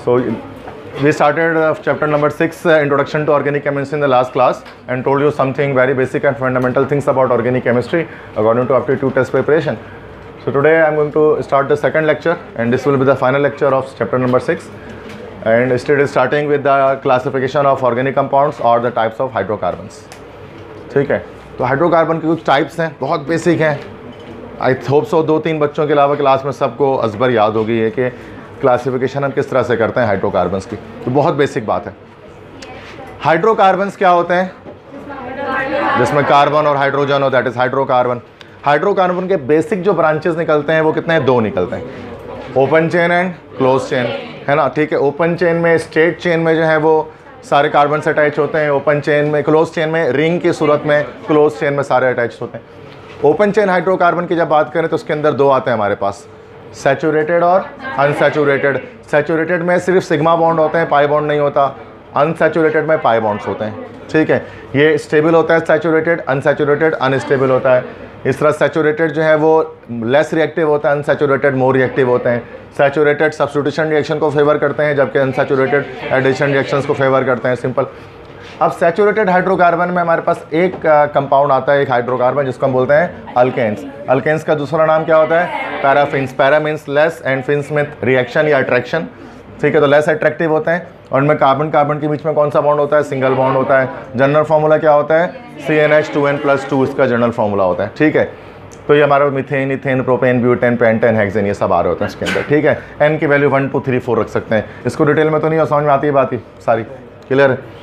So we started chapter number 6, introduction to organic chemistry in the last class, and told you something very basic and fundamental things about organic chemistry according to aptitude test preparation. So today I am going to start the second lecture, and this will be the final lecture of chapter number 6, and it is starting with the classification of organic compounds or the types of hydrocarbons. ठीक है, तो hydrocarbon के कुछ types हैं, बहुत basic हैं. I hope so 2-3 बच्चों के अलावा क्लास में सबको अजबर याद होगी है कि क्लासिफिकेशन हम किस तरह से करते हैं हाइड्रोकार्बन्स की. तो बहुत बेसिक बात है. हाइड्रोकार्बन्स क्या होते हैं? जिसमें कार्बन और हाइड्रोजन हो, दैट इज हाइड्रोकार्बन. हाइड्रोकार्बन के बेसिक जो ब्रांचेस निकलते हैं वो कितने हैं? 2 निकलते हैं, open chain and close chain, है ना. ठीक है, ओपन चेन में स्ट्रेट चेन में जो है वो सारे कार्बन से अटैच होते हैं. ओपन चेन में, क्लोज चेन में रिंग की सूरत में, क्लोज चेन में सारे अटैच होते हैं. ओपन चेन हाइड्रोकार्बन की जब बात करें तो उसके अंदर 2 आते हैं हमारे पास, सैचुरेटेड और अनसैचुरेटेड. सैचुरेटेड में सिर्फ सिग्मा बॉन्ड होते हैं, पाई बॉन्ड नहीं होता. अनसैचुरेटेड में पाई बॉन्ड्स होते हैं. ठीक है, ये स्टेबल होता है सैचुरेटेड, अनसैचुरेटेड अनस्टेबल होता है. इस तरह सैचुरेटेड जो है वो लेस रिएक्टिव होता है, अनसैचुरेटेड मोर रिएक्टिव होते हैं. सैचुरेटेड सब्स्टिट्यूशन रिएक्शन को फेवर करते हैं, जबकि अनसैचुरेटेड एडिशन रिएक्शंस को फेवर करते हैं. सिंपल. अब सैचुरेटेड हाइड्रोकार्बन में हमारे पास एक कंपाउंड आता है, एक हाइड्रोकार्बन, जिसको हम बोलते हैं अल्केन्स. अल्केन्स का दूसरा नाम क्या होता है? Paraffins. Para means less and fins में रिएक्शन या अट्रैक्शन. ठीक है, तो लेस अट्रैक्टिव होते हैं. और उनमें कार्बन कार्बन के बीच में कौन सा बॉन्ड होता है? सिंगल बॉन्ड होता है. जनरल फार्मूला क्या होता है? CnH2n+2 इसका जनरल फार्मूला होता है. ठीक है, तो ये हमारा methane, ethane, propane, butane, pentane, hexane, ये सब आ रहे होते हैं इसके अंदर. ठीक है, एन की वैल्यू 1 2 3 4 रख सकते हैं. इसको डिटेल में तो नहीं समझ में आती है बात ही सारी. क्लियर है.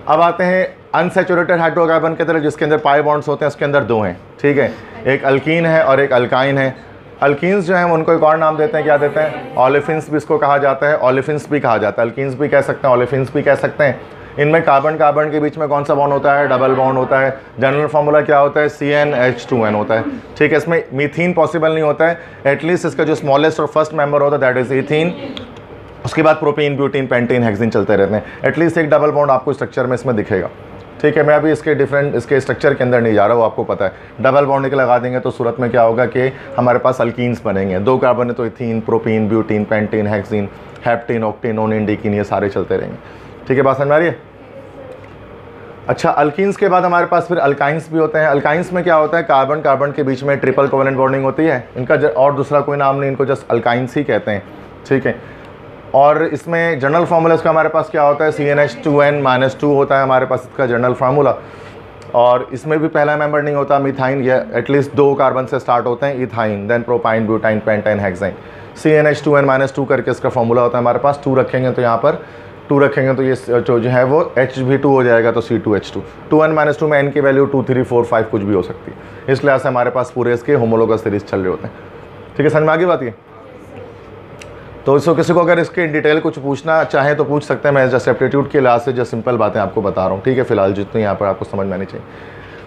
अब आते हैं अनसैचुरेटेड हाइड्रोकार्बन की तरफ, जिसके अंदर पाई बॉन्ड्स होते हैं. उसके अंदर 2 हैं. ठीक है, एक अल्कीन है और एक अल्काइन है. अल्कीन्स जो हैं उनको एक और नाम देते हैं, क्या देते हैं? ओलेफिन्स भी इसको कहा जाता है, ओलेफिन्स भी कहा जाता है. अल्कीन्स भी कह सकते हैं, ओलेफिन्स भी कह सकते हैं. इनमें कार्बन कार्बन के बीच में कौन सा बॉन्ड होता है? डबल बॉन्ड होता है. जनरल फार्मूला क्या होता है? CnH2n होता है. ठीक है, इसमें मीथीन पॉसिबल नहीं होता है. एटलीस्ट इसका जो स्मॉलेस्ट और फर्स्ट मेंबर होता है दैट इज इथीन. उसके बाद प्रोपीन, ब्यूटीन, पेंटीन, हेक्सेन चलते रहते हैं. एटलीस्ट एक डबल बॉन्ड आपको स्ट्रक्चर में इसमें दिखेगा. ठीक है, मैं अभी इसके स्ट्रक्चर के अंदर नहीं जा रहा हूँ, आपको पता है. डबल बॉन्ड के लगा देंगे तो सूरत में क्या होगा कि हमारे पास अल्कीन्स बनेंगे. 2 कार्बन है तो ethene, propene, butene, pentene, hexene, heptene, octene, ओनिन, डिकीन, ये सारे चलते रहेंगे. ठीक है, बात समझ आ रही है? अच्छा, अल्कीन्स के बाद हमारे पास फिर अल्काइंस भी होते हैं. अल्काइंस में क्या होता है? कार्बन कार्बन के बीच में ट्रिपल कोवेलेंट बॉन्डिंग होती है. इनका और दूसरा कोई नाम नहीं, इनको जस्ट अल्काइंस ही कहते हैं. ठीक है, और इसमें जनरल फार्मूला इसका हमारे पास क्या होता है? CnH2n-2 होता है हमारे पास इसका जनरल फार्मूला. और इसमें भी पहला मेंबर नहीं होता मिथाइन, या एटलीस्ट 2 कार्बन से स्टार्ट होते हैं. Ethyne, then propyne, butyne, pentyne, hexane. CnH2n-2 करके इसका फार्मूला होता है हमारे पास. 2 रखेंगे तो यहाँ पर 2 रखेंगे तो ये जो है वो H भी 2 हो जाएगा, तो C2H2. 2n-2 में n की वैल्यू 2 3 4 5 कुछ भी हो सकती है. इस लिहाज से हमारे पास पूरे इसके होमोलोगस सीरीज चल रहे होते हैं. ठीक है, समझ में आगे बात ये. तो इसको किसी को अगर इसके डिटेल कुछ पूछना चाहे तो पूछ सकते हैं. मैं जैसे एप्टीट्यूड के लिहाज से जो सिंपल बातें आपको बता रहा हूँ. ठीक है, फिलहाल जितनी यहाँ पर आपको समझ में आनी चाहिए.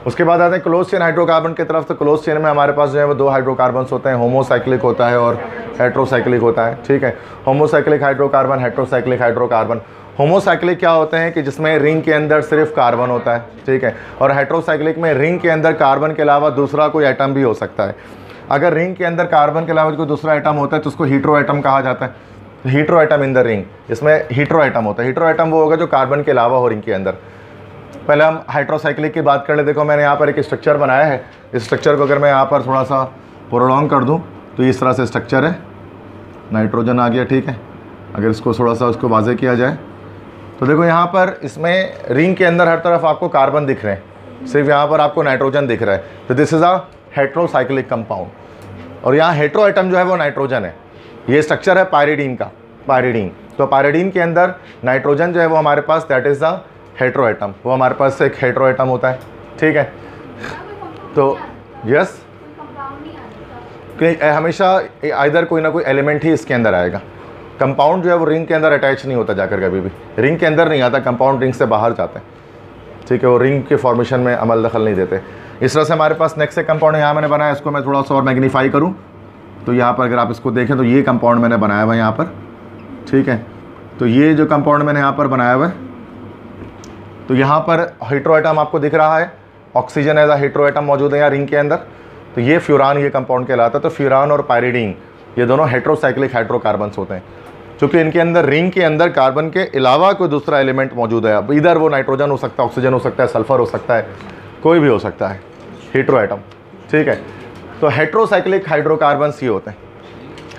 उसके बाद आते हैं क्लोज चेन हाइड्रोकार्बन की तरफ. तो क्लोज चेन में हमारे पास जो है वो 2 हाइड्रोकार्बन्स होते हैं. होमोसाइक्लिक होता है और हेट्रोसाइक्लिक होता है. ठीक है, homocyclic hydrocarbon, heterocyclic hydrocarbon. Homocyclic क्या होते हैं कि जिसमें रिंग के अंदर सिर्फ कार्बन होता है. ठीक है, और हेट्रोसाइक्लिक में रिंग के अंदर कार्बन के अलावा दूसरा कोई एटम भी हो सकता है. अगर रिंग के अंदर कार्बन के अलावा कोई दूसरा एटम होता है तो उसको हीट्रो एटम कहा जाता है. Hetero atom in the ring, इसमें हीट्रो एटम होता है. हीट्रो एटम वो होगा जो कार्बन के अलावा हो रिंग के अंदर. पहले हम हाइड्रोसाइक्लिक की बात कर ले. देखो मैंने यहाँ पर एक स्ट्रक्चर बनाया है. इस स्ट्रक्चर को अगर मैं यहाँ पर थोड़ा सा प्रोलॉन्ग कर दूँ तो इस तरह से स्ट्रक्चर है. नाइट्रोजन आ गया. ठीक है, अगर इसको थोड़ा सा उसको वाज़े किया जाए तो देखो यहाँ पर इसमें रिंग के अंदर हर तरफ आपको कार्बन दिख रहे हैं, सिर्फ यहाँ पर आपको नाइट्रोजन दिख रहा है. तो this is a heterocyclic compound. और यहाँ हेट्रो एटम जो है वो नाइट्रोजन है. ये स्ट्रक्चर है पायरिडीन का, पायरिडीन. तो पायरिडीन के अंदर नाइट्रोजन जो है वो हमारे पास that is the hetero atom. वो हमारे पास एक हेट्रो एटम होता है. ठीक है, तो यस, हमेशा इधर कोई ना कोई एलिमेंट ही इसके अंदर आएगा. कंपाउंड जो है वो रिंग के अंदर अटैच नहीं होता जाकर कभी भी. रिंग के अंदर नहीं आता, कंपाउंड रिंग से बाहर जाते हैं. ठीक है, वो रिंग के फॉर्मेशन में अमल दखल नहीं देते. इस तरह से हमारे पास नेक्स्ट एक कंपाउंड यहाँ मैंने बनाया. इसको मैं थोड़ा सा और मैग्नीफाई करूँ तो यहाँ पर अगर आप इसको देखें तो ये कंपाउंड मैंने बनाया हुआ है यहाँ पर. ठीक है, तो ये जो कंपाउंड मैंने यहाँ पर बनाया हुआ है, तो यहाँ पर हीट्रो एटम आपको दिख रहा है. Oxygen as a hetero atom मौजूद है यहाँ रिंग के अंदर. तो ये फ्यूरान, ये कंपाउंड कहलाता है. तो फ्यूरान और पायरिडीन ये दोनों हेट्रोसाइक्लिक हाइड्रोकार्बन्स होते हैं. क्योंकि इनके अंदर रिंग के अंदर कार्बन के अलावा कोई दूसरा एलिमेंट मौजूद है। अब इधर वो नाइट्रोजन हो सकता है, ऑक्सीजन हो सकता है, सल्फर हो सकता है, कोई भी हो सकता है, हेटेरो एटम। ठीक है, तो हेट्रोसाइक्लिक हाइड्रोकार्बन्स ये होते हैं।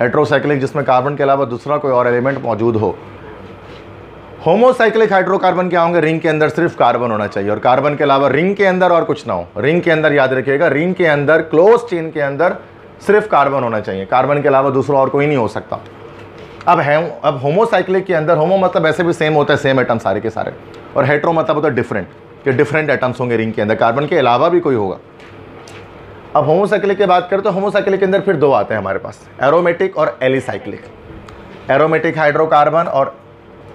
हेट्रोसाइक्लिक जिसमें कार्बन के अलावा दूसरा कोई और एलिमेंट मौजूद हो। होमोसाइक्लिक हाइड्रोकार्बन क्या होंगे? रिंग के अंदर सिर्फ कार्बन होना चाहिए और कार्बन के अलावा रिंग के अंदर और कुछ ना हो। रिंग के अंदर याद रखिएगा, रिंग के अंदर क्लोज चेन के अंदर सिर्फ कार्बन होना चाहिए, कार्बन के अलावा दूसरा और कोई नहीं हो सकता। अब होमोसाइक्लिक के अंदर, होमो मतलब ऐसे भी सेम होता है, सेम एटम सारे के सारे, और हेट्रो मतलब होता है डिफरेंट, कि डिफरेंट एटम्स होंगे रिंग के अंदर, कार्बन के अलावा भी कोई होगा। अब होमोसाइक्लिक की बात करें तो होमोसाइक्लिक के अंदर फिर दो आते हैं हमारे पास, एरोमेटिक और एलिसाइक्लिक। एरोमेटिक हाइड्रोकार्बन और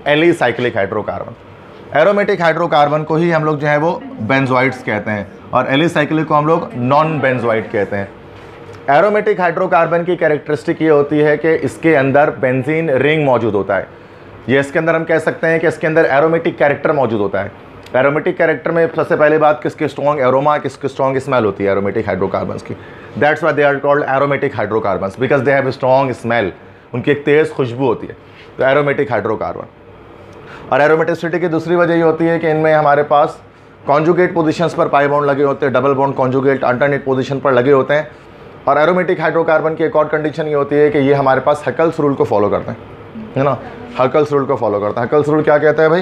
एलिसाइक्लिक हाइड्रोकार्बन। एरोमेटिक हाइड्रोकार्बन को ही हम लोग जो है वो बेंजोइड्स कहते हैं और एलिसाइक्लिक को हम लोग नॉन बेंजोइड कहते हैं। एरोमेटिक हाइड्रोकार्बन की कैरेक्टरिस्टिक ये होती है कि इसके अंदर बेंजीन रिंग मौजूद होता है। ये इसके अंदर हम कह सकते हैं कि इसके अंदर एरोमेटिक कैरेक्टर मौजूद होता है। एरोमेटिक कैरेक्टर में सबसे पहली बात किसकी स्ट्रॉन्ग एरोमा, किसकी स्ट्रॉन्ग स्मेल होती है एरोमेटिक हाइड्रोकार्बन्स की। That's why they are called aromatic hydrocarbons, because they have strong smell, उनकी एक तेज़ खुशबू होती है, तो एरोमेटिक हाइड्रोकार्बन। और एरोमेटिसिटी की दूसरी वजह ये होती है कि इनमें हमारे पास कॉन्जुगेट पोजीशंस पर पाई बॉन्ड लगे होते हैं, double bond conjugate alternate position पर लगे होते हैं। और एरोमेटिक हाइड्रोकार्बन की एक और कंडीशन ये होती है कि ये हमारे पास हकल्स रूल को फॉलो करते हैं, है ना, हकल्स रूल को फॉलो करते हैं। हकल्स रूल क्या कहता है भाई?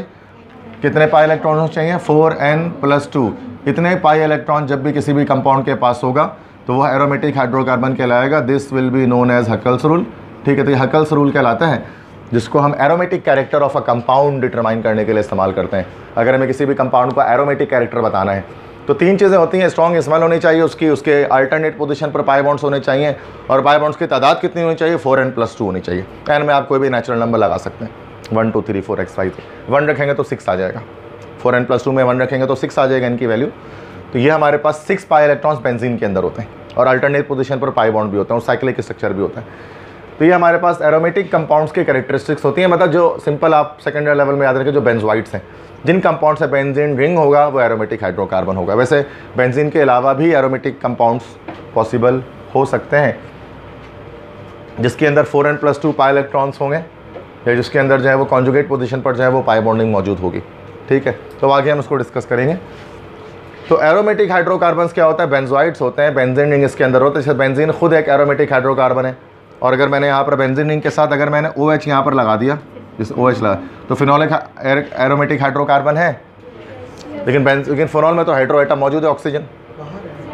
कितने पाई इलेक्ट्रॉन चाहिए? 4n+2। इतने पाई इलेक्ट्रॉन जब भी किसी भी कंपाउंड के पास होगा तो वह एरोमेटिक हाइड्रोकार्बन कहलाएगा। This will be known as Huckel's rule. ठीक है, तो ये हकल्स रूल कहलाता है, जिसको हम aromatic character of a compound determine करने के लिए इस्तेमाल करते हैं। अगर हमें किसी भी कंपाउंड का एरोमेटिक कैरेक्टर बताना है तो तीन चीज़ें होती हैं, स्ट्रॉन्ग स्मेल होनी चाहिए उसकी, उसके अल्टरनेट पोजीशन पर पाई बॉन्ड्स होने चाहिए, और पाई बॉन्ड्स की तादाद कितनी होनी चाहिए? 4n+2 होनी चाहिए। एन में आप कोई भी नेचुरल नंबर लगा सकते हैं, 1 2 3 4 x 5। 1 रखेंगे तो 6 आ जाएगा, 4n+2 में 1 रखेंगे तो 6 आ जाएगा इनकी वैल्यू। तो ये हमारे पास 6 पाई इलेक्ट्रॉन्स बेंजीन के अंदर होते हैं और अल्टरनेट पोजीशन पर पाई बॉन्ड भी होते हैं और साइक्लिक स्ट्रक्चर भी होता है। तो ये हमारे पास एरोमेटिक कंपाउंड्स की कैरेक्टरिस्टिक्स होती हैं, मतलब जो सिंपल आप सेकेंडरी लेवल में याद रखें, जो बेंजोइड्स हैं, जिन कंपाउंड से बेंजीन रिंग होगा वो एरोमेटिक हाइड्रोकार्बन होगा। वैसे बेंजीन के अलावा भी एरोमेटिक कंपाउंड्स पॉसिबल हो सकते हैं जिसके अंदर 4n+2 पाई इलेक्ट्रॉन्स होंगे, या जिसके अंदर जो है वो कॉन्जुगेट पोजीशन पर जो है वो पाई बॉन्डिंग मौजूद होगी। ठीक है, तो आगे हम उसको डिस्कस करेंगे। तो एरोमेटिक हाइड्रोकार्बन्स क्या होता है? बेंजोइड्स होते हैं, बेंजीन रिंग इसके अंदर होते हैं। जैसे बेंजीन खुद एक एरोमेटिक हाइड्रोकार्बन है, और अगर मैंने यहाँ पर बेंजीन रिंग के साथ अगर मैंने OH यहाँ पर लगा दिया, जिस OH लगा, तो फिनोलिक एरोमेटिक हाइड्रोकार्बन है। लेकिन फिनोल में तो हाइड्रो एटम मौजूद है, ऑक्सीजन,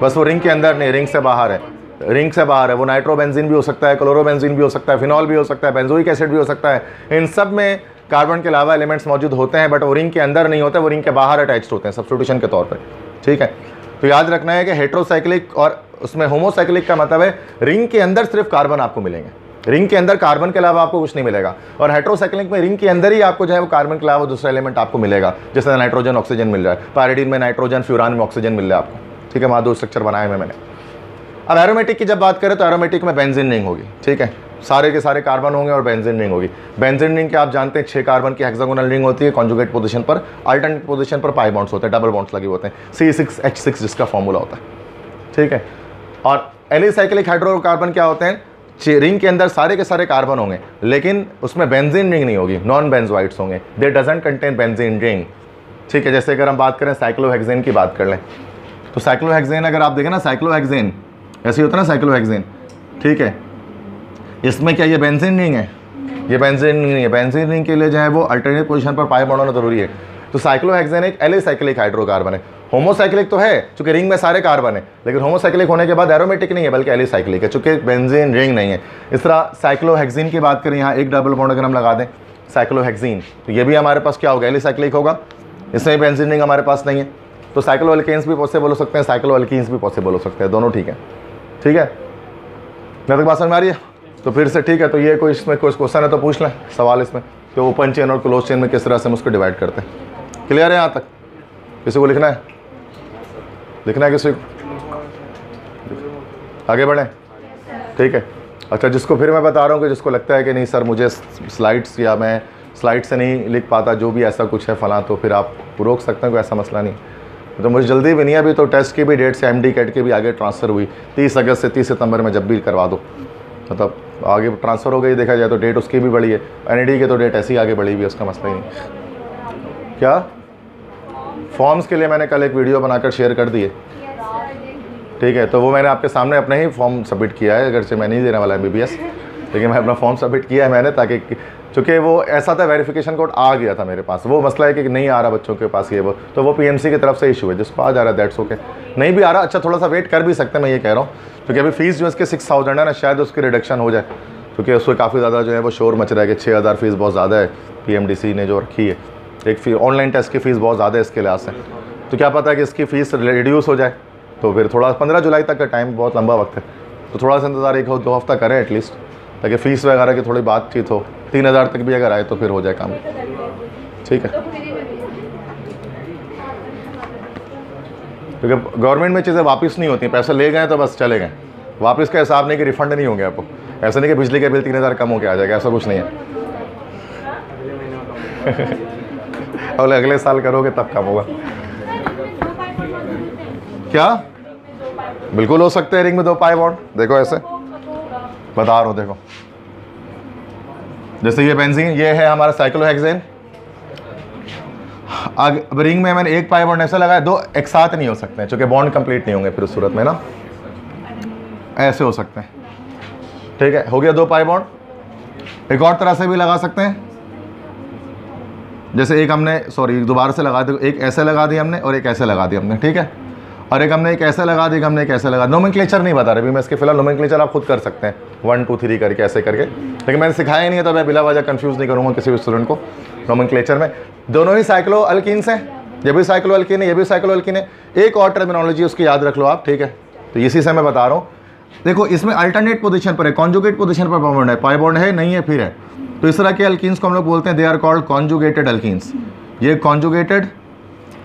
बस वो रिंग के अंदर नहीं, रिंग से बाहर है, रिंग से बाहर है। वो नाइट्रोबेंजीन भी हो सकता है, क्लोरोबेंजीन भी हो सकता है, फिनॉल भी हो सकता है, बेंजोइक एसिड भी हो सकता है। इन सब में कार्बन के अलावा एलिमेंट्स मौजूद होते हैं, बट वो रिंग के अंदर नहीं होते, वो रिंग के बाहर अटैच्ड होते हैं सब्स्टिट्यूशन के तौर पर। ठीक है, तो याद रखना है कि हेट्रोसाइक्लिक और उसमें होमोसाइक्लिक का मतलब है रिंग के अंदर सिर्फ कार्बन आपको मिलेंगे, रिंग के अंदर कार्बन के अलावा आपको कुछ नहीं मिलेगा। और हेट्रोसाइक्लिक में रिंग के अंदर ही आपको जो है वो कार्बन के अलावा दूसरा एलिमेंट आपको मिलेगा, जैसे नाइट्रोजन ऑक्सीजन मिल रहा है, पैरिडीन में नाइट्रोजन, फ्यूरान में ऑक्सीजन मिल रहा है आपको। ठीक है, वहाँ दो स्ट्रक्चर बनाए हुए मैंने। अब एरोमेटिक की जब बात करें तो एरोमेटिक में बेंजीन रिंग होगी। ठीक है, सारे के सारे कार्बन होंगे और बेंजीन रिंग होगी। बेंजीन रिंग के आप जानते हैं 6 कार्बन की हेक्सागोनल रिंग होती है, कॉन्जुगेट पोजीशन पर, अल्टरनेट पोजीशन पर पाई बॉन्ड्स होते हैं, डबल बॉन्ड्स लगे होते हैं, C6H6 जिसका फॉर्मूला होता है। ठीक है, और एलिसाइक्लिक हाइड्रोकार्बन क्या होते हैं? रिंग के अंदर सारे के सारे कार्बन होंगे, लेकिन उसमें बेंजीन रिंग नहीं होगी, नॉन बेंजोइड्स होंगे, दे डजंट कंटेन बेंजीन रिंग। ठीक है, जैसे अगर हम बात करें साइक्लोहेक्सेन की बात कर लें, तो साइक्लोहेक्सेन अगर आप देखें ना, साइक्लोहेक्सेन ऐसे ही होता है ना, साइक्लोहेक्सेन। ठीक है, इसमें क्या ये बेंजीन रिंग है? ये बेंजीन रिंग नहीं है। बेंजीन रिंग के लिए जो है वो अल्टरनेट पोजीशन पर पाई बॉन्ड होना जरूरी है। तो साइक्लोहेक्सेन एक एलिसाइक्लिक हाइड्रोकार्बन है। होमोसाइक्लिक तो है चूंकि रिंग में सारे कार्बन है, लेकिन होमोसाइक्लिक होने के बाद एरोमेटिक नहीं है बल्कि एलिसाइक्लिक है, चूंकि बेंजीन रिंग नहीं है। इस तरह साइक्लोहेक्सेन की बात करें, यहाँ एक डबल बॉन्ड अगर हम लगा दें साइक्लोहेक्सेन, तो ये भी हमारे पास क्या होगा? एलिसाइक्लिक होगा, इसमें बेंजीन रिंग हमारे पास नहीं है। तो साइक्लोअल्केन्स भी पॉसिबल हो सकते हैं, साइक्लोअल्कीन्स भी पॉसिबल हो सकते हैं, दोनों ठीक है। ठीक है, जब तक बात समझ में आ रही है तो फिर से ठीक है। तो ये कोई इसमें कोई क्वेश्चन है तो पूछ लें सवाल इसमें, तो ओपन चेन और क्लोज चेन में किस तरह से हम उसको डिवाइड करते हैं। क्लियर है यहाँ तक? किसी को लिखना है? लिखना है किसी को? आगे बढ़ें? ठीक है, अच्छा, जिसको फिर मैं बता रहा हूँ कि जिसको लगता है कि नहीं सर मुझे स्लाइड्स या मैं स्लाइड से नहीं लिख पाता, जो भी ऐसा कुछ है फला, तो फिर आप रोक सकते हैं, कोई ऐसा मसला नहीं। तो मुझे जल्दी भी नहीं है, अभी तो टेस्ट की भी डेट से MD कैट की भी आगे ट्रांसफ़र हुई, 30 अगस्त से 30 सितंबर में जब भी करवा दो, मतलब आगे ट्रांसफ़र हो गई, देखा जाए तो डेट उसकी भी बढ़ी है, NAD की तो डेट ऐसी आगे बढ़ी हुई है, उसका मसला ही नहीं। क्या फॉर्म्स के लिए मैंने कल एक वीडियो बनाकर शेयर कर दिए, ठीक है, तो वो मैंने आपके सामने अपने ही फॉर्म सबमिट किया है, अगरचे मैं नहीं देने वाला MBBS, लेकिन मैं अपना फॉर्म सबमिट किया है मैंने, ताकि चूँकि वो ऐसा था वेरिफिकेशन कोड आ गया था मेरे पास, वो मसला है कि नहीं आ रहा बच्चों के पास ये वो, तो वो PMC की तरफ से इशू है, जिसको आ जा रहा है दैट्स ओके, नहीं भी आ रहा अच्छा थोड़ा सा वेट कर भी सकते हैं, मैं ये कह रहा हूँ, क्योंकि अभी फीस जो इसके 6000 है ना, शायद उसकी रिडक्शन हो जाए, क्योंकि उसको काफ़ी ज़्यादा जो है वो शोर मच रहा है कि 6000 फीस बहुत ज़्यादा है PMDC ने जो रखी है, एक ऑनलाइन टेस्ट की फ़ीस बहुत ज़्यादा है इसके लिहाज से, तो क्या पता है कि इसकी फ़ीस रिड्यूस हो जाए, तो फिर थोड़ा 15 जुलाई तक का टाइम बहुत लंबा वक्त है, तो थोड़ा सा इंतज़ार 1-2 हफ्ता करें एटलीस्ट, ताकि फ़ीस वगैरह की थोड़ी बातचीत हो, 3000 तक भी अगर आए तो फिर हो जाए काम, ठीक है, क्योंकि गवर्नमेंट में चीज़ें वापस नहीं होती, पैसे ले गए तो बस चले गए, वापस का हिसाब नहीं कि रिफंड नहीं होंगे आपको, ऐसा नहीं कि बिजली के बिल 3000 कम होकर आ जाएगा, ऐसा कुछ नहीं है। और अगले साल करोगे तब कम होगा। क्या बिल्कुल हो सकते हैं रिंग में 2 पाई बॉन्ड, देखो ऐसे बता रहा हूँ, देखो जैसे ये बेंजीन, ये है हमारा साइक्लोहेक्सेन, अब रिंग में मैंने 1 पाई बॉन्ड ऐसा लगाया, 2 एक साथ नहीं हो सकते हैं, चूँकि बॉन्ड कंप्लीट नहीं होंगे फिर उस सूरत में ना, ऐसे हो सकते हैं, ठीक है, हो गया 2 पाई बॉन्ड। एक और तरह से भी लगा सकते हैं, जैसे एक हमने दोबारा से लगा दी, एक ऐसे लगा दी हमने और एक ऐसे लगा दी हमने, ठीक है, और एक हमने एक ऐसे लगा दी, हमने एक ऐसे लगा, नोमेनक्लेचर नहीं बता रहे अभी मैं इसके फिलहाल, नोमेनक्लेचर आप खुद कर सकते हैं 1 2 3 करके ऐसे करके, लेकिन मैंने सिखाया ही नहीं है तो मैं बिला वजह कंफ्यूज नहीं करूँगा किसी भी स्टूडेंट को। नोमेनक्लेचर में दोनों ही साइक्लो अल्कीन्स हैं, ये भी साइक्लो अल्कीन है, ये भी साइक्लो अल्कीन है, एक और टर्मिनोलॉजी उसकी याद रख लो आप, ठीक है, तो इसी से मैं बता रहा हूँ। देखो इसमें अल्टरनेट पोजीशन पर है, कॉन्जुगेट पोजीशन पर पाई बॉन्ड है, पाई बॉन्ड है नहीं है फिर है, तो इस तरह के अल्कीन्स को हम लोग बोलते हैं they are called conjugated alkenes, ये कॉन्जुगेटेड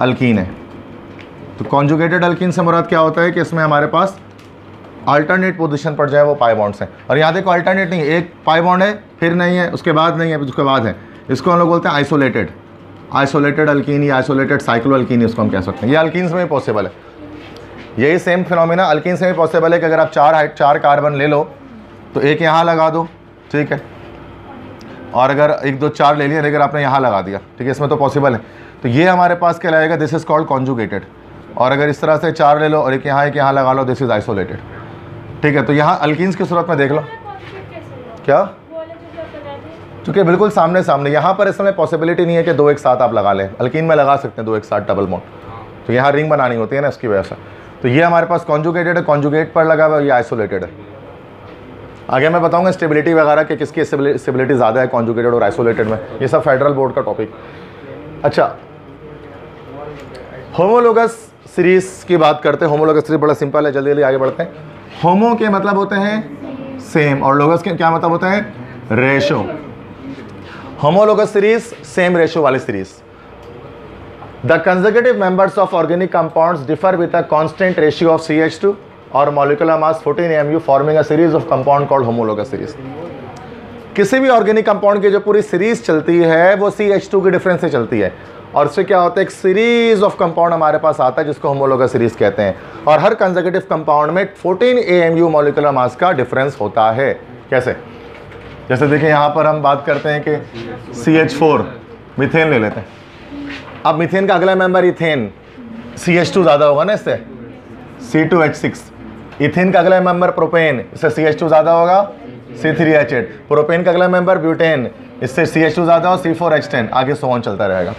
अल्कीन है। तो कॉन्जुगेटेड अल्कीन से मुराद क्या होता है कि इसमें हमारे पास अल्टरनेट पोजीशन पर जो है वो पाई बॉन्ड्स हैं, और यहाँ देखो अल्टरनेट नहीं है, एक पाई बॉन्ड है फिर नहीं है, उसके बाद नहीं है उसके बाद है, इसको हम लोग बोलते हैं आइसोलेटेड अल्कीन या आइसोलेटेड साइक्लो अल्कीन, इसको हम कह सकते हैं। ये अल्कीन्स में भी पॉसिबल है, यही सेम फिनोमिना अल्कीन्स में भी पॉसिबल है कि अगर आप 4 कार्बन ले लो तो एक यहाँ लगा दो, ठीक है, और अगर 1 2 4 ले लिया, अगर आपने यहाँ लगा दिया, ठीक है, इसमें तो पॉसिबल है, तो ये हमारे पास क्या लगेगा, दिस इज़ कॉल्ड कॉन्जुगेटेड। और अगर इस तरह से 4 ले लो और एक यहाँ लगा लो, दिस इज़ आइसोलेटेड, ठीक है। तो यहाँ अल्कीन्स की सूरत में देख लो, क्या चूँकि बिल्कुल सामने सामने, यहाँ पर इस समय पॉसिबिलिटी नहीं है कि 2 एक साथ आप लगा लें, अल्कीन में लगा सकते हैं 2 एक साथ डबल बॉन्ड, तो यहाँ रिंग बनानी होती है ना इसकी वजह से, तो ये हमारे पास कॉन्जुगेटेड है, कॉन्जुगेट पर लगा हुआ, ये आइसोलेटेड है। आगे मैं बताऊंगा स्टेबिलिटी वगैरह कि किसकी स्टेबिलिटी ज़्यादा है कॉन्जुगेटेड और आइसोलेटेड में, ये सब फेडरल बोर्ड का टॉपिक। अच्छा, होमोलोगस सीरीज की बात करते हैं। होमोलोगस सीरीज बड़ा सिंपल है, जल्दी जल्दी आगे बढ़ते हैं। होमो के मतलब होते हैं सेम, और लोगस के क्या मतलब होता है, ratio. Homologous series same ratio वाली series. The consecutive members of organic compounds differ with a constant ratio of CH2 और molecular mass 14 AMU forming a series of compound called homologous series. किसी भी ऑर्गेनिक कंपाउंड की जो पूरी series चलती है वो CH2 के डिफरेंस से चलती है, और उससे क्या होता है, एक सीरीज ऑफ कंपाउंड हमारे पास आता है जिसको होमोलोगस सीरीज कहते हैं, और हर कंसेक्यूटिव कंपाउंड में 14 AMU मॉलिक्यूलर मास का डिफरेंस होता है। कैसे, जैसे देखिए यहाँ पर हम बात करते हैं कि CH4 मीथेन ले लेते हैं, अब मीथेन का अगला मेंबर इथेन, CH2 ज़्यादा होगा ना इससे, C2H6। इथेन का अगला मेंबर प्रोपेन, इससे CH2 ज़्यादा होगा, C3H8। प्रोपेन का अगला मेंबर ब्यूटेन, इससे CH2 ज़्यादा हो, C4H10, आगे सो ऑन चलता रहेगा।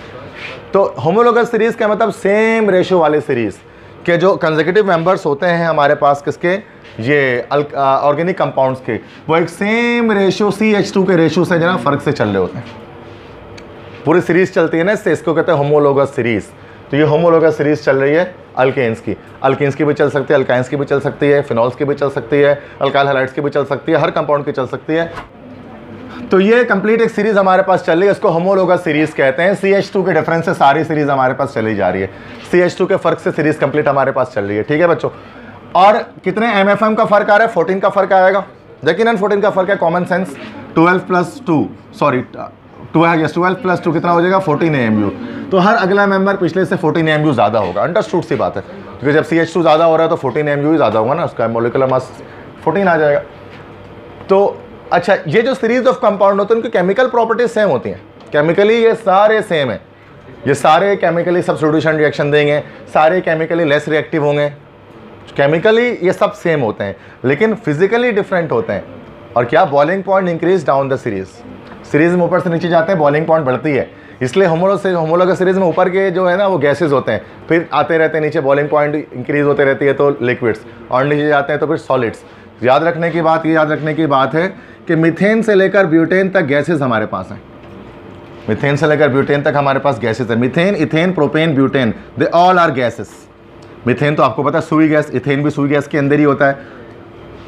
तो होमोलोगस सीरीज का मतलब सेम रेशो वाले सीरीज के जो कंसेक्यूटिव मेंबर्स होते हैं हमारे पास किसके, ये ऑर्गेनिक कंपाउंड्स के, वो एक सेम रेशो CH2 के रेशो से जना फर्क से चल रहे होते हैं। पूरी सीरीज चलती है ना इससे, इसको कहते हैं होमोलोगस सीरीज। तो ये होमोलोगस सीरीज चल रही है अल्केन्स की। अल्केन्स की भी चल सकती है, अल्काइंस की भी चल सकती है, फिनॉल्स की भी चल सकती है, अल्काइल हैलाइड्स की भी चल सकती है, हर कंपाउंड की चल सकती है। तो ये कंप्लीट एक सीरीज हमारे पास चल रही है, इसको होमोलोगस सीरीज कहते हैं। CH2 के डिफरेंस से सारी सीरीज हमारे पास चली जा रही है, CH2 के फर्क से सीरीज कंप्लीट हमारे पास चल रही है, ठीक है बच्चों। और कितने MFM का फर्क आ रहा है, 14 का फर्क आएगा, यकीनन 14 का फर्क है, कॉमन सेंस। 12 + 2 कितना हो जाएगा, 14 AMU। तो हर अगला मेंबर पिछले से 14 AMU ज़्यादा होगा, अंडरस्टूड सी बात है, क्योंकि जब CH2 ज़्यादा हो रहा है तो 14 AMU ही ज़्यादा होगा ना, उसका मॉलिक्यूलर मास 14 आ जाएगा। तो अच्छा, ये जो सीरीज ऑफ कंपाउंड होते हैं उनकी केमिकल प्रॉपर्टीज सेम होती हैं, केमिकली ये सारे सेम है, ये सारे केमिकली सब्स्टिट्यूशन रिएक्शन देंगे, सारे केमिकली लेस रिएक्टिव होंगे, केमिकली ये सब सेम होते हैं लेकिन फिजिकली डिफरेंट होते हैं। और क्या, boiling point increase down the series में ऊपर से नीचे जाते हैं, बॉइलिंग पॉइंट बढ़ती है, इसलिए होमोलोगस सीरीज में ऊपर के जो है ना वो गैसेज होते हैं, फिर आते रहते हैं नीचे, बॉइलिंग पॉइंट इंक्रीज होते रहती है तो लिक्विड्स, और नीचे जाते हैं तो फिर सॉलिड्स। याद रखने की बात है कि मीथेन से लेकर ब्यूटेन तक गैसेज हमारे पास हैं, मीथेन से लेकर ब्यूटेन तक हमारे पास गैसेज है, methane, ethane, propane, butane, they all are gases. Methane तो आपको पता है सुई गैस, इथेन भी सुई गैस के अंदर ही होता है,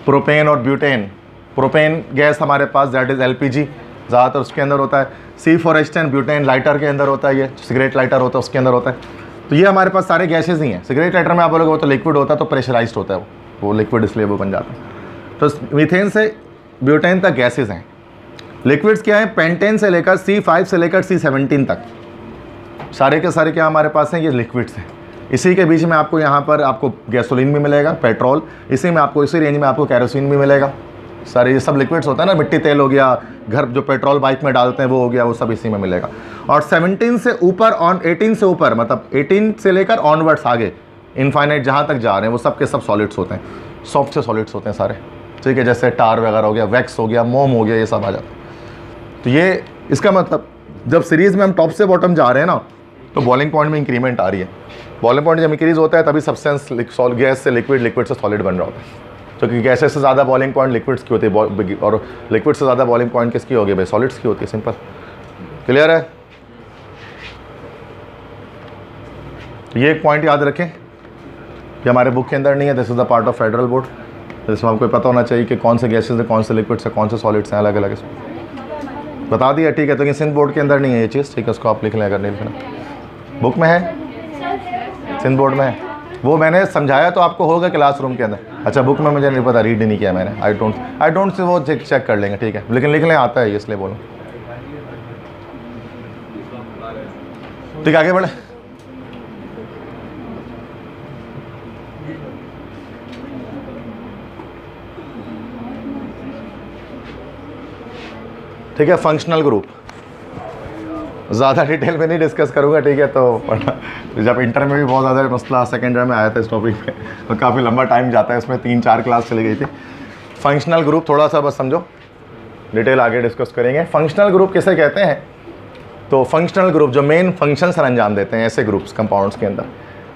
प्रोपेन और ब्यूटेन, प्रोपेन गैस हमारे पास दैट इज एलपीजी ज़्यादातर उसके अंदर होता है, C4H10 ब्यूटेन लाइटर के अंदर होता है, ये सिगरेट लाइटर होता है उसके अंदर होता है। तो ये हमारे पास सारे गैसेज ही हैं। सिगरेट लाइटर में आप बोलोगे वो तो लिक्विड होता है, तो प्रेशराइज्ड होता है, वो लिक्विड इसलिए वो बन जाता है। तो मीथेन से ब्यूटेन तक गैसेज हैं। लिक्विड्स क्या है, पेंटेन से लेकर C5 से लेकर C17 तक सारे के सारे क्या हमारे पास हैं, ये लिक्विड्स हैं। इसी के बीच में आपको यहाँ पर आपको गैसोलीन भी मिलेगा, पेट्रोल, इसी में आपको इसी रेंज में आपको कैरोसिन भी मिलेगा। सारे ये सब लिक्विड्स होता है ना, मिट्टी तेल हो गया, घर जो पेट्रोल बाइक में डालते हैं वो हो गया, वो सब इसी में मिलेगा। और 17 से ऊपर, 18 से ऊपर, मतलब 18 से लेकर ऑनवर्ड्स आगे इनफाइनाइट जहाँ तक जा रहे हैं वो सब के सब सॉलिड्स होते हैं, सॉफ्ट से सॉलिड्स होते हैं सारे, ठीक है, जैसे टार वगैरह हो गया, वैक्स हो गया, मोम हो गया, ये सब आ जाता है। तो ये इसका मतलब जब सीरीज़ में हम टॉप से बॉटम जा रहे हैं ना तो बॉइलिंग पॉइंट में इंक्रीमेंट आ रही है। बॉइलिंग पॉइंट जब इंक्रीज होता है तभी सब्सटेंस गैस से लिक्विड, लिक्विड से सॉलिड बन रहा होता है। क्योंकि गैसेस से ज़्यादा बॉइलिंग पॉइंट लिक्विड्स की होती है और लिक्विड से ज़्यादा बॉइलिंग पॉइंट किसकी होगी भाई, सॉलिड्स की होती है। सिंपल, क्लियर है। ये एक पॉइंट याद रखें कि हमारे बुक के अंदर नहीं है, this is the part of federal board, जिसमें आपको पता होना चाहिए कि कौन से गैसेज है, कौन से लिक्विड्स है, कौन से सॉलिड्स हैं, अलग अलग इसमें बता दिया, ठीक है। तो सिंध बोर्ड के अंदर नहीं है ये चीज़, ठीक है, उसको आप लिख लें अगर नहीं लिखना। बुक में है, सिंध बोर्ड में है, वो मैंने समझाया तो आपको होगा क्लासरूम के अंदर। अच्छा, बुक में मुझे नहीं पता, रीड नहीं किया मैंने, आई डोंट से वो चेक कर लेंगे, ठीक है, लेकिन लिख लें, आता है इसलिए बोलूँ। ठीक है, आगे बढ़े। ठीक है, फंक्शनल ग्रुप ज़्यादा डिटेल में नहीं डिस्कस करूँगा, ठीक है। तो जब इंटर में भी बहुत ज़्यादा मसला सेकेंड ईयर में आया था इस टॉपिक पे, तो काफ़ी लंबा टाइम जाता है, इसमें 3-4 क्लास चली गई थी। फंक्शनल ग्रुप थोड़ा सा बस समझो, डिटेल आगे डिस्कस करेंगे। फंक्शनल ग्रुप किसे कहते हैं, तो फंक्शनल ग्रुप जो मेन फंक्शन सर अंजाम देते हैं ऐसे ग्रुप्स कंपाउंड्स के अंदर।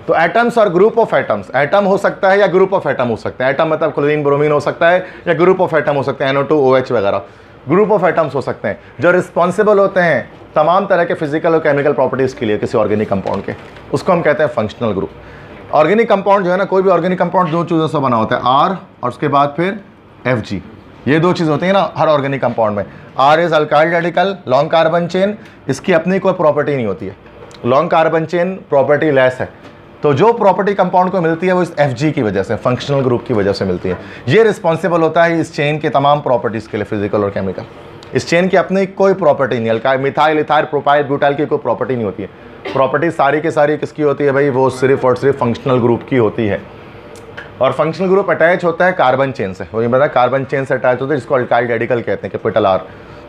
तो एटम्स और ग्रुप ऑफ एटम्स, एटम हो सकता है या ग्रुप ऑफ एटम हो सकता है। एटम मतलब क्लोरीन ब्रोमीन हो सकता है या ग्रुप ऑफ एटम हो सकते हैं, NO2 OH वगैरह, ग्रुप ऑफ एटम्स हो सकते हैं जो रिस्पॉन्सिबल होते हैं तमाम तरह के फिजिकल और केमिकल प्रॉपर्टीज़ के लिए किसी ऑर्गेनिक कंपाउंड के, उसको हम कहते हैं फंक्शनल ग्रुप। ऑर्गेनिक कंपाउंड जो है ना, कोई भी ऑर्गेनिक कंपाउंड 2 चीज़ों से बना होता है, R और उसके बाद फिर FG, ये 2 चीज़ होती है ना हर ऑर्गेनिक कंपाउंड में। R is alkyl radical, long carbon chain, इसकी अपनी कोई प्रॉपर्टी नहीं होती है, long carbon chain property less है। तो जो प्रॉपर्टी कंपाउंड को मिलती है वो इस FG की वजह से, फंक्शनल ग्रुप की वजह से मिलती है। ये रिस्पॉन्सिबल होता है इस चेन के तमाम प्रॉपर्टीज़ के लिए, फिजिकल और केमिकल। इस चेन की अपनी कोई प्रॉपर्टी नहीं, alkyl, methyl, ethyl, propyl, butyl की कोई प्रॉपर्टी नहीं होती है। प्रॉपर्टी सारी की सारी किसकी होती है भाई, वो सिर्फ और सिर्फ फंक्शनल ग्रुप की होती है। और फंक्शनल ग्रुप अटैच होता है कार्बन चेन से, वही बता, कार्बन चेन से अटैच होता है, जिसको अल्काइल रेडिकल कहते हैं, कैपिटल R,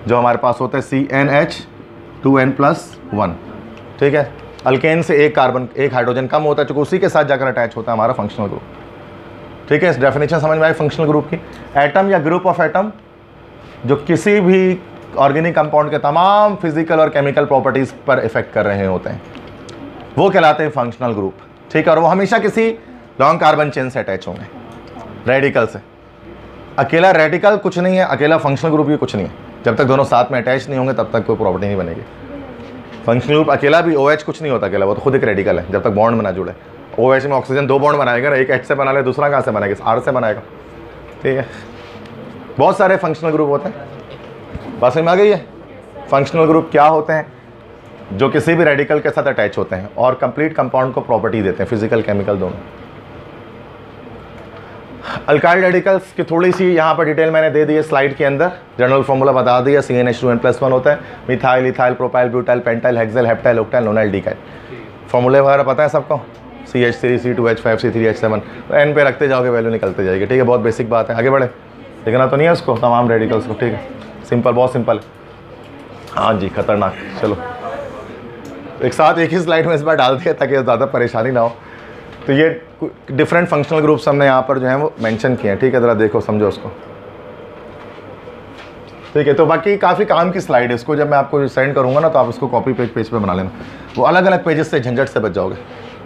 जो हमारे पास होता है CnH2n+1, ठीक है। अल्केन से एक कार्बन, एक हाइड्रोजन कम होता है, चूँकि उसी के साथ जाकर अटैच होता है हमारा फंक्शनल ग्रुप, ठीक है। इस डेफिनेशन समझ में आई फंक्शनल ग्रुप की। एटम या ग्रुप ऑफ एटम जो किसी भी ऑर्गेनिक कंपाउंड के तमाम फिजिकल और केमिकल प्रॉपर्टीज़ पर इफेक्ट कर रहे होते हैं, वो कहलाते हैं फंक्शनल ग्रुप, ठीक है। और वो हमेशा किसी लॉन्ग कार्बन चेन से अटैच होंगे, रेडिकल से। अकेला रेडिकल कुछ नहीं है, अकेला फंक्शनल ग्रुप भी कुछ नहीं है। जब तक दोनों साथ में अटैच नहीं होंगे तब तक कोई प्रॉपर्टी नहीं बनेगी। फंक्शनल ग्रुप अकेला भी, OH कुछ नहीं होता अकेला, वो तो खुद एक रेडिकल है जब तक बॉन्ड में ना जुड़े। OH में ऑक्सीजन 2 बॉन्ड बनाएगा ना, एक H से बना ले, दूसरा कहाँ से बनाएगा, R से बनाएगा, ठीक है। बहुत सारे फंक्शनल ग्रुप होते हैं, बात समझ में आ गई है। फंक्शनल ग्रुप क्या होते हैं, जो किसी भी रेडिकल के साथ अटैच होते हैं और कंप्लीट कंपाउंड को प्रॉपर्टी देते हैं, फिजिकल केमिकल दोनों। अल्काइल रेडिकल्स की थोड़ी सी यहाँ पर डिटेल मैंने दे दी है स्लाइड के अंदर, जनरल फॉर्मूला बता दिया, CnH2n+1 होता है, methyl, ethyl, propyl, butyl, pentyl, hexyl, heptyl, octyl, nonyl, decyl. फॉर्मूले वगैरह पता है सबको, CH3, C2H5, C3H7, तो N पे रखते जाओगे वैल्यू निकलते जाएगी, ठीक है। बहुत बेसिक बात है, आगे बढ़े। देखना तो नहीं है उसको, तमाम रेडिकल्स को, ठीक है, सिंपल, बहुत सिंपल है। हाँ जी, खतरनाक। चलो एक साथ एक ही स्लाइड में इस बार डाल दिया ताकि ज़्यादा परेशानी ना हो। तो ये डिफरेंट फंक्शनल ग्रुप्स हमने यहाँ पर जो है वो मेंशन किए हैं, ठीक है, ज़रा देखो समझो उसको, ठीक है। तो बाकी काफ़ी काम की स्लाइड है, इसको जब मैं आपको सेंड करूँगा ना तो आप इसको कॉपी पेज पे बना लेना, वो अलग अलग पेजेस से झंझट से बच जाओगे।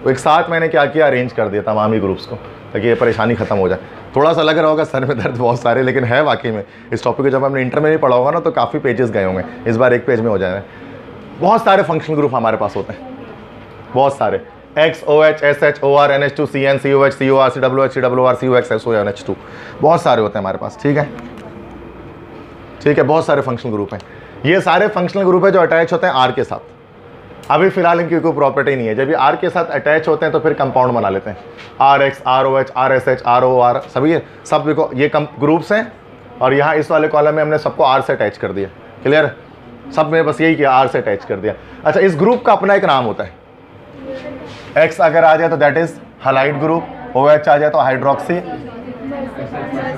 तो एक साथ मैंने क्या किया, अरेंज कर दिया तमाम ही ग्रुप्स को ताकि ये परेशानी खत्म हो जाए। थोड़ा सा लग रहा होगा सर में दर्द बहुत सारे, लेकिन है वाकई में इस टॉपिक को जब हमने इंटर में भी पढ़ा होगा ना तो काफ़ी पेजेस गए होंगे, इस बार एक पेज में हो जाएगा। बहुत सारे फंक्शनल ग्रुप हमारे पास होते हैं, बहुत सारे, X, OH, SH, OR, NH2, CN, COH, COR, CWH, CWR, COX, SO, NH2, बहुत सारे होते हैं हमारे पास, ठीक है, ठीक है, बहुत सारे फंक्शनल ग्रुप हैं। ये सारे फंक्शनल ग्रुप है जो अटैच होते हैं R के साथ। अभी फिलहाल इनकी कोई प्रॉपर्टी नहीं है, जब ये R के साथ अटैच होते हैं तो फिर कंपाउंड बना लेते हैं, RX, ROH, RSH, ROR, सभी सब ये ग्रुप्स हैं। और यहाँ इस वाले कॉलम में हमने सबको R से अटैच कर दिया, क्लियर, सब में बस यही किया, R से अटैच कर दिया। अच्छा, इस ग्रुप का अपना एक नाम होता है, X अगर आ जाए तो that is halide group, OH आ जाए तो हाइड्रोक्सी,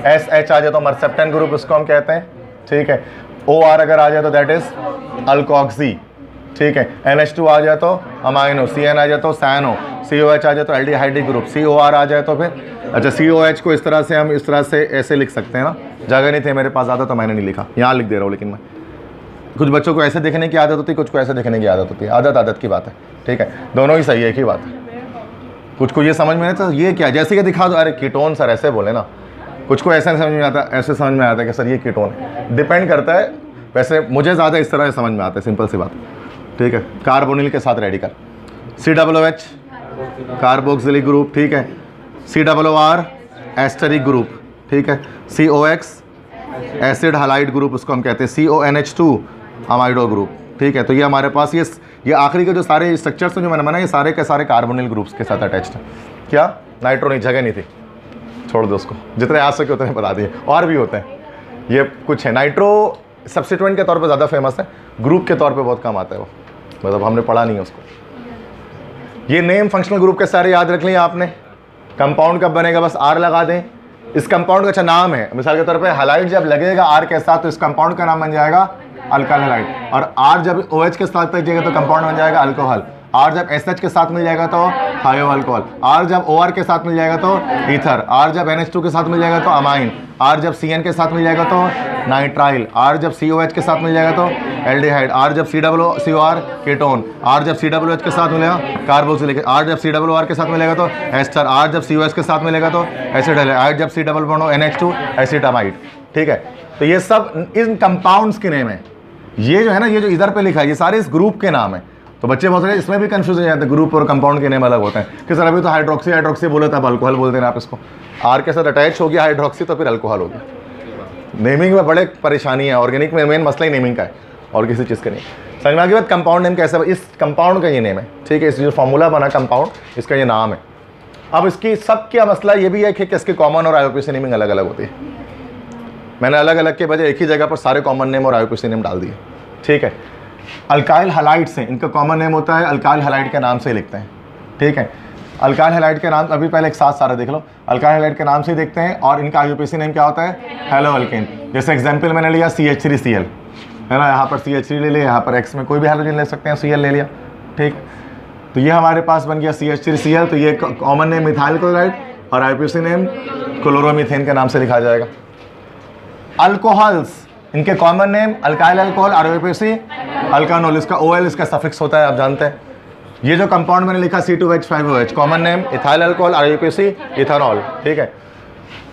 SH आ जाए तो मर्सेप्टेन ग्रुप इसको हम कहते हैं, ठीक है। OR अगर आ जाए तो दैट इज अल्कोक्सी, ठीक है। NH2 आ जाए तो अमाइनो, CN आ जाए तो सैनो, COH आ जाए तो एल्डिहाइड ग्रुप, COR आ जाए तो फिर, अच्छा COH को इस तरह से हम इस तरह से ऐसे लिख सकते हैं ना, जगह नहीं थे मेरे पास ज़्यादा तो मैंने नहीं लिखा, यहाँ लिख दे रहा हूँ। लेकिन मैं कुछ बच्चों को ऐसे दिखने की आदत होती है, कुछ को ऐसे दिखने की आदत होती है, आदत की बात है, ठीक है, दोनों ही सही है, एक ही बात है। कुछ को ये समझ में नहीं तो ये क्या, जैसे कि दिखा दो, अरे कीटोन सर ऐसे बोले ना, कुछ को ऐसे समझ में आता है, ऐसे समझ में आता है कि सर ये कीटोन है, डिपेंड करता है। वैसे मुझे ज़्यादा इस तरह समझ में आता है, सिंपल सी बात, ठीक है। कार्बोनिल के साथ रेडिकल, COOH कार्बोक्सिलिक ग्रुप, ठीक है, COOR एस्टरिक ग्रुप, ठीक है, COX एसिड हालाइड ग्रुप उसको हम कहते हैं, CONH2 अमाइडो ग्रुप, ठीक है। तो ये हमारे पास ये आखिरी के जो सारे स्ट्रक्चर्स हैं जो मैंने बनाए, ये सारे के सारे कार्बोनिल ग्रुप्स के साथ अटैच्ड है। क्या नाइट्रो नहीं, जगह नहीं थी, छोड़ दो उसको, जितने आ सके उतने बता दिए। और भी होते हैं, ये कुछ है, नाइट्रो सब्स्टिट्यूएंट के तौर पे ज़्यादा फेमस है, ग्रुप के तौर पे बहुत कम आता है वो, मतलब हमने पढ़ा नहीं है उसको। ये नेम फंक्शनल ग्रुप के सारे याद रख लिए आपने। कंपाउंड कब बनेगा, बस R लगा दें। इस कंपाउंड का अच्छा नाम है, मिसाल के तौर पे हालाइड जब लगेगा R के साथ तो इस कंपाउंड का नाम बन जाएगा अल्काइल हालाइड, और R जब OH के साथ लगेगा तो कंपाउंड बन जाएगा अल्कोहल, R जब SH के साथ मिल जाएगा तो थायो अल्कोहल, R जब OR के साथ मिल जाएगा तो ईथर, R जब NH2 के साथ मिल जाएगा तो अमाइन, R जब CN के साथ मिल जाएगा तो नाइट्राइल, R जब COH के साथ मिल जाएगा तो एल्डिहाइड, R जब COOR कीटोन, R जब COOH के साथ मिलेगा कार्बोक्सिलिक, R जब COOR के साथ मिलेगा तो एस्टर, R जब COH के साथ मिलेगा तो एसिड हाइड, जब C+NH2 एसिटामाइड, ठीक है। तो ये सब इन कंपाउंड्स के नेम है। ये जो है ना, ये जो इधर पे लिखा है, ये सारे इस ग्रुप के नाम है। तो बच्चे बहुत सारे इसमें भी कंफ्यूज हो जाते हैं, ग्रुप और कंपाउंड के नेम अलग होते हैं कि सर अभी तो हाइड्रोक्सी बोले तब अल्कोहल बोलते हैं आप इसको, R के साथ अटैच हो गया हाइड्रोक्सी तो फिर अल्कोहल हो गया। नेमिंग में बड़े परेशानी है, ऑर्गेनिक में मेन मसला ही नेमिंग का है और किसी चीज़ का नहीं। समझना के बाद कंपाउंड नेम कैसे, इस कंपाउंड का ये नेम है, ठीक है, इस जो फॉर्मूला बना कंपाउंड, इसका ये नाम है। अब इसकी सब क्या मसला ये भी है कि इसके कॉमन और IUPAC नेमिंग अलग अलग होती है। मैंने अलग अलग के बजाय एक ही जगह पर सारे कॉमन नेम और IUPAC नेम डाल दिए, ठीक है। अल्काइल हैलाइड्स हैं, इनका कॉमन नेम होता है, अल्काइल हैलाइड के नाम से लिखते हैं, ठीक है। अल्काइल हैलाइड के नाम, अभी पहले एक साथ सारे देख लो, अल्काइल हैलाइड के नाम से ही देखते हैं। और इनका IUPAC नेम क्या होता है, हेलो अल्केन। जैसे एग्जांपल मैंने लिया CH3Cl, है ना, यहाँ पर CH3 ले लिया, यहाँ पर X में कोई भी हैलोजन ले सकते हैं, Cl ले लिया, ठीक। तो ये हमारे पास बन गया CH3Cl, तो ये कॉमन नेम मिथाइल क्लोराइड और IUPAC नेम क्लोरोमीथेन के नाम से लिखा जाएगा। अल्कोहल्स, इनके common name alkyl alcohol, IUPAC अल्कानोल, इसका OL इसका सफिक्स होता है, आप जानते हैं। ये जो कंपाउंड मैंने लिखा C2H5OH, common name ethyl alcohol, IUPAC ethanol, ठीक है।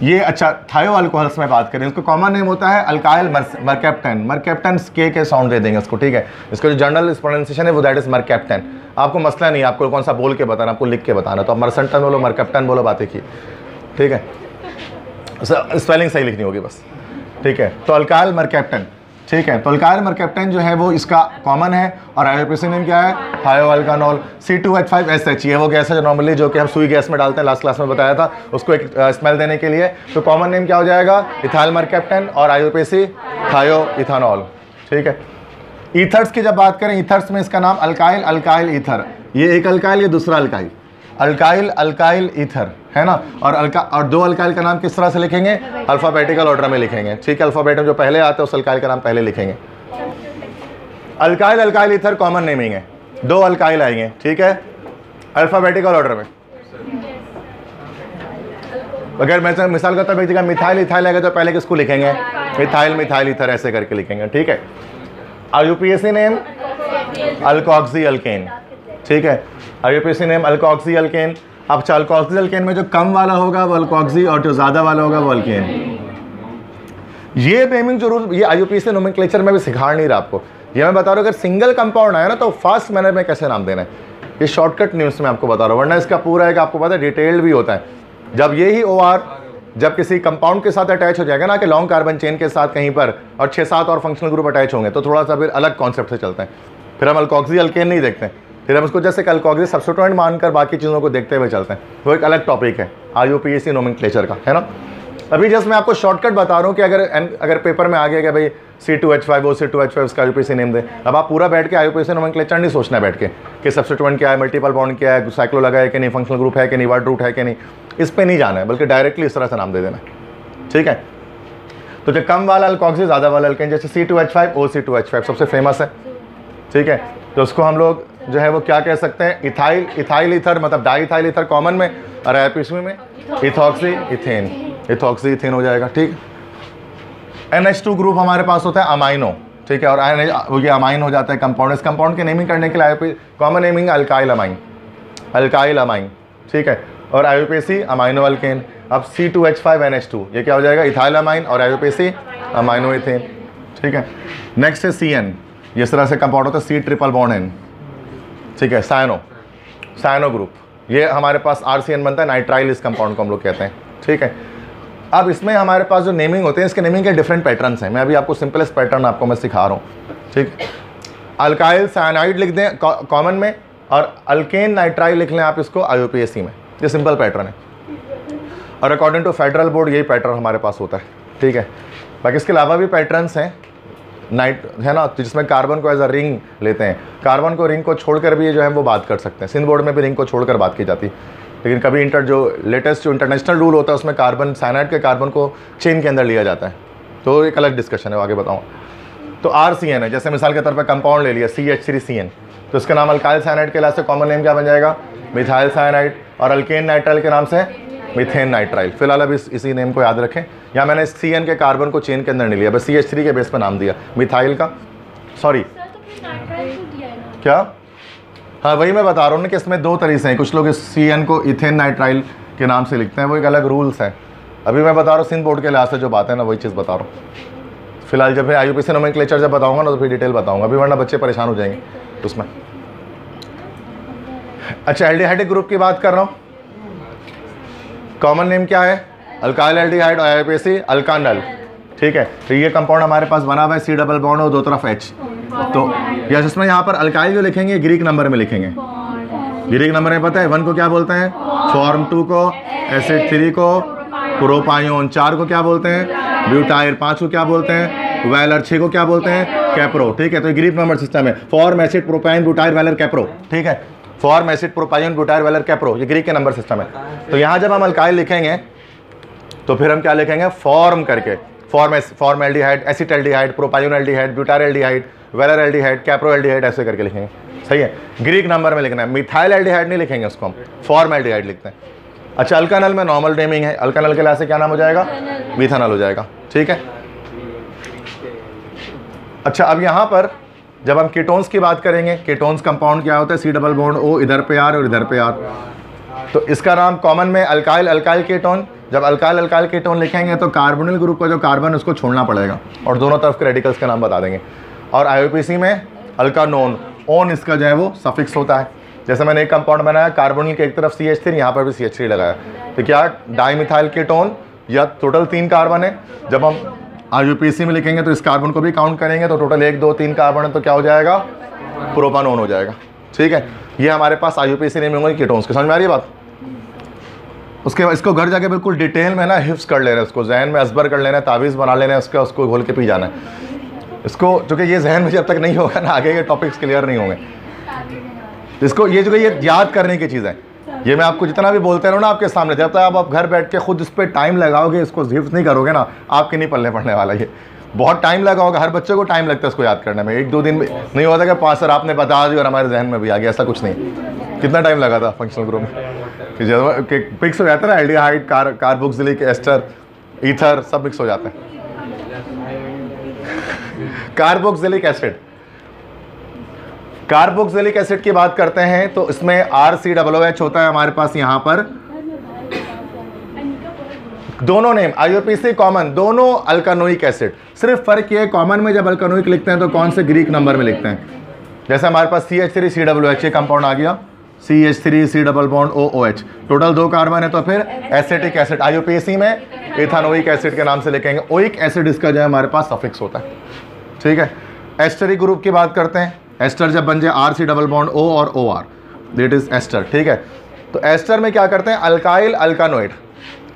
ये अच्छा थायो अल्कोहल्स में बात करें, इसका कॉमन नेम होता है अल्काइल मरकैप्टन, मरकैप्टन के साउंड दे देंगे इसको, ठीक है। इसका जो जर्नल प्रोनाउंसिएशन है वो दैट इज मरकैप्टन। आपको मसला नहीं, आपको कौन सा बोल के बताना, आपको लिख के बताना, तो आप मरसंटन बोलो, मरकैप्टन बोलो, बातें की, ठीक है, स्पेलिंग सही लिखनी होगी बस, ठीक है। तो अल्काइल मरकैप्टन, ठीक है। तो अल्काइल मरकैप्टन जो है वो इसका कॉमन है, और IUPAC नेम क्या है, थायो अल्कानोल। C2H5SH, ये वो गैस है जो नॉर्मली जो कि हम सुई गैस में डालते हैं, लास्ट क्लास में बताया था, उसको एक स्मेल देने के लिए। तो कॉमन नेम क्या हो जाएगा, इथाइल मरकैप्टन और IUPAC थायो इथेनॉल, ठीक है। ईथर्स की जब बात करें, ईथर्स में इसका नाम अल्काइल अल्काइल ईथर, ये एक अल्काइल, ये दूसरा अल्काइल, अल्काइल अल्काइल ईथर है ना, और दो अल्काइल का नाम किस तरह से लिखेंगे, अल्फ़ाबेटिकल ऑर्डर में लिखेंगे, ठीक है। अल्फ़ाबेट में जो पहले आता है उस अल्काइल का नाम पहले लिखेंगे। Alkyl alkyl ether common naming है, दो अल्काइल आएंगे, ठीक है, अल्फ़ाबेटिकल ऑर्डर में। अगर मैं मिसाल करता हूँ एक जगह मिथाइल इथाइल आएगा तो पहले किसको लिखेंगे, मिथाइल मिथाइल ईथर ऐसे करके लिखेंगे, ठीक है। IUPAC नेम अल्कोक्सी अल्केन, ठीक है, IUPAC नेम अल्कोक्सी अल्केन। अब अल्कोक्सी अल्केन में जो कम वाला होगा वो अल्कोक्सी और जो ज़्यादा वाला होगा वो अल्केन। ये नेमिंग जो रूल ये IUPAC नोमेनक्लेचर में भी सिखा नहीं रहा आपको, ये मैं बता रहा हूँ। अगर सिंगल कंपाउंड आया ना तो फास्ट मैनर में कैसे नाम देना है, ये शॉर्टकट न्यूज़ में आपको बता रहा हूँ, वरना इसका पूरा एक आपको पता है डिटेल्ड भी होता है। जब ये ही OR जब किसी कंपाउंड के साथ अटैच हो जाएगा ना कि लॉन्ग कार्बन चेन के साथ कहीं पर और 6-7 और फंक्शनल ग्रुप अटैच होंगे तो थोड़ा सा फिर अलग कॉन्सेप्ट से चलते हैं। फिर हम अल्कोक्सी अल्केन नहीं देखते हैं, फिर हम उसको जैसे अल्कोक्सी सब्स्टिट्यूएंट मानकर बाकी चीज़ों को देखते हुए चलते हैं। वो एक अलग टॉपिक है IUPAC नोमेनक्लेचर का, है ना। अभी जस्ट मैं आपको शॉर्टकट बता रहा हूँ कि अगर पेपर में आ गया कि भाई C2H5 OC2H5 उसका IUPAC नेम दे, अब आप पूरा बैठ के IUPAC नोमेनक्लेचर नहीं सोचना बैठ के कि सब्स्टिट्यूएंट क्या है, मल्टीपल बॉन्ड क्या है, साइक्लो लगा है कि नहीं, फंक्शनल ग्रुप है कि नहीं, वर्ड रूट है कि नहीं, इस पे नहीं जाना है, बल्कि डायरेक्टली इस तरह से नाम दे देना, ठीक है। तो जो कम वाला अल्कोक्सी ज़्यादा वाला अल्केन, जैसे C2H5 OC2H5 सबसे फेमस है, ठीक है। तो उसको हम लोग जो है वो क्या कह सकते हैं, इथाइल इथाइल ईथर, मतलब डाई इथाइल ईथर कॉमन में, और IUPAC में इथॉक्सी इथेन, इथॉक्सी इथेन हो जाएगा, ठीक। NH2 ग्रुप हमारे पास होता है अमाइनो, ठीक है, और ये अमाइन हो जाता है कंपाउंड। इस कंपाउंड की नेमिंग करने के लिए common naming alkyl amine, alkyl amine, ठीक है, और IUPAC अमाइनो अल्केन। अब C2H5 NH2 ये क्या हो जाएगा, इथाइल अमाइन, और IUPAC अमाइनो इथेन, ठीक है। नेक्स्ट है CN, इस तरह से कंपाउंड होता है C ट्रिपल बॉन्ड N, ठीक है, साइनो ग्रुप, ये हमारे पास RCN बनता है, नाइट्राइल इस कंपाउंड को हम लोग कहते हैं, ठीक है। अब इसमें हमारे पास जो नेमिंग होते हैं इसके नेमिंग के डिफरेंट पैटर्न्स हैं, मैं अभी आपको सिंपलेस्ट पैटर्न आपको मैं सिखा रहा हूँ, ठीक। अल्काइल साइनाइड लिख दें कॉमन में, और अल्केन नाइट्राइल लिख लें आप इसको IUPAC में, ये सिंपल पैटर्न है, और अकॉर्डिंग टू फेडरल बोर्ड यही पैटर्न हमारे पास होता है, ठीक है। बाकी इसके अलावा भी पैटर्न्स हैं नाइट, है ना, जिसमें कार्बन को एज अ रिंग लेते हैं, कार्बन को रिंग को छोड़कर भी जो है वो बात कर सकते हैं। सिंध बोर्ड में भी रिंग को छोड़कर बात की जाती है, लेकिन कभी जो लेटेस्ट जो इंटरनेशनल रूल होता है उसमें कार्बन साइनाइड के कार्बन को चेन के अंदर लिया जाता है, तो एक अलग डिस्कशन है, आगे बताऊँ। तो RCN है, जैसे मिसाल के तौर पर कंपाउंड ले लिया CH3CN, तो इसका नाम अल्काइल साइनाइड के लास्ट से कॉमन नेम क्या बन जाएगा, मिथाइल साइनाइड, और अल्केन नाइट्राइल के नाम से मीथेन नाइट्राइल। फिलहाल अभी इसी नेम को याद रखें, या मैंने CN के कार्बन को चेन के अंदर नहीं लिया, बस CH3 के बेस पर नाम दिया मिथाइल का, सॉरी क्या, हाँ वही मैं बता रहा हूँ ना कि इसमें दो तरीके हैं, कुछ लोग इस CN को इथेन नाइट्राइल के नाम से लिखते हैं, वो एक अलग रूल्स हैं। अभी मैं बता रहा हूँ सिंध बोर्ड के लिहाज से जो बात है ना वही चीज़ बता रहा हूँ। फिलहाल जब मैं IUPAC नोमेनक्लेचर जब बताऊँगा ना तो फिर डिटेल बताऊँगा, अभी वरना बच्चे परेशान हो जाएंगे उसमें। अच्छा, एल्डिहाइडिक ग्रुप की बात कर रहा हूँ, कॉमन नेम क्या है, अल्काइल एल्डिहाइड और IUPAC अल्कानल, ठीक है। तो ये कंपाउंड हमारे पास बना हुआ है C डबल बॉन्ड और दो तरफ H, तो या जिसमें यहाँ पर अल्काइल जो लिखेंगे ग्रीक नंबर में लिखेंगे, ग्रीक नंबर में पता है 1 को क्या बोलते हैं, फॉर्म 2 को, एसिड 3 को, प्रोपायोन 4 को क्या बोलते हैं, ब्यूटाइल 5 को क्या बोलते हैं, वैलर 6 को क्या बोलते हैं, कैप्रो, ठीक है। तो ग्रीक नंबर सिस्टम है, form acid propyne butyr valer capro, ठीक है, form acet propion butyr valer capro, ये ग्रीक के नंबर सिस्टम है। तो यहाँ जब हम अल्काइल लिखेंगे तो फिर हम क्या लिखेंगे, फॉर्म करके, form aldehyde, acet aldehyde, propion aldehyde, butyr aldehyde, valer aldehyde, capro aldehyde, ऐसे करके लिखेंगे, सही है। ग्रीक नंबर में लिखना है, मिथाइल एल्डिहाइड नहीं लिखेंगे, उसको हम फॉर्म एल्डिहाइड लिखते हैं। अच्छा, अल्कानल में नॉर्मल नेमिंग है, अल्कानल के लिहाज से क्या नाम हो जाएगा, मिथानल हो जाएगा, ठीक है। अच्छा, अब यहाँ पर जब हम कीटोन्स की बात करेंगे, कीटोन्स कंपाउंड क्या होता है, C डबल बॉन्ड O, इधर पे R और इधर पे R, तो इसका नाम कॉमन में अल्काइल अल्काइल कीटोन। जब अल्काइल अल्काइल कीटोन लिखेंगे तो कार्बोनिल ग्रुप का जो कार्बन उसको छोड़ना पड़ेगा और दोनों तरफ के रेडिकल्स का नाम बता देंगे। और IUPAC में अल्कानोन, ओन इसका जो है वो सफिक्स होता है। जैसे मैंने एक कंपाउंड बनाया, कार्बोनिल के एक तरफ CH3, यहाँ पर भी CH3 लगाया, तो क्या डाइमिथाइल कीटोन, या टोटल 3 कार्बन है। जब हम IUPAC में लिखेंगे तो इस कार्बन को भी काउंट करेंगे तो टोटल 1 2 3 कार्बन है, तो क्या हो जाएगा, प्रोपानोन हो जाएगा, ठीक है। ये हमारे पास IUPAC नेम होंगे कीटोन्स के, समझ में आ रही है बात। उसके बाद इसको घर जाके बिल्कुल डिटेल में ना हिफ्स कर लेना है, उसको जहन में असबर कर लेना है, तावीज़ बना लेना है, उसको घोल के पी जाना है इसको, क्योंकि ये जहन में जब तक नहीं होगा ना आगे के टॉपिक्स क्लियर नहीं होंगे। इसको ये जो ये याद करने की चीज़ है, ये मैं आपको जितना भी बोलते रहो ना आपके सामने, जब तक आप घर बैठ के खुद इस पर टाइम लगाओगे, इसको हिफ्ज़ नहीं करोगे ना, आपके नहीं पल्ले पड़ने वाला। ये बहुत टाइम लगा होगा, हर बच्चे को टाइम लगता है इसको याद करने में। 1-2 दिन में नहीं होता कि 5 सर आपने बता दी और हमारे जहन में भी आ गया, ऐसा कुछ नहीं। कितना टाइम लगा था फंक्शनल ग्रुप में कि जब पिक्स हो जाता है ना, एल्डिहाइड, कार्बोक्सिलिक एस्टर, ईथर सब मिक्स हो जाते हैं। कार्बोक्सिलिक एसिड, कार्बोक्सिलिक एसिड की बात करते हैं तो इसमें RCOOH होता है हमारे पास यहाँ पर। दोनों नेम IUPAC कॉमन, दोनों अल्कानोइक एसिड। सिर्फ फर्क ये कॉमन में जब अल्कानोइक लिखते हैं तो कौन से ग्रीक नंबर में लिखते हैं। जैसे हमारे पास CH3COOH ये कंपाउंड आ गया, CH3C OOH, टोटल 2 कार्बन है, तो फिर एसिटिक एसिड। IUPAC में इथानोइक एसिड के नाम से लिखेंगे। ओइक एसिड इसका जो है हमारे पास सफिक्स होता है, ठीक है। एस्टरिक ग्रुप की बात करते हैं, एस्टर जब बन जाए RC+O और OR, दैट इज एस्टर, ठीक है। तो एस्टर में क्या करते हैं, अल्काइल अल्कानोइड।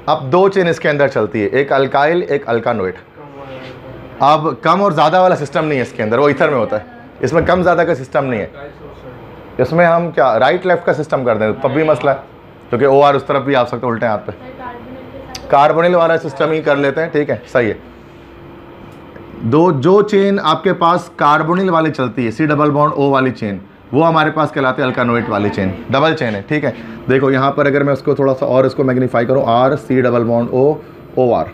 अब 2 चेन इसके अंदर चलती है, एक अल्काइल एक अल्कानोइड। अब कम और ज़्यादा वाला सिस्टम नहीं है इसके अंदर, वो ईथर में होता है। इसमें कम ज़्यादा का सिस्टम नहीं है, इसमें हम क्या राइट लेफ्ट का सिस्टम कर दें तब भी मसला है, क्योंकि OR उस तरफ भी आ सकते उल्टे हाथ पे। कार्बोनिल वाला सिस्टम ही कर लेते हैं, ठीक है, सही है। जो चेन आपके पास कार्बोनिल वाली चलती है, C+O वाली चेन, वो हमारे पास कहलाते हैं अल्कानोइड वाली चेन। डबल चेन है, ठीक है। देखो यहाँ पर अगर मैं उसको थोड़ा सा और इसको मैग्नीफाई करूँ, RC+O OR,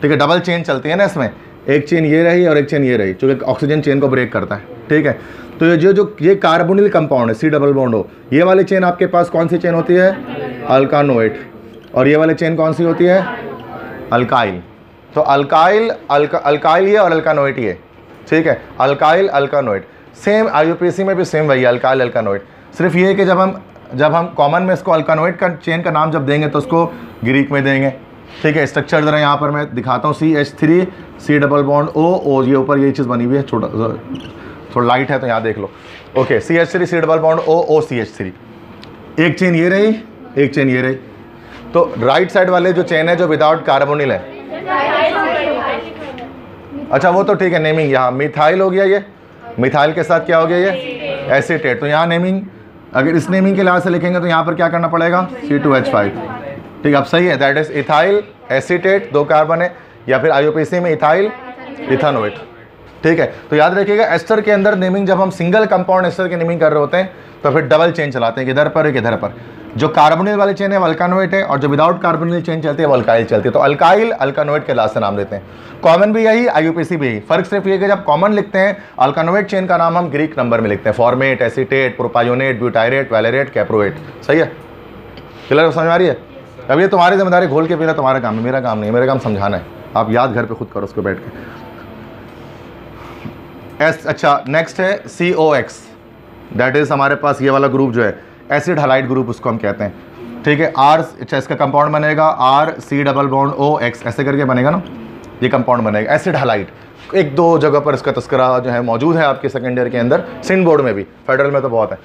ठीक है, डबल चेन चलती है ना इसमें। एक चेन ये रही और एक चेन ये रही, क्योंकि ऑक्सीजन चेन को ब्रेक करता है, ठीक है। तो ये कार्बोनिल कंपाउंड है C+O, ये वाली चेन आपके पास कौन सी चेन होती है, अल्कानोइड, और ये वाली चेन कौन सी होती है, अल्काइल। तो अल्काइल ये और अल्कानोइड ये, ठीक है, अल्काइल अल्कानोइड। सेम IUPAC में भी सेम वही अल्काइल अल्कानोइड। सिर्फ ये कि जब हम कॉमन में इसको अल्कानोइड का चेन का नाम जब देंगे तो उसको ग्रीक में देंगे, ठीक है। स्ट्रक्चर ज़रा यहाँ पर मैं दिखाता हूँ, CH3C+O, ये ऊपर ये चीज़ बनी हुई है, थोड़ा लाइट है तो यहाँ देख लो, ओके। CH3C+O CH3, एक चेन ये रही, एक चेन ये रही। तो राइट साइड वाले जो चेन है जो विदाउट कार्बोनिल है, अच्छा वो तो ठीक है, नेमिंग यहाँ मिथाइल हो गया, ये मिथाइल के साथ क्या हो गया, ये एसीटेट। तो यहाँ नेमिंग, अगर इस नेमिंग के लिहाज से लिखेंगे तो यहाँ पर क्या करना पड़ेगा, C2H5, ठीक है। अब सही है, that is ethyl acetate, 2 carbon है, या फिर IUPAC में इथाइल इथानोइड, ठीक है। तो याद रखिएगा एस्टर के अंदर नेमिंग, जब हम सिंगल कंपाउंड एस्टर की नेमिंग कर रहे होते हैं तो फिर डबल चेन चलाते हैं, इधर पर एक इधर पर। जो कार्बोनिल वाली चेन है वो अल्कानोइड है, और जो विदाउट कार्बोनिल चेन चलती है वो अल्काइल चलती है। तो अल्काइल अल्कानोइड के लास्ट से नाम देते हैं। कॉमन भी यही, IUPAC भी यही। फर्क सिर्फ ये कि जब कॉमन लिखते हैं अल्कानोइड चेन का नाम हम ग्रीक नंबर में लिखते हैं, फॉर्मेट, एसीटेट, प्रोपायोनेट, ब्यूटायरेट, वैलेरेट, कैप्रोएट, सही है। क्लियर, समझ आ रही है। अब ये तुम्हारी जिम्मेदारी, घोल के पीना तुम्हारा काम है, मेरा काम नहीं है, मेरा काम समझाना है। आप याद घर पे खुद करो उसको बैठ के। अच्छा नेक्स्ट है COX, दैट इज हमारे पास ये वाला ग्रुप जो है एसिड हलाइड ग्रुप उसको हम कहते हैं, ठीक है। अच्छा इसका कंपाउंड बनेगा RC+OX, ऐसे करके बनेगा ना, ये कंपाउंड बनेगा एसिड हलाइड। 1-2 जगह पर इसका तस्करा जो है मौजूद है आपके सेकेंड ईयर के अंदर, सिंध बोर्ड में भी, फेडरल में तो बहुत है।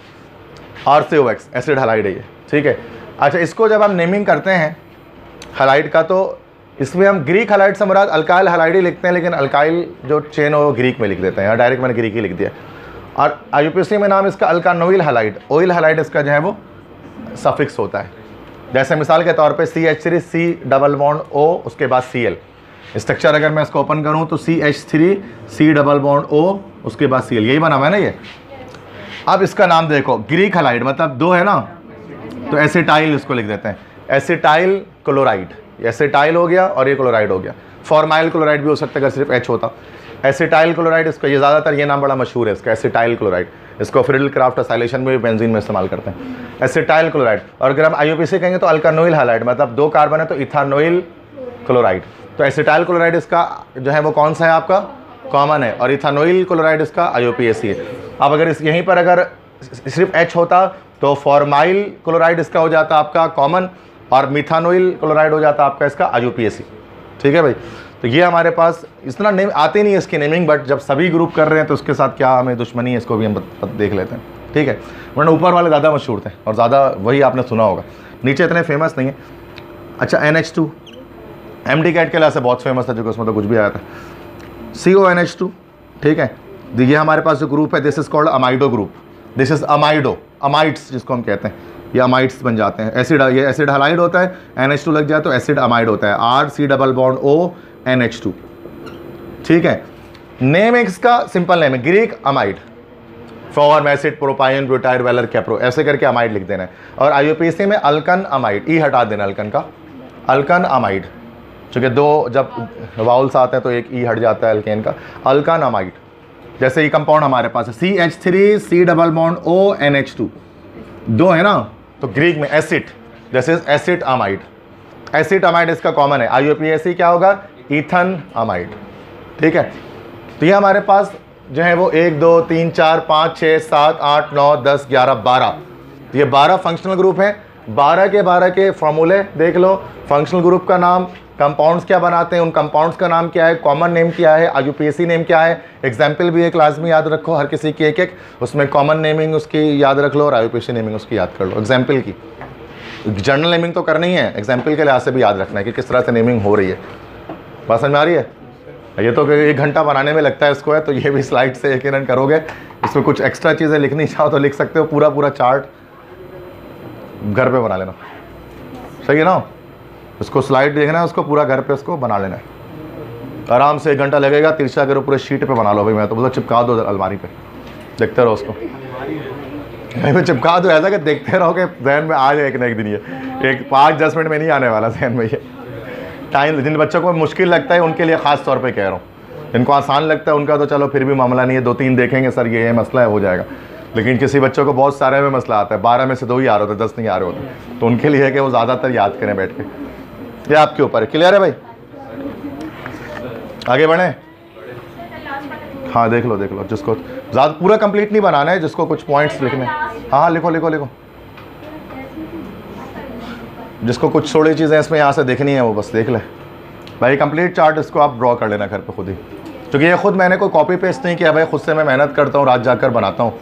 RCOX एसिड हलाइड है ये, ठीक है। अच्छा इसको जब हम नेमिंग करते हैं हलाइड का, तो इसमें हम ग्रीक हलाइड से मुराद अल्काइल हलाइड ही लिखते हैं, लेकिन अल्काइल जो चेन हो वो ग्रीक में लिख देते हैं, या डायरेक्ट मैंने ग्रीक ही लिख दिया। और IUPAC में नाम इसका अल्कानोइल हलाइड, ऑयल हलाइड इसका जो है वो सफिक्स होता है। जैसे मिसाल के तौर पे CH3C+O उसके बाद Cl, स्ट्रक्चर अगर मैं इसको ओपन करूं तो CH3C+O उसके बाद Cl, यही बना हुआ है ना ये। अब इसका नाम देखो, ग्रीक हलाइड मतलब 2 है ना, तो एसिटाइल इसको लिख देते हैं, एसिटाइल क्लोराइड। एसिटाइल हो गया और ये क्लोराइड हो गया। फॉर्माइल क्लोराइड भी हो सकता है अगर सिर्फ H होता। एसिटाइल क्लोराइड इसका, ये ज़्यादातर ये नाम बड़ा मशहूर है इसका, एसिटाइल क्लोराइड। इसको फ्रिडल क्राफ्ट एसाइलेशन में भी बेंजीन में इस्तेमाल करते हैं, एसिटाइल क्लोराइड। और अगर हम IUPAC कहेंगे तो अल्कानोइल हलाइड, मतलब 2 कार्बन है तो इथानोइल क्लोराइड। तो एसिटाइल क्लोराइड इसका जो है वो कौन सा है आपका, कॉमन है, और इथानोइल क्लोराइड इसका IUPAC है। अब अगर यहीं पर अगर सिर्फ H होता तो फॉर्माइल क्लोराइड इसका हो जाता आपका कॉमन, और मिथानोइल क्लोराइड हो जाता आपका इसका IUPAC, ठीक है भाई। तो ये हमारे पास इतना नेम आते नहीं है इसकी नेमिंग, बट जब सभी ग्रुप कर रहे हैं तो उसके साथ क्या हमें दुश्मनी है इसको भी हम देख लेते हैं, ठीक है। वरना ऊपर वाले ज़्यादा मशहूर थे और ज़्यादा वही आपने सुना होगा, नीचे इतने फेमस नहीं है। अच्छा NH2 MD-CAT के लिहाज से बहुत फेमस था, जो कि उसमें तो कुछ भी आया था। CONH2, ठीक है। ये हमारे पास जो ग्रुप है, this is called amido group, this is amido, amides जिसको हम कहते हैं, ये अमाइड्स बन जाते हैं। एसिड, ये एसिड हलाइड होता है, NH2 लग जाए तो एसिड अमाइड होता है, RC double bond O NH2। ठीक है, नेम इसका सिंपल नेम है Greek amide, form acid propyne butyl valer capro, ऐसे करके अमाइड लिख देना है। और IUPAC में अल्कन अमाइड, ई हटा देना अल्कन का, अल्कन अमाइड, क्योंकि दो जब वाउल्स आते हैं तो एक ई हट जाता है अल्केन का, अल्कन अमाइड। जैसे ये कंपाउंड हमारे पास है CH3C double bond O NH2, दो है ना, तो ग्रीक में एसिड, जैसे एसिड अमाइड, एसिड अमाइड इसका कॉमन है। IUPAC क्या होगा, ईथन अमाइड। ठीक है, तो ये हमारे पास जो है वो 1 2 3 4 5 6 7 8 9 10 11 12, ये 12 फंक्शनल ग्रुप हैं। 12 के फॉर्मूले देख लो, फंक्शनल ग्रुप का नाम, कंपाउंड्स क्या बनाते हैं, उन कंपाउंड्स का नाम क्या है, कॉमन नेम क्या है, IUPAC नेम क्या है, एग्जाम्पल भी एक लाजमी याद रखो हर किसी की, एक उसमें कॉमन नेमिंग उसकी याद रख लो और IUPAC नेमिंग उसकी याद कर लो। एग्जाम्पल की जनरल नेमिंग तो करनी है, एग्जाम्पल के लिहाज से भी याद रखना है कि किस तरह से नेमिंग हो रही है। बात समझ में आ रही है? ये तो 1 घंटा बनाने में लगता है इसको, है तो ये भी स्लाइड से यकीनन करोगे। इसमें कुछ एक्स्ट्रा चीज़ें लिखनी चाहो तो लिख सकते हो, पूरा चार्ट घर पे बना लेना, सही है ना। उसको स्लाइड देखना है, उसको पूरा घर पे उसको बना लेना है, आराम से 1 घंटा लगेगा। तिरछा करो, पूरे शीट पे बना लो भाई, मैं तो बोलता चिपका दो अलमारी पे, देखते रहो उसको, चिपका दो ऐसा कि देखते रहो कि जहन में आ जाए एक ना एक दिन। ये एक 5-10 मिनट में नहीं आने वाला जहन में, ये टाइम जिन बच्चों को मुश्किल लगता है उनके लिए ख़ास तौर पे कह रहा हूँ। जिनको आसान लगता है उनका तो चलो फिर भी मामला नहीं है, 2-3 देखेंगे सर ये मसला है, हो जाएगा। लेकिन किसी बच्चों को बहुत सारे में मसला आता है, 12 में से 2 ही आ रहे होते, 10 नहीं आ रहे होते, तो उनके लिए है कि वो ज़्यादातर याद करें बैठ के। ये आपके ऊपर है। क्लियर है भाई? आगे बढ़े? हाँ देख लो जिसको ज़्यादा पूरा कंप्लीट नहीं बनाना है, जिसको कुछ पॉइंट्स लिखने, हाँ लिखो, जिसको कुछ थोड़ी चीज़ें इसमें यहाँ से देखनी है वो बस देख ले भाई। कंप्लीट चार्ट इसको आप ड्रॉ कर लेना घर पे खुद ही, क्योंकि ये खुद मैंने कोई कॉपी पेस्ट नहीं किया भाई, खुद से मैं मेहनत करता हूँ, रात जाकर बनाता हूँ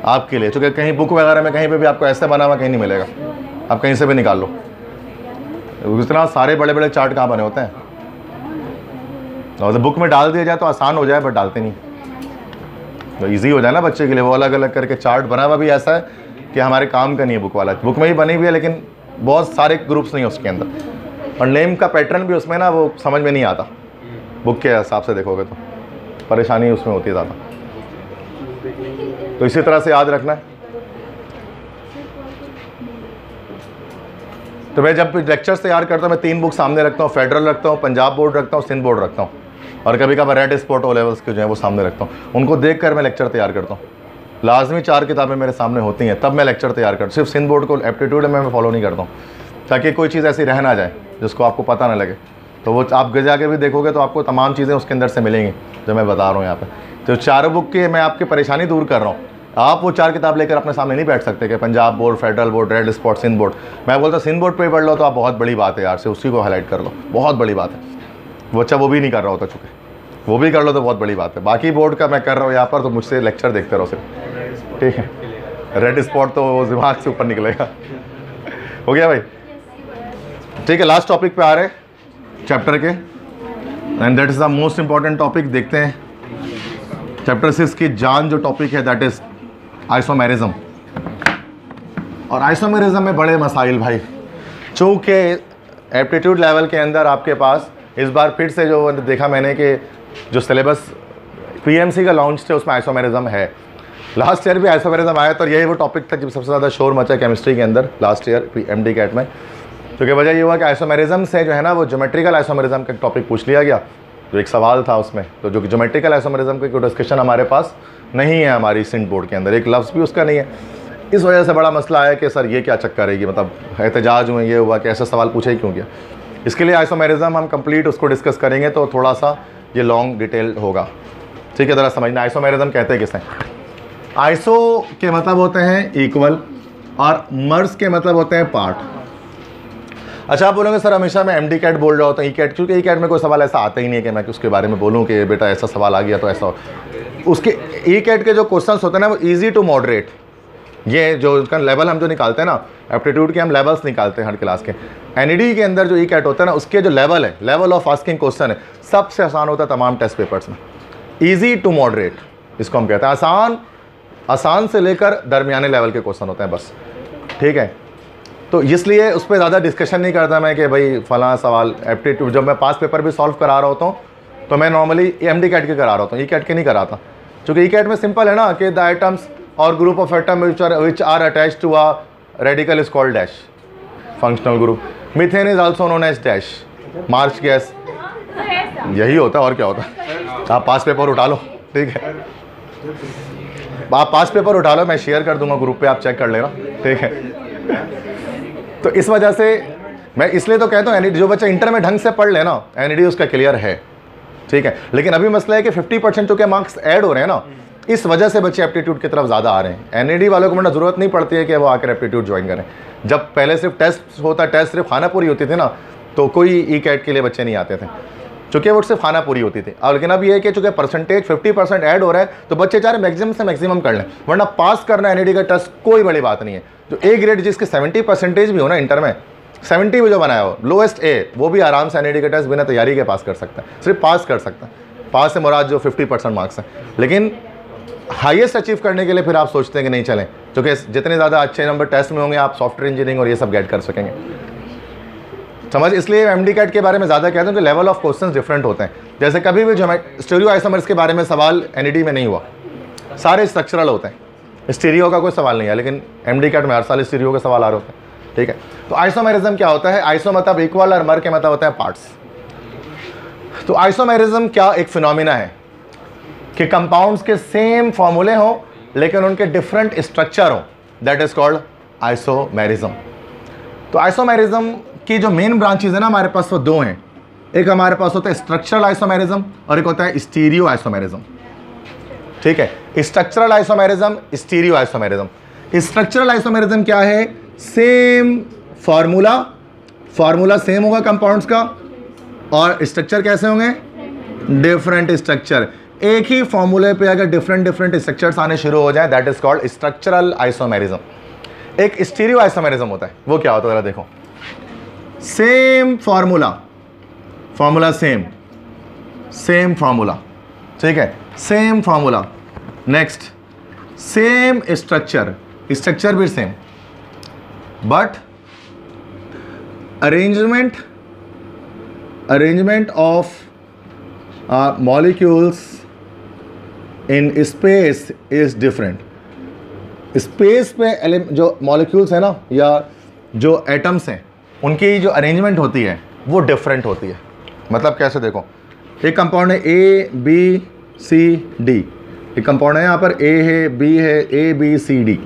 आपके लिए। क्योंकि कहीं बुक वगैरह में कहीं पे भी आपको ऐसे बना हुआ कहीं नहीं मिलेगा, आप कहीं से भी निकाल लो। इतना सारे बड़े बड़े चार्ट कहाँ बने होते हैं, और बुक में डाल दिया जाए तो आसान हो जाए, बट डालते नहीं, तो ईजी हो जाए ना बच्चे के लिए। वो अलग अलग करके चार्ट बना हुआ भी ऐसा है कि हमारे काम का नहीं है बुक वाला, बुक में ही बनी हुई है लेकिन बहुत सारे ग्रुप्स नहीं है उसके अंदर, और नेम का पैटर्न भी उसमें ना वो समझ में नहीं आता, बुक के हिसाब से देखोगे तो परेशानी उसमें होती है ज़्यादा। तो इसी तरह से याद रखना है। तो मैं जब लेक्चर्स तैयार करता हूँ मैं 3 बुक सामने रखता हूँ, फेडरल रखता हूँ, पंजाब बोर्ड रखता हूँ, सिंध बोर्ड रखता हूँ, और कभी कभार रेड स्पॉट ओ लेवल्स के जो है वो सामने रखता हूँ। उनको देख कर मैं लेक्चर तैयार करता हूँ। लाजमी 4 किताबें मेरे सामने होती हैं तब मैं लेक्चर तैयार करता हूँ। सिर्फ सिंध बोर्ड को एप्टीट्यूड में मैं फॉलो नहीं करता हूँ, ताकि कोई चीज़ ऐसी रह ना जाए जिसको आपको पता ना लगे। तो वो आप जाके भी देखोगे तो आपको तमाम चीज़ें उसके अंदर से मिलेंगी जो मैं बता रहा हूँ यहाँ पे। तो 4 बुक के मैं आपकी परेशानी दूर कर रहा हूँ। आप वो 4 किताब लेकर अपने सामने नहीं बैठ सकते कि Punjab board, federal board, red spot, Sindh board. मैं बोलता सिंध बोर्ड पे पढ़ लो तो आप बहुत बड़ी बात है यार, से उसी को हाईलाइट कर लो, बहुत बड़ी बात है। वो अच्छा वो भी नहीं कर रहा होता, चूँकि वो भी कर लो तो बहुत बड़ी बात है। बाकी बोर्ड का मैं कर रहा हूँ यहाँ पर, तो मुझसे लेक्चर देखते रहो सिर्फ, ठीक है। रेड स्पॉट तो दिमाग से ऊपर निकलेगा। हो गया भाई? ठीक है, लास्ट टॉपिक पे आ रहे चैप्टर के, and that is the most important topic. देखते हैं चैप्टर 6 की जान जो टॉपिक है दैट इज़ आइसोमेरिज्म। और आइसोमेरिज्म में बड़े मसाइल भाई, चूँकि एप्टीट्यूड लेवल के अंदर आपके पास इस बार फिर से जो देखा मैंने कि जो सिलेबस PMC का लॉन्च थे उसमें आइसोमेरिज्म है। लास्ट ईयर भी आइसोमेरिज्म आया, तो यही वो टॉपिक था जब सबसे ज़्यादा शोर मचा केमिस्ट्री के अंदर लास्ट ईयर MD कैट में। क्योंकि वजह ये हुआ कि आइसोमेरिज्म से जो है ना वो ज्योमेट्रिकल आइसोमेरिज्म का टॉपिक पूछ लिया गया, जो एक सवाल था उसमें। तो जो ज्योमेट्रिकल आइसोमेरिज्म की कोई डिस्कशन हमारे पास नहीं है, हमारी सिंध बोर्ड के अंदर एक लफ्ज़ भी उसका नहीं है। इस वजह से बड़ा मसला आया कि सर ये क्या चक्कर है, कि मतलब एहतजाज हुए, ये हुआ कि ऐसा सवाल पूछा ही क्यों गया। इसके लिए आइसोमेरिज्म हम कंप्लीट उसको डिस्कस करेंगे तो थोड़ा सा ये लॉन्ग डिटेल होगा, ठीक है। ज़रा समझना आइसोमेरिज्म कहते हैं किसे। आइसो के मतलब होते हैं इक्वल, और मर्स के मतलब होते हैं पार्ट। अच्छा, आप बोलोगे सर हमेशा मैं MD कैट बोल रहा होता हूँ कैट, क्योंकि कैट में कोई सवाल ऐसा आता ही नहीं है कि मैं उसके बारे में बोलूँ कि बेटा ऐसा सवाल आ गया तो ऐसा हो। उसके कैट के जो क्वेश्चंस होते हैं ना वो ईजी टू मॉडरेट, ये जो उसका लेवल हम जो निकालते हैं ना, एप्टीट्यूड के हम लेवल्स निकालते हैं हर क्लास के। NED के अंदर जो कैट होता है ना उसके जो लेवल है, लेवल ऑफ आस्किंग क्वेश्चन है, सबसे आसान होता है तमाम टेस्ट पेपर्स में। ईजी टू मॉडरेट इसको हम कहते हैं। आसान से लेकर दरमियाने लेवल के क्वेश्चन होते हैं बस, ठीक है। तो इसलिए उस पर ज़्यादा डिस्कशन नहीं करता मैं कि भाई फलां सवाल एप्टीट्यूड। जब मैं पास पेपर भी सॉल्व करा रहा होता हूँ तो मैं नॉर्मली MD कैट के करा रहा होता हूँ, E कैट के नहीं कराता, क्योंकि E कैट में सिंपल है ना कि द आइटम्स और group of atom which are attach to a radical is called dash functional group. Methane is also known as dash marsh gas. यही होता है और क्या होता है। आप पास पेपर उठा लो, ठीक है, आप पास पेपर उठा लो, मैं शेयर कर दूंगा ग्रुप पे, आप चेक कर लेना, ठीक है। तो इस वजह से मैं इसलिए तो कहता हूँ जो बच्चा इंटर में ढंग से पढ़ लेना NED उसका क्लियर है, ठीक है। लेकिन अभी मसला है कि 50% चूँकि मार्क्स ऐड हो रहे हैं ना, इस वजह से बच्चे एप्टीट्यूड की तरफ ज़्यादा आ रहे हैं। NED वालों को मतलब ज़रूरत नहीं पड़ती है कि वो आकर एप्टीट्यूड ज्वाइन करें। जब पहले सिर्फ टेस्ट होता, टेस्ट सिर्फ खानापुरी होती थी ना, तो कोई E कैट के लिए बच्चे नहीं आते थे, चूँकि वो सिर्फ खानापुरी होती थी। और लेकिन अब ये है कि चूँकि परसेंटेज 50% ऐड हो रहा है तो बच्चे चाहे मैक्सिमम से मैक्सिमम कर लें, वरना पास करना NED का टेस्ट कोई बड़ी बात नहीं है। जो A ग्रेड जिसके 70% भी हो ना इंटर में, 70 भी जो बनाया हो, लोएस्ट A, वो भी आराम से NED का टेस्ट बिना तैयारी के पास कर सकता है, सिर्फ पास कर सकता है। पास से मुराद जो 50% मार्क्स है। लेकिन हाईएस्ट अचीव करने के लिए फिर आप सोचते हैं कि नहीं चलें, क्योंकि जितने ज़्यादा अच्छे नंबर टेस्ट में होंगे आप सॉफ्टवेयर इंजीनियरिंग और ये सब गेट कर सकेंगे, समझ। इसलिए MD कैट के बारे में ज़्यादा कहते हैं कि लेवल ऑफ क्वेश्चंस डिफरेंट होते हैं। जैसे कभी भी जो स्टीरियो आइसोमर्स के बारे में सवाल NED में नहीं हुआ, सारे स्ट्रक्चरल होते हैं, स्टीरियो का कोई सवाल नहीं है, लेकिन MD कैट में हर साल स्टीरियो के सवाल आ रहे होते हैं, ठीक है। तो आइसोमेरिज्म क्या होता है? आइसो मतलब इक्वल और मर के मतलब होता है पार्ट्स। तो आइसोमेरिज्म क्या एक फिनोमिना है कि कंपाउंड्स के सेम फॉर्मूले हों लेकिन उनके डिफरेंट स्ट्रक्चर हों, दैट इज कॉल्ड आइसोमेरिज्म। तो आइसोमेरिज्म की जो मेन ब्रांचेज है ना हमारे पास वो दो हैं। एक हमारे पास होता है स्ट्रक्चरल आइसोमेरिज्म और एक होता है स्टीरियो आइसोमेरिज्म, ठीक है। Structural isomerism, stereo isomerism. Structural isomerism क्या है? सेम फार्मूला सेम होगा कंपाउंड्स का और स्ट्रक्चर कैसे होंगे? Different structure. एक ही फॉर्मूले पे अगर डिफरेंट स्ट्रक्चर्स आने शुरू हो जाए that is called structural isomerism. एक स्टीरियो आइसोमेरिज्म होता है, वो क्या होता है जरा देखो। सेम फार्मूला सेम फार्मूला, ठीक है, same formula. Next same structure भी same, but arrangement of molecules in space is different. Space पे जो मॉलिक्यूल्स है ना या जो एटम्स हैं उनकी जो अरेंजमेंट होती है वो डिफरेंट होती है। मतलब कैसे देखो, एक कंपाउंड है ABCD, एक कंपाउंड है यहाँ पर A है, B है, ABCD,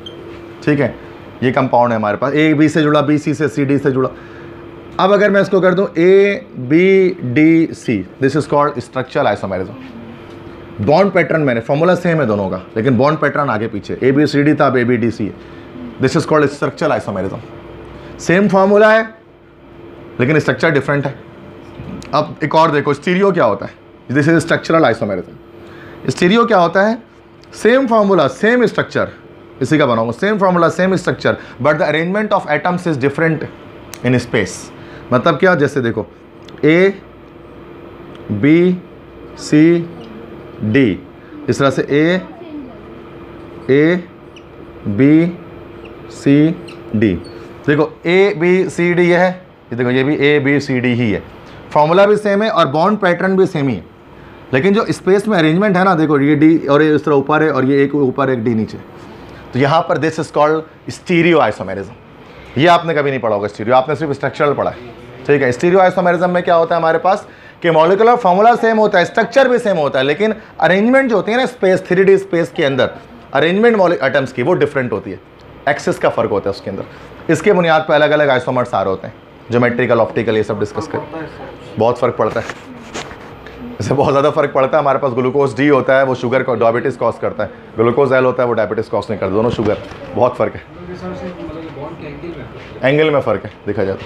ठीक है। ये कंपाउंड है हमारे पास, AB से जुड़ा, BC से, CD से जुड़ा। अब अगर मैं इसको कर दूं ABDC, this is called structural isomerism. Bond pattern मैंने फॉर्मूला सेम है दोनों का, लेकिन बॉन्ड पैटर्न आगे पीछे, ABCD था, अब ABDC है, this is called structural isomerism. Same formula है लेकिन स्ट्रक्चर डिफरेंट है। अब एक और देखो, स्टीरियो क्या होता है? This is structural isomerism. Stereo क्या होता है? सेम फॉर्मूला सेम स्ट्रक्चर, इसी का बनाऊंगा, same formula same structure but the arrangement of atoms is different in space. मतलब क्या? जैसे देखो A B C D, इस तरह से A B C D, देखो A B C D ये है, ये देखो ये भी A B C D ही है, फॉर्मूला भी सेम है और बॉन्ड पैटर्न भी सेम ही है, लेकिन जो स्पेस में अरेंजमेंट है ना, देखो ये D और ये इस तरह ऊपर है और ये एक ऊपर एक D नीचे, तो यहाँ पर this is called stereo isomerism. ये आपने कभी नहीं पढ़ा होगा स्टीरियो, आपने सिर्फ स्ट्रक्चरल पढ़ा है, ठीक है। स्टीरियो आइसोमेरिज्म में क्या होता है हमारे पास कि मॉलिक्यूलर फॉर्मूला सेम होता है, स्ट्रक्चर भी सेम होता है, लेकिन अरेंजमेंट जो होती है ना स्पेस 3D स्पेस के अंदर अरेंजमेंट एटम्स की वो डिफरेंट होती है, एक्सिस का फर्क होता है उसके अंदर। इसके बुनियाद पर अलग अलग आइसोमर्स आ रहे होते हैं, ज्योमेट्रिकल, ऑप्टिकल, ये सब डिस्कस करें। बहुत फ़र्क पड़ता है, इससे बहुत ज़्यादा फर्क पड़ता है। हमारे पास ग्लूकोज D होता है, वो शुगर को डायबिटीज़ कॉज करता है, ग्लूकोज L होता है, वो डायबिटीज़ कॉज नहीं करता, दोनों शुगर। बहुत फ़र्क है, एंगल में फ़र्क है देखा जाए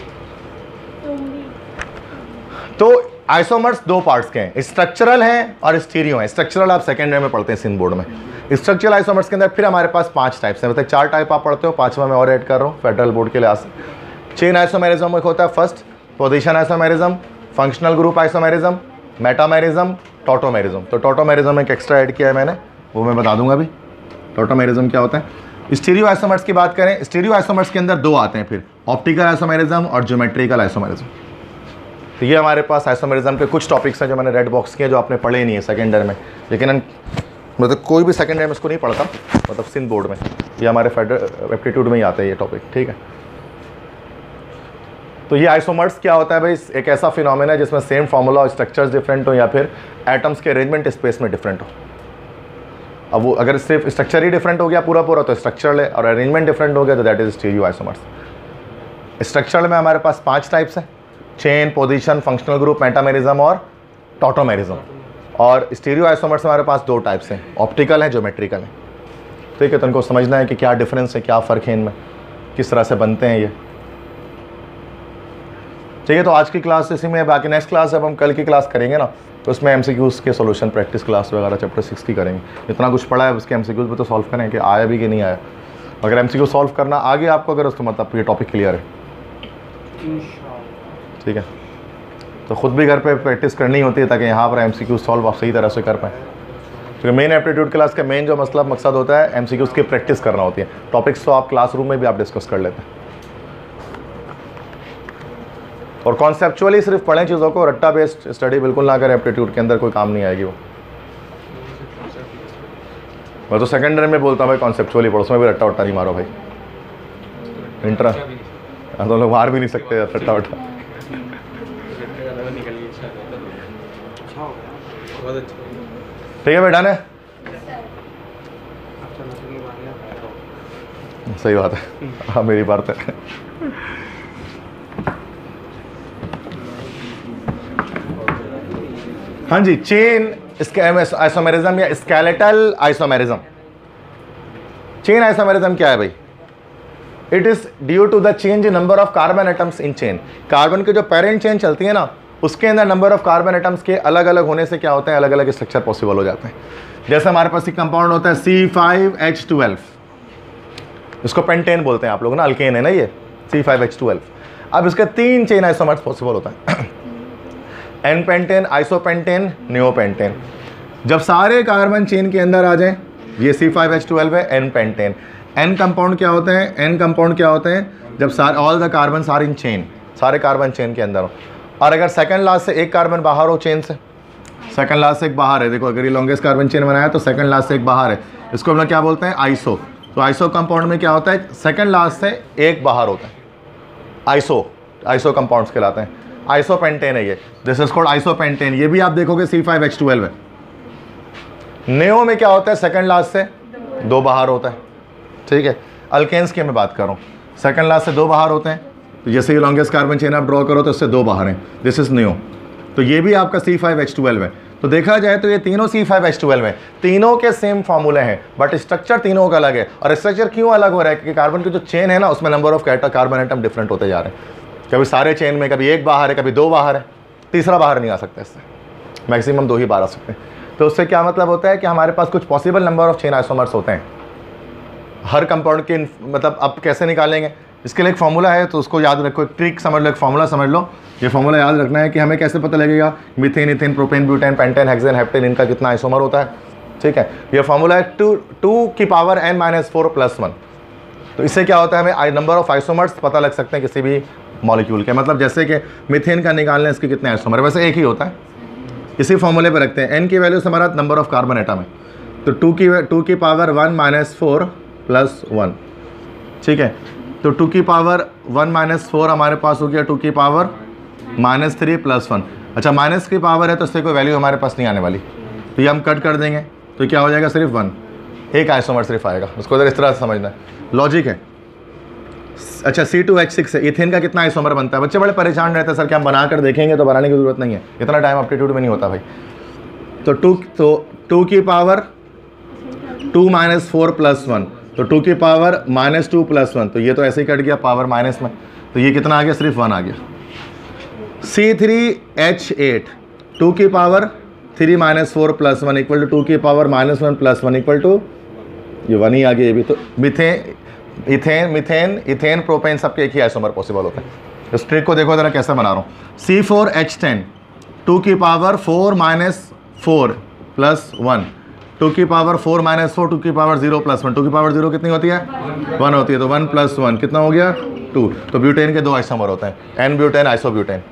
तो। आइसोमर्स दो पार्ट्स के हैं, स्ट्रक्चरल हैं और स्टीरियो हैं। स्ट्रक्चरल आप सेकेंड ईयर में पढ़ते हैं सिंध बोर्ड में। स्ट्रक्चरल आइसोमर्स के अंदर फिर हमारे पास 5 टाइप्स हैं, मतलब 4 टाइप आप पढ़ते हो, 5वां मैं और ऐड कर रहा हूँ फेडरल बोर्ड के लिहाज से। चेन आइसोमेरिज्म एक होता है first, position isomerism, functional group isomerism, metamerism, tautomerism. तो टॉटोमेरिज्म एक एक्स्ट्रा ऐड किया है मैंने, वो मैं बता दूंगा अभी टॉटोमेरिज्म क्या होता है। स्टीरियो आइसोमर्स की बात करें, स्टीरियो आइसोमर्स के अंदर दो आते हैं फिर, ऑप्टिकल आइसोमेरिज्म और ज्योमेट्रिकल आइसोमेरिज्म। तो ये हमारे पास आइसोमेरिज्म के कुछ टॉपिक्स हैं जो मैंने रेड बॉक्स किए, जो आपने पढ़े ही नहीं है सेकेंड ईयर में, लेकिन मतलब कोई भी सेकेंड ईयर में इसको नहीं पढ़ता, मतलब सिंध बोर्ड में, ये हमारे फेडरल एप्टीट्यूड में ही आता है ये टॉपिक, ठीक है। तो ये आइसोमर्स क्या होता है भाई, एक ऐसा फिनोमेना है जिसमें सेम फार्मूला और स्ट्रक्चर्स डिफरेंट हो या फिर एटम्स के अरेंजमेंट स्पेस में डिफरेंट हो। अब वो अगर सिर्फ स्ट्रक्चर ही डिफरेंट हो गया पूरा पूरा तो स्ट्रक्चरल है, और अरेंजमेंट डिफरेंट हो गया तो that is stereo isomers. Structural में हमारे पास 5 टाइप्स हैं, chain, position, functional group, metamerism और टॉटोमेरिज्म। और स्टीरियो आइसोमर्स हमारे पास 2 टाइप्स हैं, ऑप्टिकल है, ज्योमेट्रिकल है, ठीक है। तो इनको समझना है कि क्या डिफरेंस है, क्या फ़र्क है इनमें, किस तरह से बनते हैं ये, ठीक है। तो आज की क्लास इसी में, बाकी नेक्स्ट क्लास जब हम कल की क्लास करेंगे ना तो उसमें एमसीक्यूज़ के सॉल्यूशन प्रैक्टिस क्लास वगैरह चैप्टर 6 की करेंगे। इतना कुछ पढ़ा है उसके एमसीक्यूज़ भी तो सॉल्व करें कि आया भी कि नहीं आया। अगर एमसीक्यू सॉल्व करना आगे आपको अगर उसको मतलब ये टॉपिक क्लियर है, ठीक है। तो ख़ुद भी घर पे प्रैक्टिस करनी होती है ताकि यहाँ पर एमसीक्यू सॉल्व आप सही तरह से कर पाएँ, क्योंकि मेन एप्टीट्यूड क्लास का मेन जो मकसद होता है एमसीक्यूज़ की प्रैक्टिस करना होती है। टॉपिक्स तो आप क्लासरूम में भी आप डिस्कस कर लेते हैं, और कॉन्सेप्चुअली सिर्फ पढ़ें चीज़ों को, रट्टा बेस्ड स्टडी बिल्कुल ना करें, एप्टीट्यूड के अंदर कोई काम नहीं आएगी वो। मैं तो सेकेंड ईयर में बोलता हूँ भाई कॉन्सेप्चुअली पढ़ो, उसमें भी रट्टा वट्टा नहीं मारो भाई, इंटर तो लोग मार भी नहीं सकते रट्टा वट्टा। ठीक है बेटा ने, सही बात है, हाँ मेरी बात है। हाँ जी, चेन आइसोमेरिज्म या स्केलेटल आइसोमेरिज्म। चेन आइसोमेरिज्म क्या है भाई? It is due to the change in number of carbon atoms in chain. Carbon के जो पेरेंट चेन चलती है ना, उसके अंदर नंबर ऑफ कार्बन एटम्स के अलग अलग होने से क्या होते हैं, अलग अलग स्ट्रक्चर पॉसिबल हो जाते हैं। जैसे हमारे पास एक कंपाउंड होता है C5H12, इसको पेंटेन बोलते हैं आप लोग ना, अल्केन है ना ये C5H12। अब इसके 3 चेन आइसोमर्स पॉसिबल होता है, एन पेंटेन, आइसोपेंटेन, नियोपेंटेन। जब सारे कार्बन चेन के अंदर आ जाएं, ये C5H12 है, एन पेंटेन। एन कंपाउंड क्या होते हैं, एन कंपाउंड क्या होते हैं, जब सारे all the carbon are in chain, सारे कार्बन चेन के अंदर हो, और अगर सेकंड लास्ट से एक कार्बन बाहर हो चेन से, सेकंड लास्ट से एक बाहर है, देखो अगर ये लॉन्गेस्ट कार्बन चेन बनाया तो सेकंड लास्ट से एक बाहर है, इसको हम लोग क्या बोलते हैं, आइसो। तो आइसो कंपाउंड में क्या होता है, सेकंड लास्ट से एक बाहर होता है, आइसो कंपाउंड्स कहलाते हैं। आइसोपेंटेन है ये, दिस इज कॉल्ड आइसोपेंटेन। ये भी आप देखोगे C5H12 है। नेओ में क्या होता है, सेकंड लास्ट से 2 बाहर होता है, ठीक है। अल्केन्स की मैं बात कर रहा हूँ, सेकंड लास्ट से 2 बाहर होते हैं, तो जैसे ये लॉन्गेस्ट कार्बन चेन आप ड्रॉ करो तो उससे 2 बाहर हैं, दिस इज नेओ। तो ये भी आपका C5H12 है। तो देखा जाए तो ये तीनों C5H12 हैं, तीनों के सेम फार्मूले हैं, बट स्ट्रक्चर तीनों का अलग है। और स्ट्रक्चर क्यों अलग हो रहा है, क्योंकि कार्बन की जो चेन है ना, उसमें number of carbon atom different होते जा रहे हैं। कभी सारे चेन में कभी एक बाहर है, कभी 2 बाहर है, तीसरा बाहर नहीं आ सकता, इससे मैक्सिमम 2 ही बाहर आ सकते हैं। तो उससे क्या मतलब होता है कि हमारे पास कुछ possible number of chain isomers होते हैं हर कंपाउंड के। मतलब अब कैसे निकालेंगे, इसके लिए एक फार्मूला है, तो उसको याद रखो, एक ट्रिक समझ लो, एक फार्मूला समझ लो। ये फार्मूला याद रखना है कि हमें कैसे पता लगेगा methane, ethane, propane, butane, pentane, hexane, heptane, इनका कितना आइसोमर होता है, ठीक है। ये फार्मूला है 2 की पावर n-4 + 1। तो इससे क्या होता है, हमें नंबर ऑफ आइसोमर्स पता लग सकते हैं किसी भी मॉलिक्यूल के। मतलब जैसे कि मीथेन का निकालना है, इसके कितने आइसोमर, वैसे एक ही होता है, इसी फॉर्मूले पे रखते हैं। n की वैल्यू से हमारा नंबर ऑफ कार्बन एटम है, तो 2 की पावर 1-4 + 1, ठीक है। तो 2 की पावर 1-4 हमारे पास हो गया 2 की पावर -3 + 1। अच्छा, माइनस की पावर है तो इससे कोई वैल्यू हमारे पास नहीं आने वाली, तो ये हम कट कर देंगे, तो क्या हो जाएगा, सिर्फ 1, एक आइसोमर सिर्फ आएगा। उसको इधर इस तरह से समझना है, लॉजिक है। अच्छा, C2H6 है, इथेन का कितना आइसोमर बनता है? बच्चे बड़े परेशान रहते हैं, सर क्या हम बना कर देखेंगे, तो बनाने की ज़रूरत नहीं है, इतना टाइम एप्टीट्यूड में नहीं होता भाई। तो 2 की पावर 2-4 + 1, तो 2 की पावर -2 + 1, तो ये तो ऐसे ही कट गया पावर माइनस में, तो ये कितना आ गया, सिर्फ 1 आ गया। C3H8, 2 की पावर 3-4 + 1 = 2 की पावर -1 + 1 = ये 1 ही आ गया। ये भी तो इथेन, प्रोपेन सबके एक ही आइसोमर पॉसिबल होता है। इस ट्रिक को देखो जरा कैसे बना रहा हूँ। C4H10, 2 की पावर 4-4 + 1, 2 की पावर 4 माइनस 4, 2 की पावर 0 प्लस 1, 2 की पावर 0 कितनी होती है 1 होती है, तो 1 प्लस 1 कितना हो गया 2। तो ब्यूटेन के 2 आइसोमर होते हैं, एन ब्यूटेन आइसोब्यूटेन।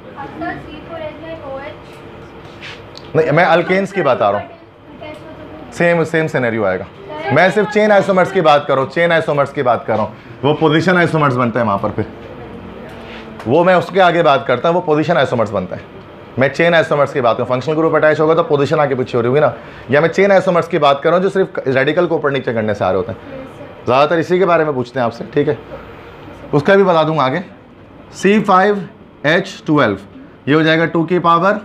नहीं मैं अल्केन्स की बता रहा हूँ, सेम सिनेरियो आएगा। मैं सिर्फ चेन आइसोमर्स की बात कर रहा हूँ, चेन आइसोमर्स की बात कर रहा हूँ। वो पोजीशन आइसोमर्स बनते हैं वहाँ पर, फिर वो मैं उसके आगे बात करता हूँ, वो पोजीशन आइसोमर्स बनता है। मैं चेन आइसोमर्स की बात करूँ, फंक्शनल ग्रुप अटैच होगा तो पोजीशन आगे पीछे हो रही होगी ना, या मैं चेन आइसोमर्स की बात कर रहा हूँ जो सिर्फ रेडिकल को ऊपर नीचे करने से आ रहे होते हैं। ज़्यादातर इसी के बारे में पूछते हैं आपसे, ठीक है। उसका भी बता दूँगा आगे। C5H12 ये हो जाएगा 2 की पावर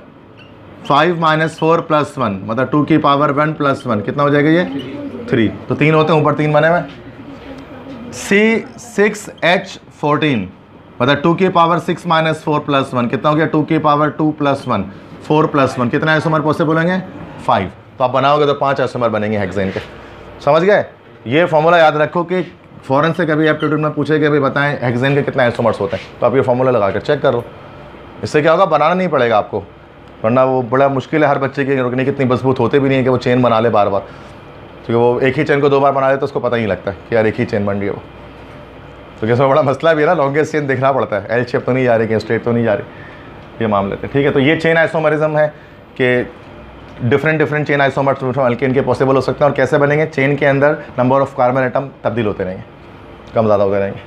5 माइनस 4 प्लस 1, मतलब 2 की पावर 1 प्लस 1 कितना हो जाएगा ये 3। तो 3 होते हैं, ऊपर 3 बने हुए। C6H14 मतलब 2 की पावर 6 माइनस 4 प्लस 1 कितना हो गया 2 की पावर 2 प्लस 1 4 प्लस 1 कितना आइसोमर पॉसिबल होंगे 5। तो आप बनाओगे तो 5 आइसोमर बनेंगे हेक्सेन के। समझ गए? ये फॉर्मूला याद रखो कि फ़ौरन से कभी एप्टीट्यूड में पूछे कि भाई बताएं हेक्सेन के कितने आइसोमर्स होते हैं, तो आप ये फॉर्मूला लगा कर चेक करो। इससे क्या होगा, बनाना नहीं पड़ेगा आपको, वरना वो बड़ा मुश्किल है हर बच्चे की रुकने की इतनी मजबूत होते भी नहीं है कि वो चेन बना ले बार बार, क्योंकि वो एक ही चेन को 2 बार बना ले तो उसको पता ही नहीं लगता कि यार एक ही चेन बन रही है वो। तो इसमें बड़ा मसला भी है ना, लॉन्गेस्ट चेन देखना पड़ता है, एल शेप तो नहीं जा रही, कि स्ट्रेट तो नहीं जा रही, ये मामले थे, ठीक है। तो ये चेन आइसोमरिज्म है कि डिफरेंट चेन आइसोमर्स अल्केन के पॉसिबल हो सकते हैं। और कैसे बनेंगे, चेन के अंदर नंबर ऑफ कार्बन एटम तब्दील होते रहेंगे, कम ज़्यादा होते रहेंगे।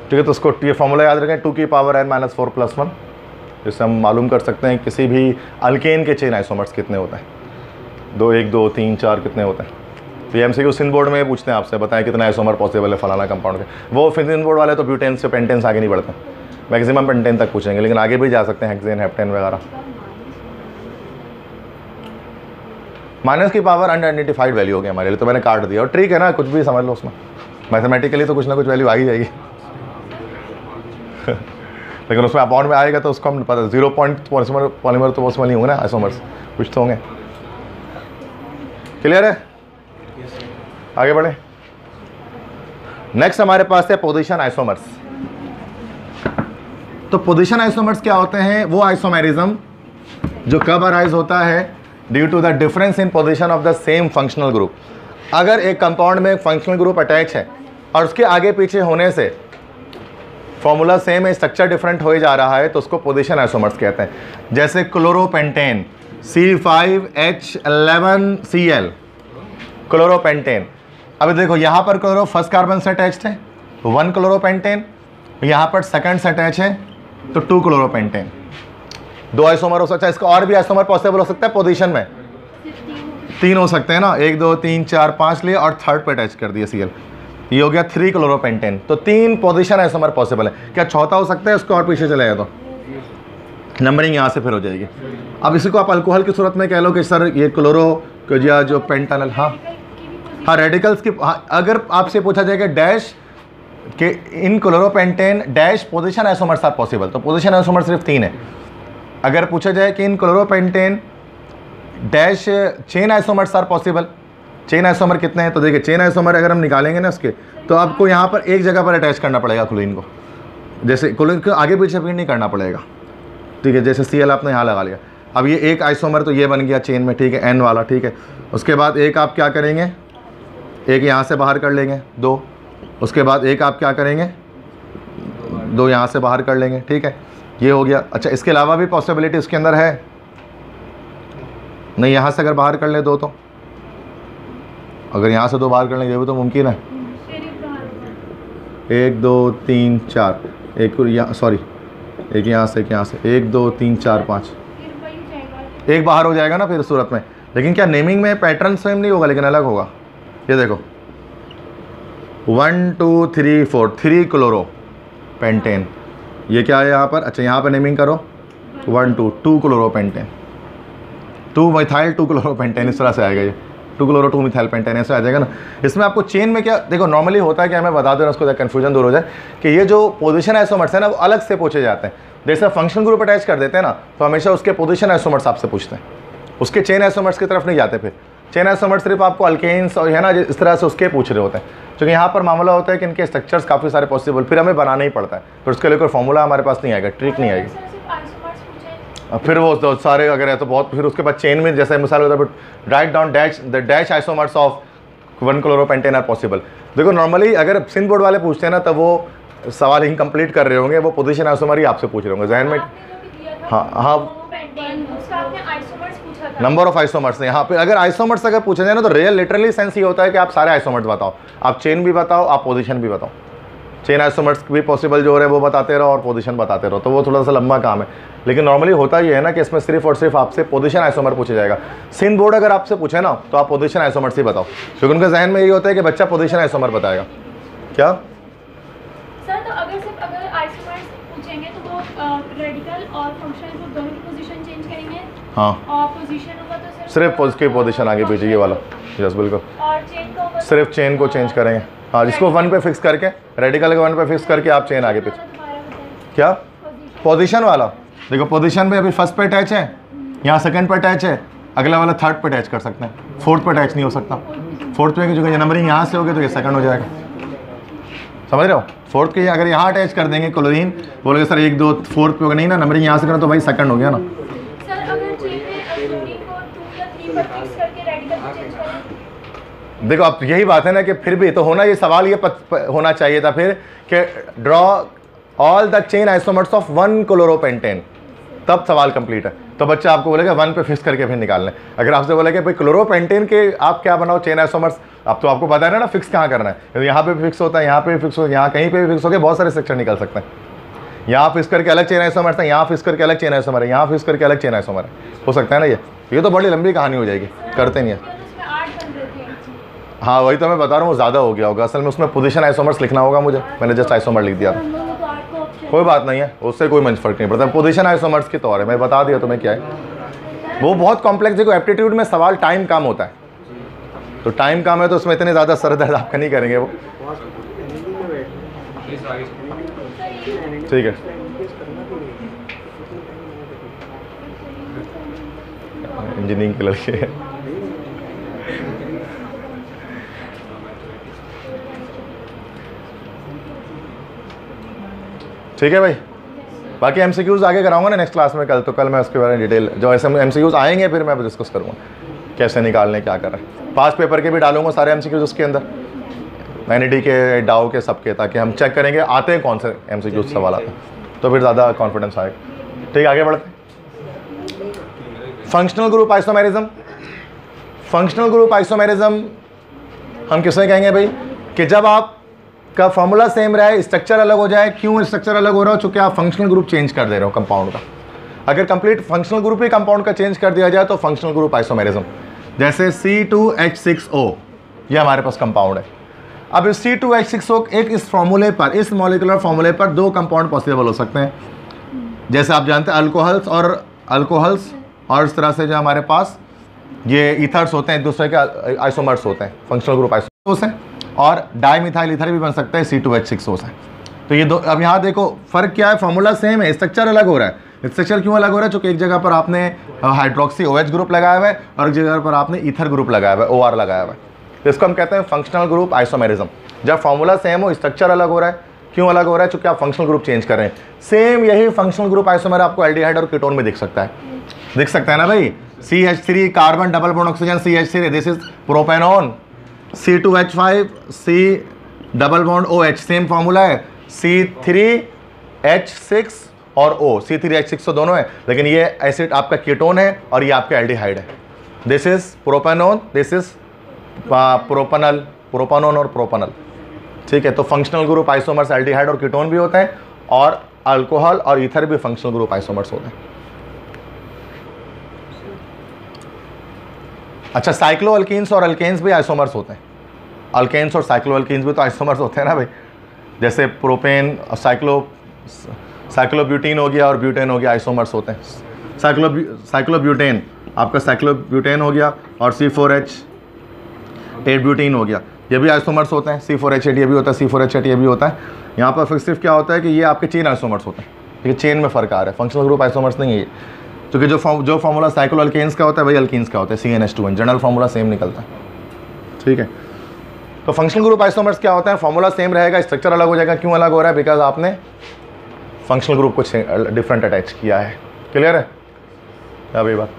ठीक है, तो उसको ये फॉर्मूला याद रखें 2 की पावर n माइनस 4 प्लस 1, जिससे हम मालूम कर सकते हैं किसी भी अल्केन के चेन आइसोमर्स कितने होते हैं, 2 1 2 3 4 कितने होते हैं। तो ये MCQ सिन बोर्ड में पूछते हैं आपसे, बताएं कितना आइसोमर पॉसिबल है फलाना कंपाउंड के। वो फिजिन बोर्ड वाले तो ब्यूटेन से पेंटेन आगे नहीं बढ़ते, मैक्सिमम पेंटेन तक पूछेंगे, लेकिन आगे भी जा सकते हैं हेक्सेन हेप्टेन वगैरह। माइनस की पावर अनआइडेंटिफाइड वैल्यू हो गई हमारे लिए, तो मैंने काट दिया। और ट्रिक है ना, कुछ भी समझ लो उसमें, मैथमेटिकली तो कुछ ना कुछ वैल्यू आ ही जाएगी लेकिन उसमें अपॉन में आएगा तो उसको हम पता 0 पॉइंट पॉलीमर तो पॉसिबल नहीं होंगे ना, आइसोमर्स कुछ तो होंगे। क्लियर है? आगे बढ़े। नेक्स्ट हमारे पास है पोजीशन आइसोमर्स। तो पोजीशन आइसोमर्स क्या होते हैं, वो आइसोमेरिज्म जो कब अराइज होता है due to the difference in position of the same functional group. अगर एक कंपाउंड में एक फंक्शनल ग्रुप अटैच है और उसके आगे पीछे होने से फॉर्मूला सेम है, स्ट्रक्चर डिफरेंट हो जा रहा है, तो उसको पोजीशन आइसोमर्स कहते हैं। जैसे क्लोरोपेंटेन C5H11Cl क्लोरोपेंटेन। अभी देखो यहाँ पर क्लोरो फर्स्ट कार्बन से अटैच्ड है 1 क्लोरोपेंटेन, यहाँ पर सेकंड से अटैच है तो 2 क्लोरोपेंटेन। 2 आइसोमर हो सकता है, इसका और भी आइसोमर पॉसिबल हो सकता है पोजीशन में, 3 हो सकते हैं ना, 1 2 3 4 5 लिए और थर्ड पे अटैच कर दिया Cl, ये हो गया 3 क्लोरोपेंटेन। तो 3 पोजीशन आइसोमर पॉसिबल है। क्या चौथा हो सकता है, उसको और पीछे चलेगा तो नंबरिंग यहाँ से फिर हो जाएगी। अब इसी को आप अल्कोहल की सूरत में कह लो कि सर ये क्लोरो या जो पेंटानल, हाँ रेडिकल्स की, हाँ, अगर आपसे पूछा जाएगा डैश कि in chloropentane dash position isomers are possible, तो पोजीशन आइसोमर सिर्फ 3 है। अगर पूछा जाए कि in chloropentane dash chain isomers are possible, chain isomer कितने हैं, तो देखिए चेन आइसोमर अगर हम निकालेंगे ना उसके, तो आपको यहाँ पर एक जगह पर अटैच करना पड़ेगा क्लोरीन को, जैसे क्लोरीन को आगे पीछे भी नहीं करना पड़ेगा, ठीक है। जैसे Cl आपने यहाँ लगा लिया, अब ये एक आइसोमर तो ये बन गया चेन में, ठीक है, N वाला, ठीक है। उसके बाद एक आप क्या करेंगे, एक यहाँ से बाहर कर लेंगे 2, उसके बाद एक आप क्या करेंगे 2 यहाँ से बाहर कर लेंगे, ठीक है, ये हो गया। अच्छा, इसके अलावा भी पॉसिबिलिटी इसके अंदर है नहीं, यहाँ से अगर बाहर कर लें 2, तो अगर यहाँ से 2 बाहर कर लें ये भी तो मुमकिन है। 1 2 3 4, एक यहाँ, सॉरी एक यहाँ से, एक यहाँ से, 1 2 3 4 5, एक बाहर हो जाएगा ना फिर इस सूरत में। लेकिन क्या नेमिंग में पैटर्न सेम नहीं होगा, लेकिन अलग होगा। ये देखो 1 2 3 4 3 क्लोरो पेंटेन, ये क्या है यहाँ पर, अच्छा यहाँ पर नेमिंग करो 1 2 2 chloro pentane, 2 methyl 2 chloro pentane, इस तरह से आएगा ये 2 क्लोरो 2 मिथाइल पेंटेन, ऐसे आ जाएगा ना। इसमें आपको चेन में क्या देखो, नॉर्मली होता है कि हमें बता देना उसको कन्फ्यूजन दूर हो जाए कि ये जो पोजीशन आइसोमर्स है ना वो अलग से पूछे जाते हैं। जैसे फंक्शनल ग्रुप अटैच कर देते हैं ना, तो हमेशा उसके पोजीशन आइसोमर्स आपसे पूछते हैं, उसके चेन आइसोमर्स की तरफ नहीं जाते। फिर चेन आइसोमर्स सिर्फ आपको अल्केन्स और है ना इस तरह से उसके पूछ रहे होते हैं, क्योंकि यहाँ पर मामला होता है कि इनके स्ट्रक्चर्स काफ़ी सारे पॉसिबल, फिर हमें बनाना ही पड़ता है, फिर उसके लिए कोई फॉर्मूला हमारे पास नहीं आएगा, ट्रिक नहीं आएगी। फिर वो तो सारे अगर है तो बहुत, फिर उसके बाद चेन में जैसे मिसाल होता है write down dash the dash isomers of 1 chloropentane are possible. देखो नॉर्मली अगर सिंध बोर्ड वाले पूछते हैं ना तब वो सवाल इनकम्प्लीट कर रहे होंगे, वो पोजीशन आइसोमर ही आपसे पूछ रहे होंगे जहन में। हाँ नंबर ऑफ आइसोमर्स यहाँ पे अगर आइसोमर्स अगर पूछे जाए ना तो रियल लिटरली सेंस ये होता है कि आप सारे आइसोमर्स बताओ, आप चेन भी बताओ, आप पोजीशन भी बताओ। चेन आइसोमर्स भी पॉसिबल जो हो रहे हैं वो बताते रहो और पोजीशन बताते रहो, तो वो थोड़ा सा लंबा काम है। लेकिन नॉर्मली होता ये है ना कि इसमें सिर्फ और सिर्फ आपसे पोजीशन आइसोमर पूछा जाएगा। सिंध बोर्ड अगर आपसे पूछे ना तो आप पोजीशन आइसोमर्स ही बताओ, क्योंकि उनके जहन में ये होता है कि बच्चा पोजीशन आइसोमर बताएगा। क्या सर तो अगर आइसोमर्स पूछेंगे तो वो रेडिकल और फंक्शनल ग्रुप दोनों की पोजीशन चेंज करेंगे। हाँ और पोजीशन होगा तो सिर्फ उसकी पोजीशन आगे पीछे ये वाला, यस बिल्कुल। और चेन को होगा सिर्फ चेन को चेंज करेंगे। हाँ जिसको 1 पे फिक्स करके, रेडिकल को 1 पे फिक्स करके आप चेन आगे पीछे। क्या पोजीशन वाला, देखो पोजीशन पे अभी फर्स्ट पे अटैच है, यहाँ सेकंड पे अटैच है, अगला वाला थर्ड पे अटैच कर सकते हैं, फोर्थ पे अटैच नहीं हो सकता। फोर्थ पे जो नंबरिंग यहाँ से होगी तो ये सेकंड हो जाएगा, समझ रहे हो। फोर्थ के अगर यहाँ अटैच कर देंगे क्लोरीन, बोलोगे सर 1 2 फोर्थ पे होगा, नहीं ना नंबरिंग यहाँ से करना तो भाई सेकंड हो गया ना। सर अगर चेन में क्लोरीन को 2 या 3 पर फिक्स करके रेडिकल को चेंज करें। देखो अब यही बात है ना कि फिर भी तो होना ये सवाल ये होना चाहिए था फिर कि draw all the chain isomers of 1 क्लोरोपेंटेन, तब सवाल कंप्लीट है। तो बच्चा आपको बोलेगा 1 पे फिक्स करके फिर निकालना है। अगर आपसे बोलेगा भाई क्लोरोपेंटेन के आप क्या बनाओ चेन आइसोमर्स, अब तो आपको पता है ना फिक्स कहाँ करना है। यहाँ पे फिक्स होता है, यहाँ पे फिक्स होता है, यहाँ कहीं पे भी फिक्स होकर बहुत सारे सेक्शन निकल सकते हैं। यहाँ फिक्स करके अलग चेन आइसोमर है, यहाँ फिक्स करके अलग चेन आइसोमर है, यहाँ फिक्स करके अलग चेन आइसोमर है, हो सकता है ना। ये तो बड़ी लंबी कहानी हो जाएगी, करते नहीं है। हाँ वही तो मैं बता रहा हूँ, ज़्यादा हो गया होगा असल में, उसमें पोजीशन आइसोमर्स लिखना होगा मुझे, मैंने जस्ट आइसोमर लिख दिया था। कोई बात नहीं है, उससे कोई मंच फर्क नहीं पड़ता, पोजीशन आइसोमर्स की तौर है, मैं बता दिया तुम्हें क्या है। वो बहुत कॉम्प्लेक्स, देखो एप्टीट्यूड में सवाल टाइम कम होता है, तो टाइम कम है तो उसमें इतने ज़्यादा सर दर्द आपका नहीं करेंगे वो। ठीक है इंजीनियरिंग के लड़के ठीक है भाई। बाकी एमसीक्यूज आगे कराऊंगा ना नेक्स्ट क्लास में, कल तो कल मैं उसके बारे में डिटेल जो ऐसे एमसीक्यूज आएंगे फिर मैं डिस्कस करूँगा कैसे निकालने क्या कर रहे हैं। पास पेपर के भी डालूंगा सारे एमसीक्यूज उसके अंदर, एनईडी के डाउ के सबके, ताकि हम चेक करेंगे आते हैं कौन से एमसीक्यूज सवाल आते हैं, तो फिर ज़्यादा कॉन्फिडेंस आएगा। ठीक आगे बढ़ते हैं। Functional group isomerism. Functional group isomerism हम किसमें कहेंगे भाई कि जब आप का फॉर्मूला सेम रहे, स्ट्रक्चर अलग हो जाए। क्यों स्ट्रक्चर अलग हो रहा हो? चूंकि आप फंक्शनल ग्रुप चेंज कर दे रहे हो कंपाउंड का। अगर कंप्लीट फंक्शनल ग्रुप ही कंपाउंड का चेंज कर दिया जाए तो फंक्शनल ग्रुप आइसोमेरिज्म। जैसे C2H6O ये हमारे पास कंपाउंड है। अब इस C2H6O एक इस फॉर्मूले पर, इस मॉलिकुलर फॉर्मूले पर 2 कंपाउंड पॉसिबल हो सकते हैं। जैसे आप जानते हैं अल्कोहल्स और इस तरह से जो हमारे पास ये ईथर्स होते हैं, एक दूसरे के आइसोमर्स होते हैं, फंक्शनल ग्रुप आइसोमर्स हैं। और डाइमिथाइल ईथर भी बन सकता है C2H6O से। तो ये दो, अब यहाँ देखो फ़र्क क्या है, फॉर्मूला सेम है, स्ट्रक्चर अलग हो रहा है। स्ट्रक्चर क्यों अलग हो रहा है? क्योंकि एक जगह पर आपने हाइड्रोक्सी OH ग्रुप लगाया हुआ है और एक जगह पर आपने ईथर ग्रुप लगाया हुआ है, OR लगाया हुआ है। तो इसको हम कहते हैं फंक्शनल ग्रुप आइसोमेरिज्म। जब फॉर्मूला सेम हो, स्ट्रक्चर अलग हो रहा है। क्यों अलग हो रहा है? क्योंकि आप फंक्शनल ग्रुप चेंज कर रहे हैं। सेम यही फंक्शनल ग्रुप आइसोमेर आपको एल्डिहाइड और कीटोन में दिख सकता है ना भाई। CH3 carbon double bond oxygen CH3, this is propanone. C2H5 C double bond OH, same formula है। C3H6 और O, C3H6 तो दोनों है, लेकिन ये एसिड आपका कीटोन है और ये आपका एल्डिहाइड है। This is propanone, this is propanone और प्रोपेनल। ठीक है, तो फंक्शनल ग्रुप आइसोमर्स एल्डिहाइड और कीटोन भी होते हैं और अल्कोहल और ईथर भी फंक्शनल ग्रुप आइसोमर्स होते हैं। अच्छा, साइक्लोअल्कीन्स और अल्केन्स भी आइसोमर्स होते हैं। अल्केन्स और साइक्लोअल्कीन्स भी तो आइसोमर्स होते हैं ना भाई। जैसे प्रोपेन साइक्लोब्यूटेन हो गया और ब्यूटेन हो गया, आइसोमर्स होते हैं। साइक्लोब्यूटेन आपका साइक्लोब्यूटेन हो गया और C4H8 ब्यूटीन हो गया, ये भी आइसोमर्स होते हैं। C4H8 ये भी होता है, C4H8 ये भी होता है। यहाँ पर फिर सिर्फ क्या होता है कि ये आपके चेन आइसोमर्स होते हैं, ठीक है, चेन में फ़र्क आ रहा है। फंक्शनल ग्रुप आइसोमर्स नहीं है ये, क्योंकि जो फार्मूला साइक्लोअल्केन्स का होता है वही अल्कीन्स का होता है, CnH2n, जनरल फार्मूला सेम निकलता है। ठीक है, तो फंक्शनल ग्रुप आइसोमर्स क्या होता है? फार्मूला सेम रहेगा, स्ट्रक्चर अलग हो जाएगा। क्यों अलग हो रहा है? बिकॉज आपने फंक्शनल ग्रुप को डिफरेंट अटैच किया है। क्लियर है? अभी बात।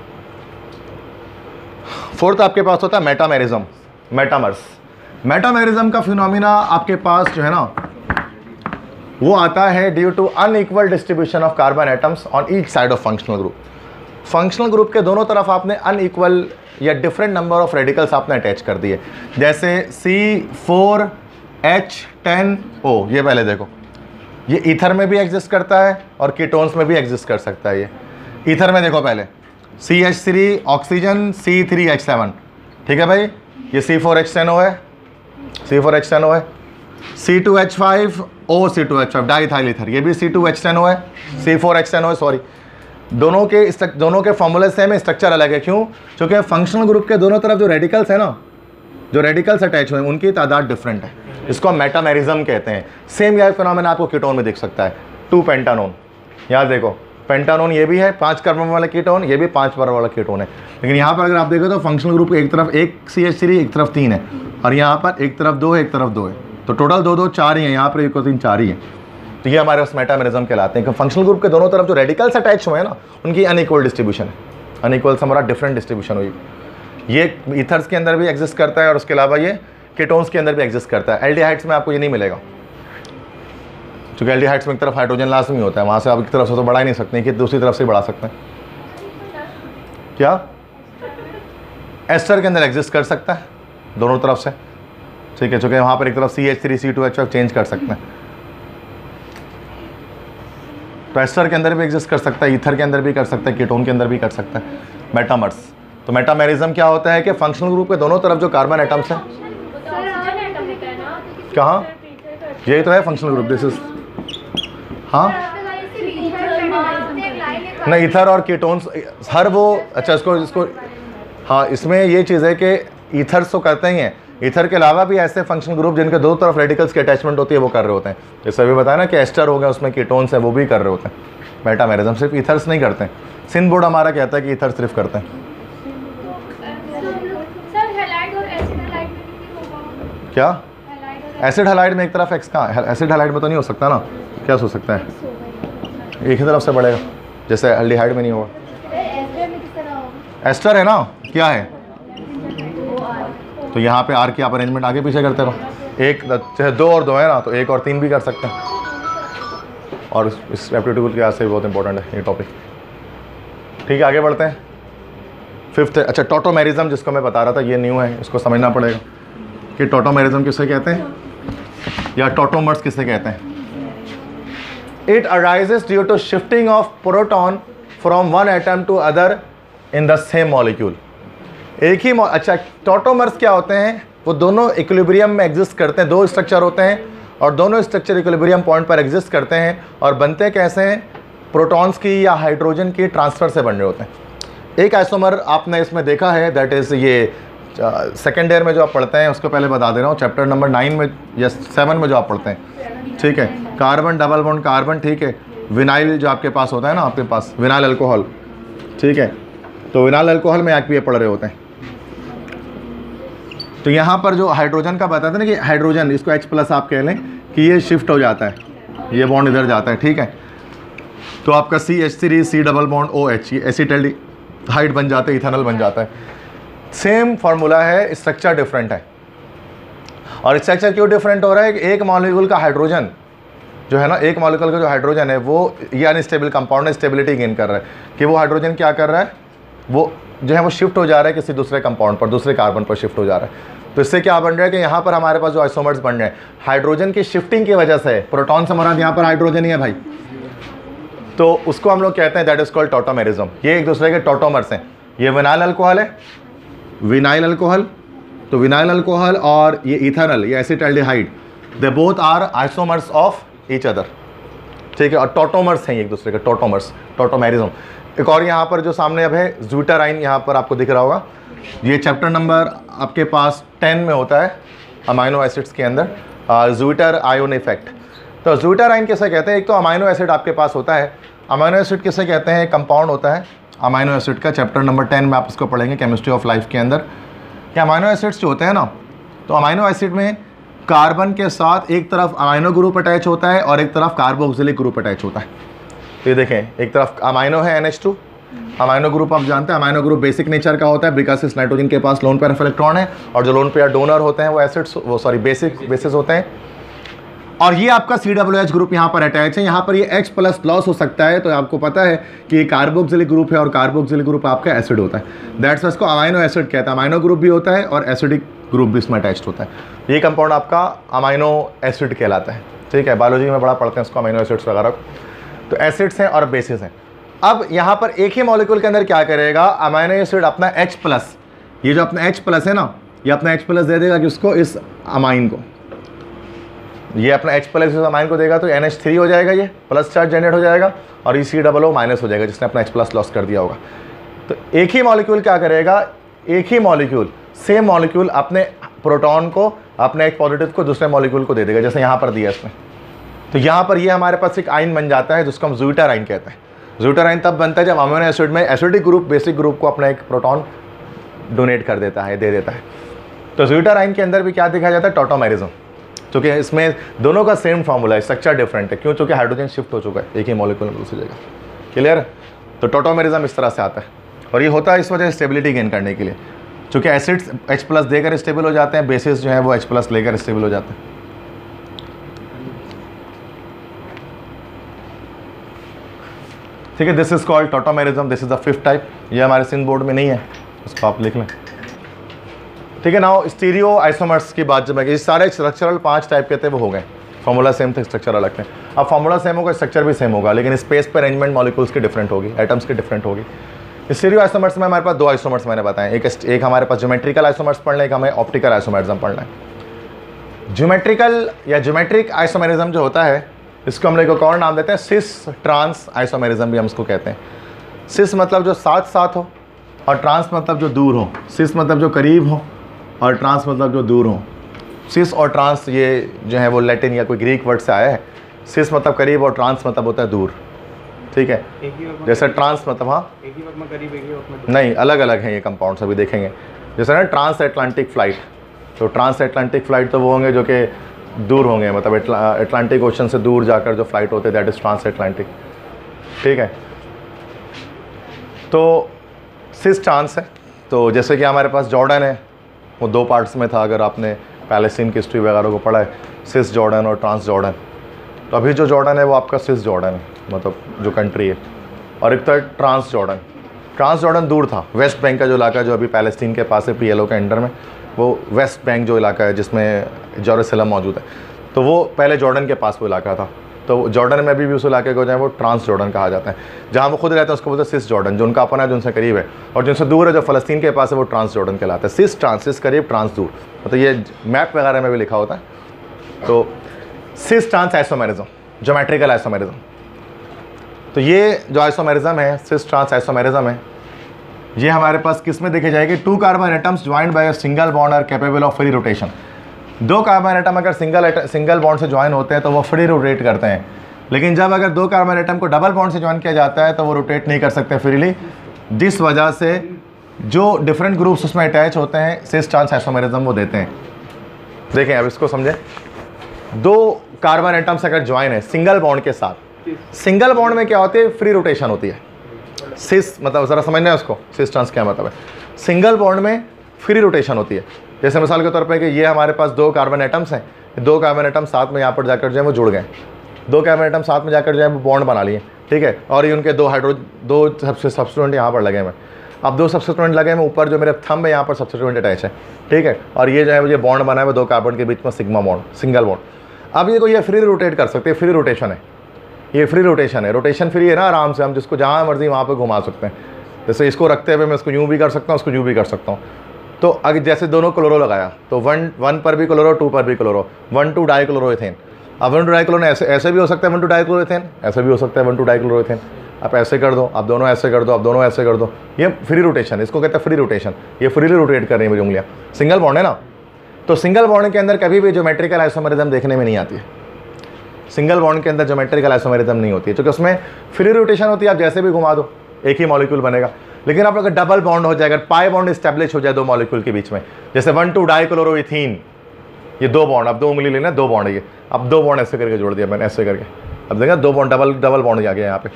फोर्थ आपके पास होता है मेटामेरिज्म, मेटामर्स। मेटामेरिज्म का फिनोमिना आपके पास जो है ना वो आता है due to unequal distribution of carbon atoms on each side of functional group. Functional group के दोनों तरफ आपने अनइक्वल या डिफरेंट नंबर ऑफ रेडिकल्स आपने अटैच कर दिए। जैसे C4H10O, ये पहले देखो, ये ईथर में भी एग्जिस्ट करता है और कीटोन्स में भी एग्जिस्ट कर सकता है। ये ईथर में देखो पहले CH3 ऑक्सीजन C3H7, ठीक है भाई, ये C4H10O है, C4H10O है। C2H5O C2H5 डाइथाइल ईथर, ये भी C2H10O है, C4H10O है, सॉरी। दोनों के फॉर्मूले सेम है, स्ट्रक्चर अलग है। क्यों? क्योंकि फंक्शनल ग्रुप के दोनों तरफ जो रेडिकल्स है ना, जो रेडिकल्स अटैच हुए हैं उनकी तादाद डिफरेंट है। इसको हम मेटामेरिज्म कहते हैं। सेम यह फिनोमेना आपको कीटोन में दिख सकता है। 2 पेंटानोन, यहाँ देखो पेंटानोन ये भी है 5 कार्बन वाला कीटोन, ये भी 5 कार्बन वाला कीटोन है। लेकिन यहाँ पर अगर आप देखो तो फंक्शनल ग्रुप एक तरफ एक CH3 एक तरफ 3 है और यहाँ पर एक तरफ 2 है एक तरफ 2 है, तो टोटल 2 2 4 ही है, यहाँ पर 1 और 3 4 ही है। तो ये हमारे पास मेटामेरिज्म कहलाते हैं कि फंक्शनल ग्रुप के दोनों तरफ जो रेडिकल्स अटैच हुए हैं ना उनकी अनइक्वल डिस्ट्रीब्यूशन है। अनइक्वल से हमारा डिफरेंट डिस्ट्रीब्यूशन हुई। ये ईथर्स के अंदर भी एग्जिस्ट करता है और उसके अलावा ये कीटोन्स के अंदर भी एग्जिस्ट करता है। एल्डिहाइड्स में आपको ये नहीं मिलेगा, क्योंकि एल्डिहाइड्स में एक तरफ हाइड्रोजन लाजमी होता है, वहाँ से आप एक तरफ से तो बढ़ा ही नहीं सकते कि दूसरी तरफ से बढ़ा सकते हैं। क्या एस्टर के अंदर एग्जिस्ट कर सकता है दोनों तरफ से, ठीक है, चूँकि वहाँ पर एक तरफ CH3 C2H5 चेंज कर सकते हैं। तो एस्टर के अंदर भी एग्जिस्ट कर सकता है, ईथर के अंदर भी कर सकता है, कीटोन के अंदर भी कर सकता है। मेटामर्स, तो मेटामेरिज्म क्या होता है कि फंक्शनल ग्रुप के दोनों तरफ जो कार्बन एटम्स हैं, कहाँ, यही तो है फंक्शनल ग्रुप, दिस इज, हाँ नहीं, ईथर और कीटोन्स हर वो, अच्छा इसको हाँ, इसमें ये चीज़ है कि ईथर्स तो करते ही हैं, ईथर के अलावा भी ऐसे फंक्शनल ग्रुप जिनके दो तरफ रेडिकल्स की अटैचमेंट होती है वो कर रहे होते हैं। जैसे अभी बताया ना कि एस्टर हो गया, उसमें कीटोन्स है, वो भी कर रहे होते हैं। मेटामेरिज्म सिर्फ ईथर्स नहीं करते हैं। सिंध बोर्ड हमारा कहता है कि ईथर सिर्फ करते हैं। क्या एसिड हैलाइड में एक तरफ एक्स का, एसिड हैलाइड में तो नहीं हो सकता ना, क्या हो सकता है, एक ही तरफ से बढ़ेगा, जैसे एल्डिहाइड में नहीं होगा। एस्टर है ना, क्या है, तो यहाँ पे आर की आप अरेंजमेंट आगे पीछे करते रहो। एक चाहे 2 और 2 है ना, तो 1 और 3 भी कर सकते हैं। और इस एप्टीट्यूड के से बहुत इंपॉर्टेंट है ये टॉपिक। ठीक है, आगे बढ़ते हैं। 5th, अच्छा टोटोमेरिज्म जिसको मैं बता रहा था, ये न्यू है, इसको समझना पड़ेगा कि टोटोमेरिज्म किसे कहते हैं या टोटोमर्स किसे कहते हैं। It arises due to shifting of proton from one atom to other in the same molecule. एक ही अच्छा, टोटोमर्स क्या होते हैं, वो दोनों इक्विलिब्रियम में एग्जिस्ट करते हैं, 2 स्ट्रक्चर होते हैं और दोनों स्ट्रक्चर इक्विलिब्रियम पॉइंट पर एग्जिस्ट करते हैं और बनते कैसे हैं, प्रोटॉन्स की या हाइड्रोजन की ट्रांसफ़र से बन रहे होते हैं। एक आइसोमर आपने इसमें देखा है, दैट इज़ ये सेकेंड ईयर में जो आप पढ़ते हैं, उसको पहले बता दे रहा हूँ, चैप्टर नंबर 9 में या 7 में जो आप पढ़ते हैं, ठीक है, कार्बन डबल बॉन्ड कार्बन, ठीक है, विनाइल जो आपके पास होता है ना, आपके पास विनाइल अल्कोहल, ठीक है, तो विनाइल अल्कोहल में आप ये पढ़ रहे होते हैं। तो यहाँ पर जो हाइड्रोजन का बताते हैं ना कि हाइड्रोजन, इसको H+ आप कह लें कि ये शिफ्ट हो जाता है, ये बॉन्ड इधर जाता है, ठीक है, तो आपका CH3 C double bond OH, ये एसिटाल्डिहाइड बन जाता है, इथेनॉल बन जाता है। सेम फार्मूला है, स्ट्रक्चर डिफरेंट है। और स्ट्रक्चर क्यों डिफरेंट हो रहा है कि एक मॉलिक्यूल का हाइड्रोजन जो है ना, एक मॉलिक्यूल का जो हाइड्रोजन है वो ये अनस्टेबल कंपाउंड स्टेबिलिटी गेन कर रहा है कि वो हाइड्रोजन क्या कर रहा है, वो जो है वो शिफ्ट हो जा रहा है किसी दूसरे कंपाउंड पर, दूसरे कार्बन पर शिफ्ट हो जा रहा है। तो इससे क्या बन रहा है कि यहाँ पर हमारे पास जो आइसोमर्स बन रहे हैं, हाइड्रोजन की शिफ्टिंग की वजह से, प्रोटॉन से मराद यहाँ पर हाइड्रोजन ही है भाई, तो उसको हम लोग कहते हैं दैट इज कॉल्ड टोटोमेरिज्म। ये एक दूसरे के टोटोमर्स हैं। ये विनाइल अल्कोहल है, विनाइल अल्कोहल, तो विनाइल अल्कोहल और ये इथेनॉल, ये acetaldehyde, they both are isomers of each other, ठीक है, और टोटोमर्स हैं एक दूसरे के, टोटोमर्स, टोटोमेरिज्म। एक और यहाँ पर जो सामने अब है ज़्यूटाराइन, यहाँ पर आपको दिख रहा होगा, ये चैप्टर नंबर आपके पास 10 में होता है अमाइनो एसिड्स के अंदर, ज़्यूटर आयोन इफेक्ट। तो ज़्यूटाराइन किसे कहते हैं, एक तो अमाइनो एसिड आपके पास होता है, अमाइनो एसिड किसे कहते हैं, कंपाउंड होता है अमाइनो एसिड का, चैप्टर नंबर 10 में आप इसको पढ़ेंगे केमिस्ट्री ऑफ लाइफ के अंदर। कि अमाइनो एसिड्स जो होते हैं ना, तो अमाइनो एसिड में कार्बन के साथ एक तरफ अमाइनो ग्रुप अटैच होता है और एक तरफ कार्बोक्सिलिक ग्रुप अटैच होता है। तो ये देखें, एक तरफ अमाइनो है NH2 अमाइनो ग्रुप आप जानते हैं, अमाइनो ग्रुप बेसिक नेचर का होता है बिकॉज इस नाइट्रोजन के पास लोन पेयर ऑफ इलेक्ट्रॉन है, और जो लोन पेयर डोनर होते हैं वो एसिड्स, वो सॉरी बेसिस होते हैं। और ये आपका COOH ग्रुप यहाँ पर अटैच है, यहाँ पर ये H+ लॉस हो सकता है। तो आपको पता है कि कार्बोक्सिलिक ग्रुप है और कार्बोक्सिलिक ग्रुप आपका एसिड होता है, दैट्स वाई इसको अमाइनो एसिड कहते हैं। अमाइनो ग्रुप भी होता है और एसिडिक ग्रुप भी इसमें अटैच्ड होता है। ये कंपाउंड आपका अमाइनो एसिड कहलाता है, ठीक है, बायोलॉजी में बड़ा पढ़ते हैं इसको अमाइनो एसिड्स वगैरह। तो एसिड्स हैं और बेसिस हैं। अब यहाँ पर एक ही मॉलिक्यूल के अंदर क्या करेगा, अमाइनो एसिड अपना H+, ये जो अपना H+ है ना, ये अपना H+ दे देगा कि उसको इस अमाइन को, ये अपना H+ इस अमाइन को देगा तो NH3 हो जाएगा, ये प्लस चार्ज जनरेट हो जाएगा, और ये COO माइनस हो जाएगा जिसने अपना H+ लॉस कर दिया होगा। तो एक ही मॉलिक्यूल क्या करेगा, एक ही मॉलिक्यूल, सेम मॉलिक्यूल अपने प्रोटॉन को, अपने H+ को दूसरे मॉलिक्यूल को दे देगा, जैसे यहाँ पर दिया इसमें। तो यहाँ पर ये हमारे पास एक आइन बन जाता है जिसको हम ज़्यूटर आइन कहते हैं। ज़्यूटर आइन तब बनता है जब अमीनो एसिड में एसिडिक ग्रुप बेसिक ग्रुप को अपना एक प्रोटॉन डोनेट कर देता है, दे देता है। तो ज़्यूटर आइन के अंदर भी क्या देखा जाता है, टॉटोमेरिज्म, क्योंकि इसमें दोनों का सेम फार्मूला है, स्ट्रक्चर डिफरेंट है, क्यों, क्योंकि हाइड्रोजन शिफ्ट हो चुका है एक ही मॉलिक्यूल में दूसरी जगह। क्लियर? तो टॉटोमेरिज्म इस तरह से आता है, और ये होता है इस वजह से स्टेबिलिटी गेन करने के लिए, क्योंकि एसिड्स H+ देकर स्टेबल हो जाते हैं, बेसिस जो है वो H+ लेकर स्टेबल हो जाते हैं। ठीक है, this is called tautomerism, this is the 5th type. ये हमारे सिंध बोर्ड में नहीं है, उसको आप लिख लें। ठीक है, नाउ स्टीरियो आइसोमर्स की बात जब मैं, ये सारे स्ट्रक्चरल 5 टाइप के थे वो हो गए, फार्मूला सेम थे, स्ट्रक्चर अलग थे। अब फार्मूला सेम होगा, स्ट्रक्चर भी सेम होगा, लेकिन स्पेस पर अरेंजमेंट मॉलिक्यूल्स की डिफरेंट होगी, एटम्स की डिफरेंट होगी। स्टीरियो आइसोमर्स में हमारे पास 2 आइसोमर्स मैंने बताए, एक हमारे पास ज्योमेट्रिकल आइसोमर्स पढ़ना है, एक हमें ऑप्टिकल आइसोमरिज्म पढ़ना है। ज्योमेट्रिकल या ज्योमेट्रिक आइसोमरिज्म जो होता है, इसको हम लोग एक और नाम देते हैं सिस ट्रांस आइसोमेरिज्म भी हम इसको कहते हैं। सिस मतलब जो साथ साथ हो, और ट्रांस मतलब जो दूर हो। सिस मतलब जो करीब हो, और ट्रांस मतलब जो दूर हो। सिस और ट्रांस ये जो है वो लैटिन या कोई ग्रीक वर्ड से आया है। सिस मतलब करीब और ट्रांस मतलब होता है दूर, ठीक है। जैसे ट्रांस मतलब, हाँ एक ही वक्त में करीब, एक ही वक्त में नहीं, अलग अलग हैं ये कंपाउंड्स, अभी देखेंगे। जैसे ना ट्रांस एटलांटिक फ्लाइट, तो ट्रांस एटलांटिक फ्लाइट तो वो होंगे जो कि दूर होंगे, मतलब एटलांटिक ओशन से दूर जाकर जो फ्लाइट होते हैं, दैट इज़ ट्रांस एटलांटिक, ठीक है। तो सिस ट्रांस है। तो जैसे कि हमारे पास जॉर्डन है, वो 2 पार्ट्स में था, अगर आपने पैलेस्टीन की हिस्ट्री वगैरह को पढ़ा है, सिस जॉर्डन और ट्रांस जॉर्डन। तो अभी जो जॉर्डन है वो आपका सिस जॉर्डन है, मतलब जो कंट्री है, और एक था ट्रांस जॉर्डन। ट्रांस जॉर्डन दूर था, वेस्ट बैंक का जो इलाका जो अभी पैलेस्टीन के पास है, PLO के अंडर में, वो वेस्ट बैंक जो इलाका है जिसमें जेरूसलम मौजूद है, तो वो पहले जॉर्डन के पास वो इलाका था। तो जॉर्डन में भी उस इलाके को जो है वो ट्रांस जॉर्डन कहा जाता है। जहाँ वो खुद रहते हैं उसको बोलते हैं सिस जॉर्डन, जो उनका अपना है, जो उनसे करीब है, और जिनसे दूर है, जो फ़लस्तीन के पास है, वो ट्रांस जॉर्डन कहलाता है। सिस ट्रांस, सिस करीब, ट्रांस दूर, मतलब ये मैप वगैरह में भी लिखा होता है। तो cis trans isomerism, geometrical isomerism. तो ये जो आइसोमेरिज्म है, सिस ट्रांस आइसोमेरिज्म है, ये हमारे पास किस में देखे जाएगी, 2 carbon atoms joined by a single bond are capable of free rotation. 2 carbon atom अगर सिंगल बॉन्ड से ज्वाइन होते हैं तो वो फ्री रोटेट करते हैं, लेकिन जब अगर 2 कार्बन एटम को डबल बॉन्ड से ज्वाइन किया जाता है तो वो रोटेट नहीं कर सकते फ्रीली, जिस वजह से जो डिफरेंट ग्रुप्स उसमें अटैच होते हैं, सिस ट्रांस आइसोमेरिज्म वो देते हैं। देखें अब इसको समझें, 2 कार्बन एटम्स अगर ज्वाइन है सिंगल बॉन्ड के साथ, सिंगल बॉन्ड में क्या होती है, फ्री रोटेशन होती है। सिस मतलब ज़रा समझना है उसको, सिस ट्रांस क्या मतलब है। सिंगल बॉन्ड में फ्री रोटेशन होती है। जैसे मिसाल के तौर पे कि ये हमारे पास 2 कार्बन एटम्स हैं, 2 कार्बन एटम साथ में यहाँ पर जाकर जो है वो जुड़ गए, 2 कार्बन एटम साथ में जाकर जो है वो बॉन्ड बना लिए, ठीक है। और ये उनके 2 सब्स्टिट्यूएंट यहाँ पर लगे हुए। अब 2 सब्स्टिट्यूएंट लगे हुए, ऊपर जो मेरे थंब है यहाँ पर सब्स्टिट्यूएंट अटैच है, ठीक है। और ये जो है ये बॉन्ड बना है 2 कार्बन के बीच में, सिग्मा बॉन्ड, सिंगल बॉन्ड। अब ये को ये फ्री रोटेट कर सकते हैं, फ्री रोटेशन है, ये फ्री रोटेशन है। रोटेशन फ्री है ना, आराम से हम जिसको जहाँ मर्जी वहाँ पे घुमा सकते हैं। जैसे इसको रखते हुए मैं इसको यूँ भी कर सकता हूँ, उसको यूँ भी कर सकता हूँ। तो अगर जैसे दोनों क्लोरो लगाया तो 1 पर भी क्लोरो, 2 पर भी क्लोरो, 1,2 डाइक्लोरोइथेन। अब 1,2 डाइक्लोरो ऐसे भी हो सकता है, 1,2 डाइक्लोरोइथेन ऐसे भी हो सकता है, 1,2 डाइक्लोरोइथेन। आप ऐसे कर दो, आप दोनों ऐसे कर दो, आप दोनों ऐसे कर दो, ये फ्री रोटेशन, इसको कहते हैं फ्री रोटेशन। ये फ्रीली रोटेट कर रही है मेरी उंगलियाँ, सिंगल बॉन्ड है ना। तो सिंगल बॉन्ड के अंदर कभी भी ज्योमेट्रिकल आइसोमेरिज्म देखने में नहीं आती है। सिंगल बॉन्ड के अंदर ज्योमेट्रिकल आइसोमेरिज्म नहीं होती है, क्योंकि उसमें फ्री रोटेशन होती है, आप जैसे भी घुमा दो एक ही मॉलिक्यूल बनेगा। लेकिन आप अगर डबल बॉन्ड हो जाए, अगर पाई बॉन्ड इस्टेब्लिश हो जाए 2 मॉलिक्यूल के बीच में, जैसे 1,2 डाइक्लोरोइथीन, ये 2 बॉन्ड, अब 2 उंगली लेना, 2 बॉन्ड है ये, अब 2 बॉन्ड ऐसे करके जोड़ दिया मैंने, ऐसे करके, अब देखा 2 बॉन्ड, डबल बॉन्ड आ गया यहाँ पे।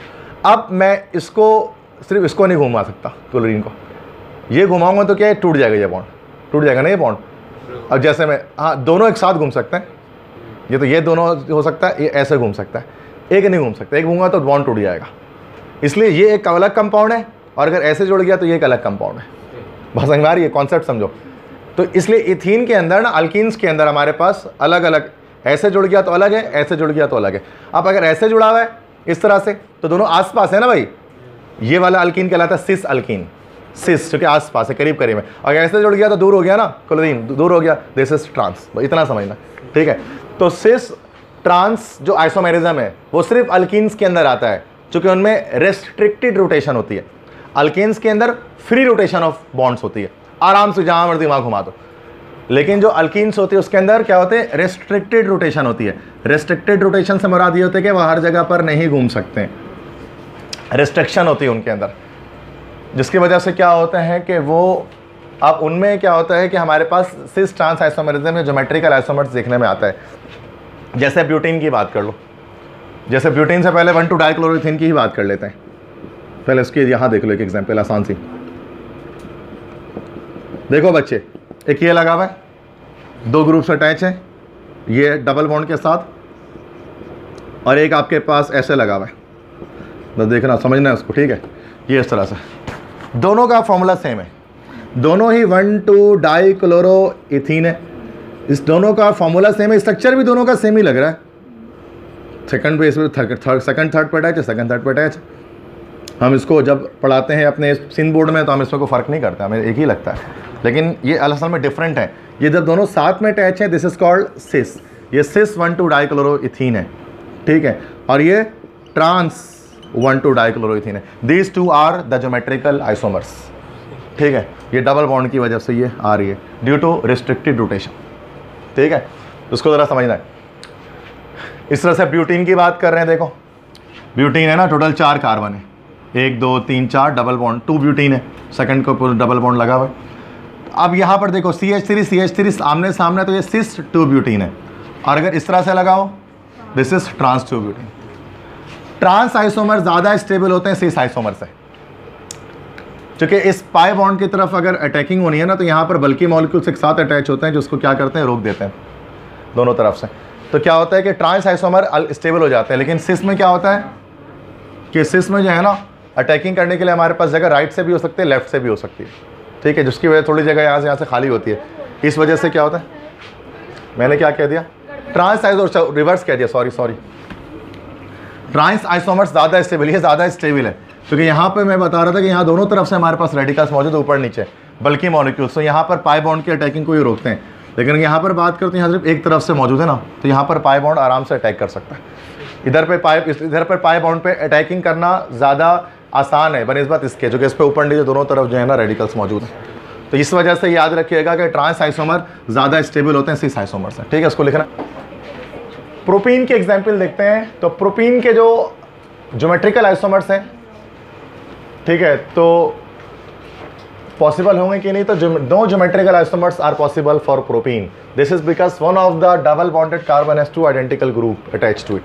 अब मैं इसको सिर्फ इसको नहीं घुमा सकता क्लोरीन को, ये घुमाऊंगा तो क्या है, टूट जाएगा ये बॉन्ड, टूट जाएगा ना ये बॉन्ड। अब जैसे मैं, हाँ दोनों एक साथ घूम सकते हैं, ये तो ये दोनों हो सकता है, ये ऐसे घूम सकता है, एक नहीं घूम सकता, एक घूमूंगा तो बॉन्ड टूट जाएगा। इसलिए ये एक अलग कंपाउंड है, और अगर ऐसे जुड़ गया तो ये एक अलग कंपाउंड है। बहुत समझ में आ रही है, कॉन्सेप्ट समझो। तो इसलिए इथीन के अंदर ना, अल्कीन्स के अंदर हमारे पास अलग अलग, ऐसे जुड़ गया तो अलग है, ऐसे जुड़ गया तो अलग है। अब अगर ऐसे जुड़ा हुआ है इस तरह से, तो दोनों आसपास है ना भाई, ये वाला अल्कीन कहलाता है सिस अल्कीन, सिस क्योंकि आसपास है, करीब करीब है। अगर ऐसे जुड़ गया तो दूर हो गया ना, क्लोरीन दूर हो गया, दिस इज ट्रांस, इतना समझना, ठीक है। तो सिस ट्रांस जो आइसोमेरिज्म है वो सिर्फ अल्कीन्स के अंदर आता है, क्योंकि उनमें रेस्ट्रिक्टेड रोटेशन होती है। अल्कीन्स के अंदर फ्री रोटेशन ऑफ बॉन्ड्स होती है, आराम से जहां मर्जी वहां घुमा दो। लेकिन जो अल्कीन्स होती है उसके अंदर क्या होते हैं, रेस्ट्रिक्टेड रोटेशन होती है। रेस्ट्रिक्टेड रोटेशन से मुराद ये होता है कि वह हर जगह पर नहीं घूम सकते, रेस्ट्रिक्शन होती है उनके अंदर, जिसकी वजह से क्या होता है कि वो, अब उनमें क्या होता है कि हमारे पास सिस ट्रांस आइसोमेरिज्म में ज्योमेट्रिकल आइसोमर्स देखने में आता है। जैसे ब्यूटीन की बात कर लो, जैसे ब्यूटीन से पहले 1,2-डाइक्लोरोइथीन की ही बात कर लेते हैं। पहले इसकी यहाँ देख लो एक एग्जाम्पल आसान सी, देखो बच्चे, एक ये लगा हुआ है, दो ग्रुप्स अटैच हैं, ये डबल बॉन्ड के साथ, और एक आपके पास ऐसे लगा हुआ है, तो देखना समझना है उसको, ठीक है। ये इस तरह से, दोनों का फॉर्मूला सेम है, दोनों ही 1,2-डाइक्लोरोइथीन है, इस दोनों का फॉर्मूला सेम है, स्ट्रक्चर भी दोनों का सेम ही लग रहा है। सेकंड पे इसमें सेकंड थर्ड पे अटैच है, सेकंड थर्ड पे अटैच। हम इसको जब पढ़ाते हैं अपने सिन बोर्ड में तो हम इसमें को फ़र्क नहीं करते, हमें एक ही लगता है, लेकिन ये असल में डिफरेंट है। ये जब दोनों साथ में अटैच है, दिस इज कॉल्ड सिस, ये सिस 1,2-डाइक्लोरोइथीन है, ठीक है, और ये ट्रांस 1,2-डाइक्लोरोइथीन है। These two are the geometrical isomers, ठीक है। ये डबल बॉन्ड की वजह से ये आ रही है, ड्यू टू रिस्ट्रिक्टेड रोटेशन, ठीक है। उसको ज़रा समझना है। इस तरह से ब्यूटीन की बात कर रहे हैं, देखो ब्यूटीन है ना, टोटल 4 कार्बन है, 1 2 3 4 डबल बॉन्ड, 2 ब्यूटीन है, सेकंड को डबल बॉन्ड लगा हुआ है। अब यहाँ पर देखो CH3 आमने सामने, तो ये सिस 2 ब्यूटीन है, और अगर इस तरह से लगाओ, this is trans 2 butene. Trans isomer ज़्यादा स्टेबल होते हैं सिस आइसोमर से, क्योंकि इस पाई बॉन्ड की तरफ अगर अटैकिंग होनी है ना, तो यहाँ पर बल्कि मॉलिक्यूल्स एक साथ अटैच होते हैं, जो उसको क्या करते हैं, रोक देते हैं दोनों तरफ से। तो क्या होता है कि ट्रांस आइसोमर स्टेबल हो जाते हैं, लेकिन सिस में क्या होता है कि सिस में जो है ना, अटैकिंग करने के लिए हमारे पास जगह राइट से भी हो सकती है, लेफ्ट से भी हो सकती है, ठीक है, जिसकी वजह थोड़ी जगह यहाँ से खाली होती है। इस वजह से क्या होता है, मैंने क्या कह दिया, ट्रांस आइसोमर, रिवर्स कह दिया, सॉरी, ट्रांस आइसोमर्स ज़्यादा स्टेबल, ये ज़्यादा स्टेबल है, क्योंकि यहाँ पे मैं बता रहा था कि यहाँ दोनों तरफ से हमारे पास रेडिकल्स मौजूद है, ऊपर नीचे बल्कि मॉलिक्यूल्स, तो यहाँ पर पाई बॉन्ड की अटैकिंग को ही रोकते हैं। लेकिन यहाँ पर बात करते हैं, यहाँ सिर्फ एक तरफ से मौजूद है ना, तो यहाँ पर पाई बॉन्ड आराम से अटैक कर सकता है। इधर पर पाई बॉन्ड पे अटैकिंग करना ज़्यादा आसान है बनिस्बत इसके, जो कि इस पर ऊपर नीचे दोनों तरफ जो है ना रेडिकल्स मौजूद हैं। तो इस वजह से याद रखिएगा कि ट्रांस आइसोमर ज़्यादा स्टेबल होते हैं सिस आइसोमर से, ठीक है, इसको लिखना। प्रोपीन के एग्जाम्पल देखते हैं। तो प्रोपीन के जो ज्योमेट्रिकल आइसोमर्स हैं, ठीक है, तो पॉसिबल होंगे कि नहीं, तो no geometrical isomers are possible for propene. This is because one of the double bonded carbon has 2 identical group attach to it,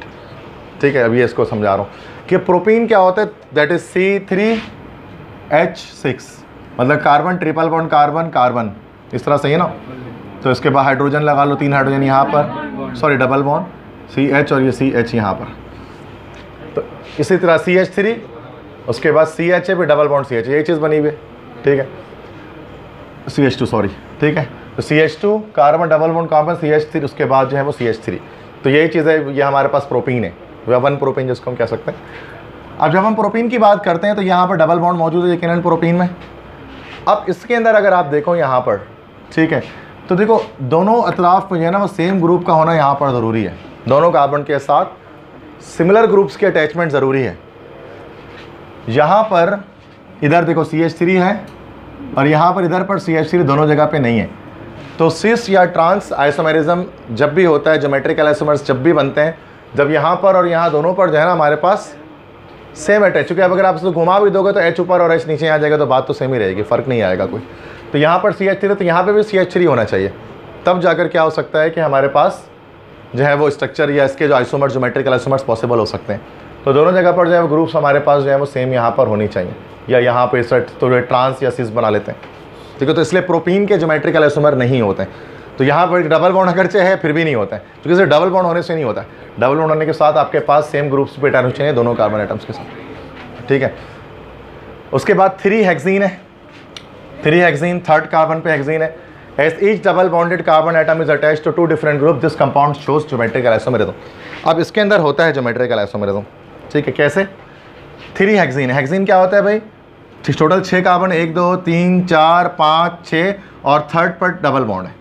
ठीक है। अभी इसको समझा रहा हूँ कि प्रोपीन क्या होता है, दैट इज C3H6, मतलब carbon triple bond carbon carbon, इस तरह सही है ना। तो इसके बाद हाइड्रोजन लगा लो, 3 हाइड्रोजन यहाँ पर, सॉरी डबल बॉन्ड CH और ये CH यहाँ पर। तो इसी तरह CH3, उसके बाद CH है, फिर डबल बॉन्ड CH, ये चीज़ बनी हुई है, ठीक है, CH2 सॉरी, ठीक है। तो CH2 carbon double bond carbon CH3, उसके बाद जो है वो CH3। तो यही चीज़ है, ये हमारे पास प्रोपीन है, वन प्रोपीन जिसको हम कह सकते हैं। अब जब हम प्रोपीन की बात करते हैं तो यहाँ पर डबल बॉन्ड मौजूद है यकीनन प्रोपीन में। अब इसके अंदर अगर आप देखो यहाँ पर, ठीक है, तो देखो दोनों अतराफ में जो है ना वो सेम ग्रुप का होना यहाँ पर ज़रूरी है, दोनों कार्बन के साथ सिमिलर ग्रुप्स की अटैचमेंट ज़रूरी है। यहाँ पर इधर देखो CH3 है और यहाँ पर इधर पर CH3 दोनों जगह पे नहीं है। तो सिस या ट्रांस आइसोमेरिज्म जब भी होता है, ज्योमेट्रिकल आइसोमर्स जब भी बनते हैं, जब यहाँ पर और यहाँ दोनों पर जो है ना हमारे पास सेम अटैच, क्योंकि अब अगर आप इसको घुमा भी दोगे तो H ऊपर और H नीचे आ जाएगा, तो बात तो सेम ही रहेगी, फ़र्क नहीं आएगा कोई। तो यहाँ पर CH3 तो यहाँ पे भी CH3 होना चाहिए, तब जाकर क्या हो सकता है कि हमारे पास जो है वो स्ट्रक्चर या इसके जो आइसोमर्स ज्योमेट्रिकल आइसोमर्स पॉसिबल हो सकते हैं। तो दोनों जगह पर जो है वो ग्रुप्स हमारे पास जो है वो सेम यहाँ पर होनी चाहिए, या यहाँ पे तो ट्रांस या सिस बना लेते हैं, ठीक है। तो इसलिए प्रोपीन के ज्योमेट्रिकल आइसोमर नहीं होते हैं। तो यहाँ पर डबल बॉन्ड अगरचे है फिर भी नहीं होता है, क्योंकि सिर्फ डबल बॉन्ड होने से नहीं होता है। डबल बॉन्ड होने के साथ आपके पास सेम ग्रुप्स पे एटम्स चाहिए दोनों कार्बन एटम्स के साथ, ठीक है। उसके बाद 3 हेक्सीन है, 3 हेक्सीन, थर्ड कार्बन पे हेक्सीन है। As each double bonded carbon atom is attached to 2 different group, this compound shows geometrical isomerism. अब इसके अंदर होता है ज्योमेट्रिकल आइसोमेरिज्म, ठीक है। कैसे? 3 हेक्सीन, हेक्सीन क्या होता है भाई? टोटल 6 कार्बन, 1 2 3 4 5 6 और थर्ड पर डबल बॉन्ड है,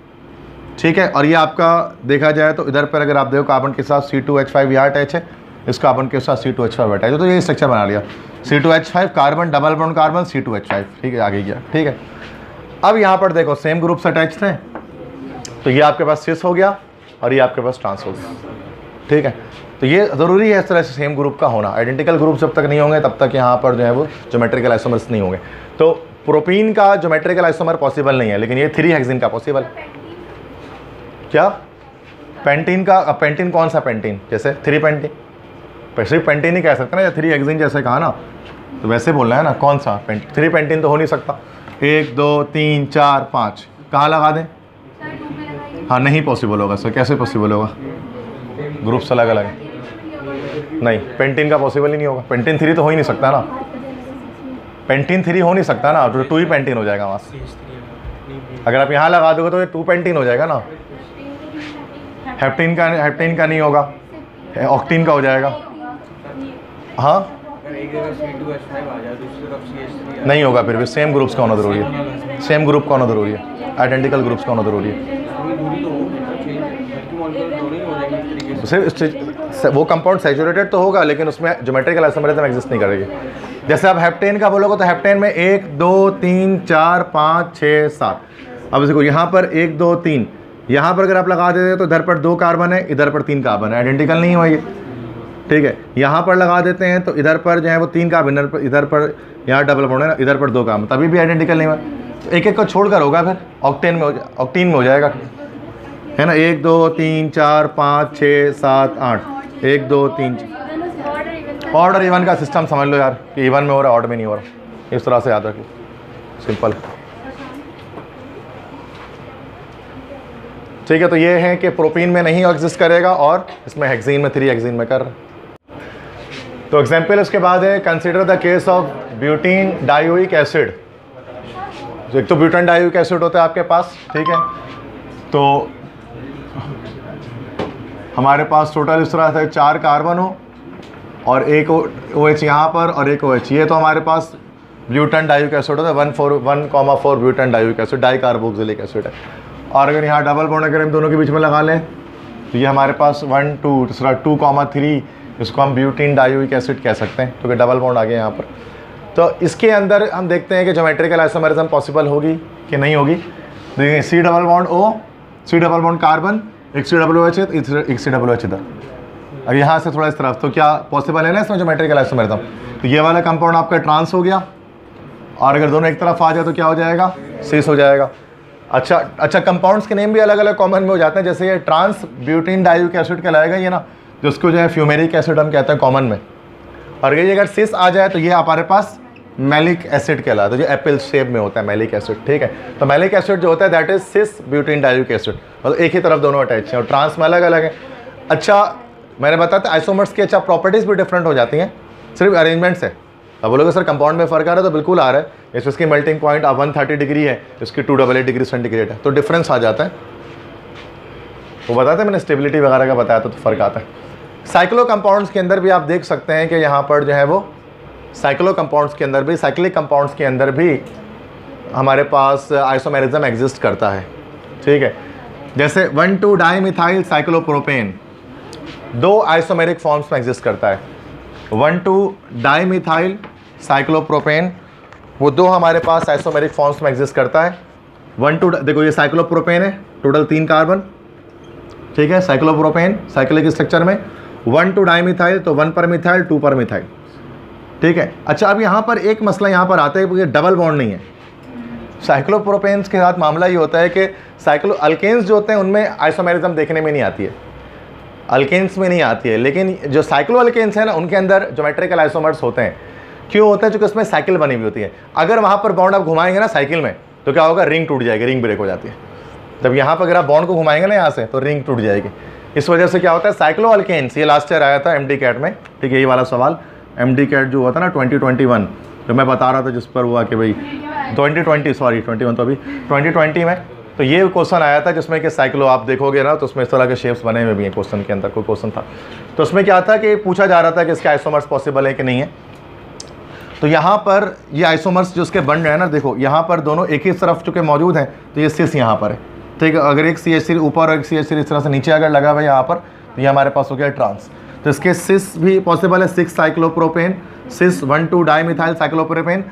ठीक है। और ये आपका देखा जाए तो इधर पर अगर आप देखो कार्बन के साथ C2H5 यहाँ अटैच है, इस कार्बन के साथ C2H5 अटैच है, तो ये स्ट्रक्चर बना लिया C2H5 carbon double bond carbon C2H5, ठीक है, आगे गया, ठीक है। अब यहाँ पर देखो सेम ग्रुप से अटैच थे, तो ये आपके पास सिस हो गया और ये आपके पास ट्रांस हो गया, ठीक है। तो ये ज़रूरी है इस तरह से सेम ग्रुप का होना। आइडेंटिकल ग्रुप जब तक नहीं होंगे तब तक यहाँ पर जो है वो ज्योमेट्रिकल आइसोमर्स नहीं होंगे। तो प्रोपीन का ज्योमेट्रिकल आइसोमर पॉसिबल नहीं है, लेकिन ये 3 हेक्सीन का पॉसिबल। क्या? पेंटीन का? अब पेंटीन कौन सा पेंटीन? जैसे 3 पेंटीन, सिर्फ पेंटीन ही कह सकते हैं ना, या 3 हेक्सीन जैसे कहा ना, तो वैसे बोलना है ना, कौन सा 3 पेंटीन तो हो नहीं सकता। 1 2 3 4 5 कहाँ लगा दें? हाँ, नहीं पॉसिबल होगा सर, कैसे पॉसिबल होगा? ग्रुप्स अलग अलग है, नहीं, पेंटीन का पॉसिबल ही नहीं होगा। पेंटीन 3 तो हो ही नहीं सकता ना, पेंटीन 3 हो नहीं सकता ना, तो 2 ही पेंटीन हो जाएगा वहाँ से। अगर आप यहाँ लगा दोगे तो ये 2 पेंटीन हो जाएगा ना, हेप्टीन का नहीं होगा, ऑक्टीन का हो जाएगा। हाँ, नहीं होगा, फिर भी सेम ग्रुप्स का होना ज़रूरी है, सेम ग्रुप का होना ज़रूरी है, आइडेंटिकल ग्रुप्स का होना ज़रूरी है। सिर्फ वो कंपाउंड सैचुरेटेड तो होगा, लेकिन उसमें ज्योमेट्रिकल आइसोमेरिज्म एग्जिस्ट नहीं करेगी। जैसे आप हेप्टेन का बोलोगे तो हेप्टेन में 1 2 3 4 5 6 7। अब देखो यहाँ पर 1 2 3, यहाँ पर अगर आप लगा देते तो इधर पर 2 कार्बन है, इधर पर 3 कार्बन है, आइडेंटिकल नहीं हुआ ये, ठीक है। यहाँ पर लगा देते हैं तो इधर पर जो है वो 3 कार्बन, इधर पर यहाँ डबल बॉन्ड है ना, इधर पर 2 कार्बन, तभी भी आइडेंटिकल नहीं हुआ। एक एक को छोड़कर होगा, फिर ऑक्टेन में हो जाएगा, है ना। 1 2 3 4 5 6 7 8, 1 2 3। ऑर्डर इवन का सिस्टम समझ लो यार, कि इवन में हो रहा है, ऑर्डर में नहीं हो रहा, इस तरह से याद रखो, सिंपल, ठीक है। तो ये है कि प्रोपीन में नहीं एग्जिस्ट करेगा और इसमें हेक्सीन में 3 हेक्सीन में कर रहा है। तो एग्जाम्पल इसके बाद है, consider the case of butene dioic acid. एक तो ब्यूटेन डायोइक एसिड होता है आपके पास, ठीक है। तो हमारे पास टोटल इस तरह से 4 कार्बन हो और एक OH यहाँ पर और एक OH, ये तो हमारे पास ब्यूटेन डायोइक एसिड होता है, 1,4 butane dioic acid, di carboxylic acid है। और अगर यहाँ डबल बॉन्ड अगर हम दोनों के बीच में लगा लें तो ये हमारे पास 1 2, दूसरा 2,3, इसको हम ब्यूटीन डायोइक एसिड कह सकते हैं, क्योंकि डबल बॉन्ड आ गया यहाँ पर। तो इसके अंदर हम देखते हैं कि ज्योमेट्रिकल आइसोमेरिज्म पॉसिबल होगी कि नहीं होगी। देखिए C double bond O, C double bond carbon, एक COOH, एक COOH इधर, अब यहाँ से थोड़ा इस तरफ, तो क्या पॉसिबल है ना इसमें ज्योमेट्रिकल आइसोमेरिज्म। तो ये वाला कंपाउंड आपका ट्रांस हो गया, और अगर दोनों एक तरफ आ जाए तो क्या हो जाएगा? सिस हो जाएगा। अच्छा, कंपाउंड्स के नेम भी अलग अलग कॉमन में हो जाते हैं। जैसे ये ट्रांस ब्यूटीन डायोइक एसिड कहलाएगा ये ना, जिसको जो है फ्यूमेरिक एसिड हम कहते हैं कॉमन में। और ये अगर सिस आ जाए तो ये हमारे पास मैलिक एसिड कहलाता है, जो एप्पल शेप में होता है मैलिक एसिड, ठीक है। तो मैलिक एसिड जो होता है that is sis butene dioic acid, मतलब एक ही तरफ दोनों अटैच हैं, और ट्रांस में अलग अलग है। अच्छा, मैंने बताया था आइसोमर्स की अच्छा प्रॉपर्टीज़ भी डिफरेंट हो जाती हैं, सिर्फ अरेंजमेंट से। अब बोलोगे सर कंपाउंड में फ़र्क आ रहा है, तो बिल्कुल आ रहा है। जैसे इसकी मेल्टिंग पॉइंट 130 डिग्री है, इसकी 288 डिग्री सेंटीग्रेड है, तो डिफरेंस आ जाता है। वो बताते हैं, मैंने स्टेबिलिटी वगैरह का बताया तो फ़र्क आता है। साइक्लो कंपाउंड्स के अंदर भी आप देख सकते हैं कि यहाँ पर जो है वो साइक्लो कंपाउंड्स के अंदर भी, साइक्लिक कंपाउंड्स के अंदर भी हमारे पास आइसोमेरिज्म एग्जिस्ट करता है, ठीक है। जैसे 1,2 डाइमिथाइल साइक्लोप्रोपेन 2 आइसोमेरिक फॉर्म्स में एग्जिस्ट करता है। 1,2 डाइमिथाइल साइक्लोप्रोपेन, वो 2 हमारे पास आइसोमेरिक फॉर्म्स में एग्जिस्ट करता है। 1,2 देखो ये साइक्लोप्रोपेन है, टोटल 3 कार्बन, ठीक है, साइक्लोप्रोपेन साइक्लिक स्ट्रक्चर में। 1,2 डाइमिथाइल तो 1 पर मिथाइल 2 पर मिथाइल, ठीक है। अच्छा, अब यहाँ पर एक मसला यहाँ पर आता है कि डबल बॉन्ड नहीं है। साइक्लोप्रोपेन्स के साथ मामला ये होता है कि साइक्लो अल्केन्स जो होते हैं उनमें आइसोमेरिज्म देखने में नहीं आती है। अल्केन्स में नहीं आती है, लेकिन जो साइक्लो अल्केन्स है ना उनके अंदर ज्योमेट्रिकल आइसोमर्स होते हैं। क्यों होते हैं? क्योंकि उसमें साइकिल बनी हुई होती है। अगर वहाँ पर बॉन्ड आप घुमाएंगे ना साइकिल में तो क्या होगा, रिंग टूट जाएगी, रिंग ब्रेक हो जाती है। तब यहाँ पर अगर आप बॉन्ड को घुमाएंगे ना यहाँ से तो रिंग टूट जाएगी। इस वजह से क्या होता है, साइक्लो अल्केन्स, ये लास्ट ईयर आया था MD कैट में, ठीक है, ये वाला सवाल MD कैट जो हुआ था ना 2021, जो मैं बता रहा था जिस पर हुआ कि भाई 2020 सॉरी 21 तो अभी 2020 में, तो ये क्वेश्चन आया था जिसमें कि साइक्लो आप देखोगे ना तो उसमें इस तरह के शेप्स बने हुए भी हैं क्वेश्चन के अंदर, कोई क्वेश्चन था तो उसमें क्या था कि पूछा जा रहा था कि इसके आइसोमर्स पॉसिबल है कि नहीं है। तो यहाँ पर ये आइसोमर्स जो उसके बन रहे हैं ना, देखो यहाँ पर दोनों एक ही तरफ चुके मौजूद हैं, तो ये सिस यहाँ पर है, ठीक है। अगर एक CH3 ऊपर और एक CH3 इस तरह से नीचे अगर लगा हुआ है यहाँ पर, तो ये हमारे पास हो गया ट्रांस। तो इसके सिस भी पॉसिबल है, 6 साइक्लोप्रोपेन, सिस 1,2 डाइमिथाइल साइक्लोप्रोपेन,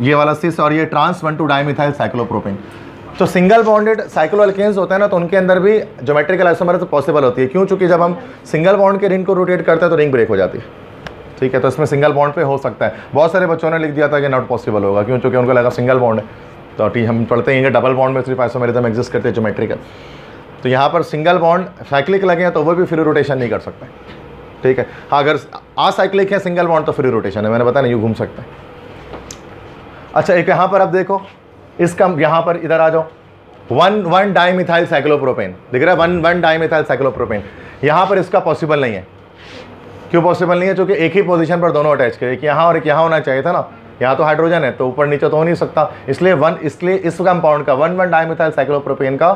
ये वाला सिस, और ये ट्रांस 1,2 डाइमिथाइल साइक्लोप्रोपेन। तो सिंगल बॉन्डेड साइक्लो अल्केन्स होते हैं ना, तो उनके अंदर भी ज्योमेट्रिकल आइसोमर्स पॉसिबल होती है। क्यों? चूँकि जब हम सिंगल बॉन्ड के रिंग को रोटेट करते हैं तो रिंग ब्रेक हो जाती है, ठीक है। तो इसमें सिंगल बॉन्ड पे हो सकता है। बहुत सारे बच्चों ने लिख दिया था कि नॉट पॉसिबल होगा, क्यों? चूँकि उनको लगा सिंगल बॉन्ड है, तो ठीक हम पढ़ते हैं कि डबल बॉन्ड में सिर्फ आइसोमेरिज्म एग्जिस्ट करते हैं ज्योमेट्रिकल। तो यहाँ पर सिंगल बॉन्ड साइक्लिक लगे हैं तो वो भी फ्री रोटेशन नहीं कर सकते, ठीक है। हाँ, अगर असाइक्लिक है सिंगल बॉन्ड तो फ्री रोटेशन है, मैंने बताया नहीं, यूँ घूम सकते हैं। अच्छा, एक यहाँ पर आप देखो, इसका यहाँ पर इधर आ जाओ, 1,1 डाइमिथाइल साइक्लोप्रोपेन दिख रहा है, 1,1 डाइमिथाइल साइक्लोप्रोपेन। यहाँ पर इसका पॉसिबल नहीं है। क्यों पॉसिबल नहीं है? क्योंकि एक ही पोजीशन पर दोनों अटैच करें, एक यहाँ और एक यहाँ होना चाहिए था ना, यहाँ तो हाइड्रोजन है तो ऊपर नीचे तो हो नहीं सकता, इसलिए इस कंपाउंड का 1,1 डाइमिथाइल साइक्लोप्रोपेन का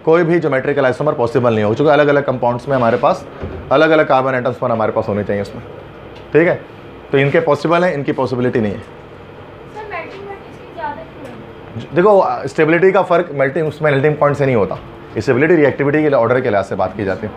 कोई भी ज्योमेट्रिकल आइसोमर पॉसिबल नहीं हो, चूँकि अलग अलग कंपाउंड्स में हमारे पास अलग अलग कार्बन एटम्स पर हमारे पास होने चाहिए इसमें, ठीक है। तो इनके पॉसिबल है, इनकी पॉसिबिलिटी नहीं है। देखो, स्टेबिलिटी का फर्क मेल्टिंग पॉइंट से नहीं होता, स्टेबिलिटी रिएक्टिविटी के ऑर्डर के लिहाज से बात की जाती है।